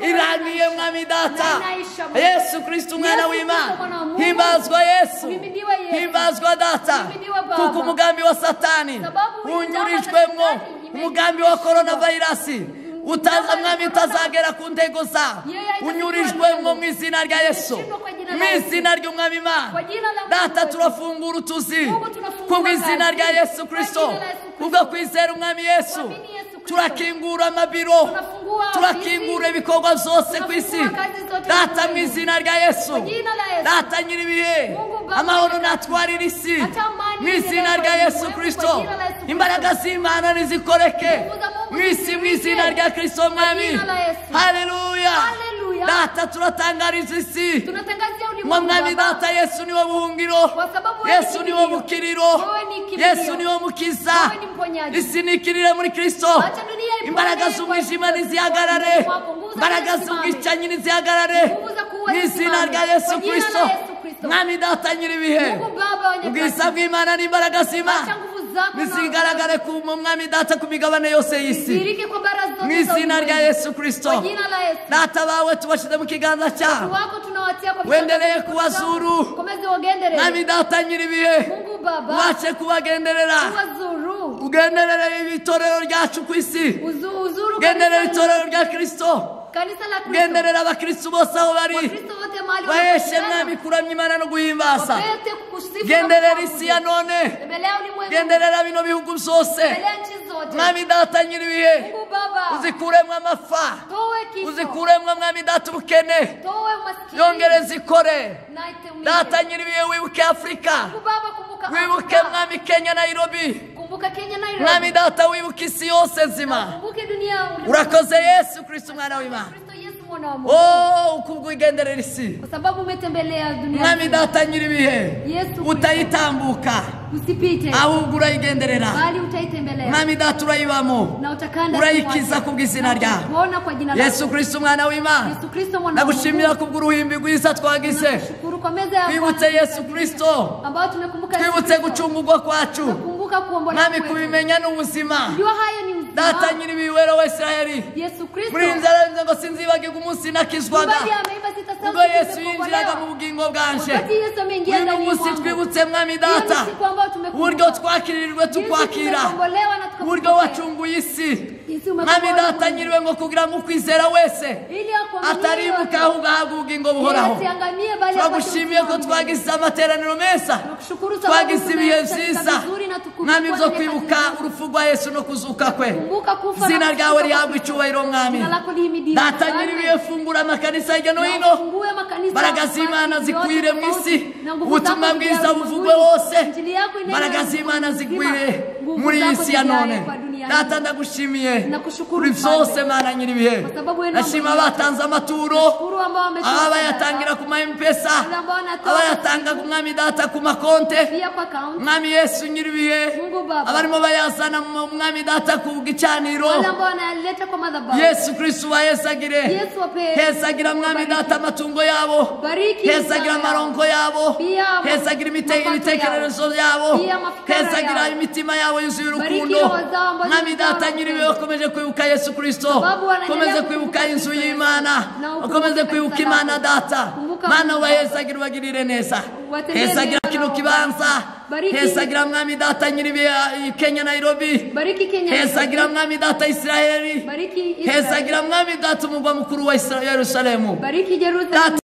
irangiye Mwami data. Yesu Kristo umwana w'Imana, himbazwa Yesu, himbazwa data, kuko umugambi wa Satani unyurijwemo, umugambi wa coronavirus utaza Mwami utazagera ku ntego zawe, unyurijwemo mu izina rya Yesu, mu izina ry'Umwami Imana. Data turafungura utuzi kubwo izina rya Yesu Kristo, kubwo kwizera Umwami Yesu. Turakingura amabiro, turakingura ibikorwa byose ku isi data, mu izina rya Yesu. Data nyir'ibihe, amahoro natwarira isi mu izina rya Yesu Kristo. Imbaraga z'Imana nizikoreke mu isi mu izina rya Kristo Mwami. Haleluya. Data turatangariza isi ngo Mwami data, Yesu niwe buhungiro, Yesu niwe bukiriro, Yesu niwe mukiza. Isi nikirire muri Kristo. Imbaraga z'umwijima nizihagarare, imbaraga z'ubwicanyi nizihagarare mu izina rya Yesu Kristo. Mwami data nyir'ibihe, ubwiza bw'Imana n'imbaraga z'Imana nizigaragare ku Mwami data ku migabane yose y'isi mu izina rya Yesu Kristo. Data bawe tubashyize mu kiganza cyawe, wendereye kubazuru Mwami data nyir'ibihe, ubashe kubagenderera, ugenderere itorero ryacu ku isi, ugenderere itorero rya Kristo, ugenderere abakristo bose aho bari, baheshe Mwami kuramya Imana no guhimbaza. Genderera isi ya none, genderera bino bihugu byose, zote. mwami data nyiribihe Mungu Baba, uzikuremwe amafa toe kifo, uzikuremwe mwami data ubukene toe umaskini, yongere zikore na iteumize. data nyiribihe wibuke Afrika Mungu Baba, kumbuka wibuke Afrika. mwami Kenya Nairobi Kumbuka Kenya Nairobi. mwami data wibuke isi yose nzima Kumbuke dunia ulimwengu. urakoze Yesu Kristo mwana w'Imana Kristo Yesu mwana wa Mungu. ukubwigenderera isi Kwa sababu umetembelea dunia. mwami data nyiribihe Yesu utayitambuka usipite. ahubwo urayigenderera Bali utaitembelea. mwami data urayibamo Na utakanda urayikiza kubw'izina ryawe Kuona kwa jina lako. Yesu Kristo mwana w'Imana Yesu Kristo mwana wa nagushimira Mungu. kubw'uruhimbi rwiza twagize Shukuru kwa meza ya twibutse Yesu Kristo ambao tumekumbuka Yesu twibutse Kristo. gucungurwa kwacu Kumbuka kuombola mwami kwetu. kubimenya n'ubuzima Ndio haya ni uzima. data nyiribiwero wa Israeli Yesu Kristo. muri inzara ngo sinzibagirwa umunsi nakizwaga Mbali ameimba sitasahau ubwo siku Yesu tumekombolewa. yinjiraga mu bugingo bwanje Wakati Yesu ameingia uyu ndani munsi mwangu. twibutse mwami Hiyo ni data siku ambayo tumekumbuka. uburyo twakiririrwe tukwakira Tumekombolewa na uburyo tukapokea. wacunguye isi Yesu mwami umekombolewa. data nyiriwe ngo kugira ngo ukwizera wese Ili akuaminie atarimuka yote. ahubwo ahabwe ubugingo buhoraho Ili asiangamie bali turagushimiye ko apate uzima. twagize amateraniro meza Tunakushukuru sababu twagize ibihe tumesanyika byiza vizuri na tukumbuka mwami byo nyakati kwibuka nzuri. urupfu rwa Yesu no kuzuka kwe Kumbuka kufa na izina kufufuka ryawe kwa rihabwe Kristo. icyubahiro mwami Jina lako lihimidiwe. data Bwana, nyiribiye fungura amakanisa hirya no na hino ufungue makanisa mbaraga yote z'Imana zikwire mu isi na nguvu ubutumwa zako bwiza zijae buvugwe ulimwenguni. hose Injili yako inene mbaraga ulimwengu z'Imana mzima. zigwire Nguvu muri iyi zako si ya zijae none kwa dunia data hii. ndagushimiye Nakushukuru kuri Mfalme. byose Mana nyiribihe Kwa sababu wewe ndashima ndio abatanze amaturo Shukuru ambao wametoa abayatangira ku ma M-Pesa Wale ambao wanatoa abayatanga ku mwami data ku makonte pia kwa account. mwami Yesu nyiribihe Mungu Baba. abarimo bayazana mu mwami data ku gicaniro Wale ambao wanaleta kwa madhabahu. Yesu Kristo wayesagire Yesu wape. hesagira mwami data amatungo yabo Bariki hesagira mazao amaronko yabo Pia hesagira mapato imitekererezo yabo Pia mafikara hesagira yao. imitima yabo yuzuye Bariki urukundo wazao ambao mwami data wazao nyiriwe wakomeje kwibuka Yesu Kristo Sababu wanaendelea wakomeje kukumbuka kwibuka inzu Kristo y'Imana na ukumbuke wakomeje kwibuka kanisa Imana lako. data Kumbuka mana Mungu wahesagira ubagirire neza Watendee hesagira neza kino na kibanza Bariki. hesagira mwami data nyiriwe Kenya Nairobi Bariki Kenya. hesagira mwami data Israeli Bariki Israel. hesagira mwami data umugwa mukuru wa Yerusalemu Bariki Jerusalem. Data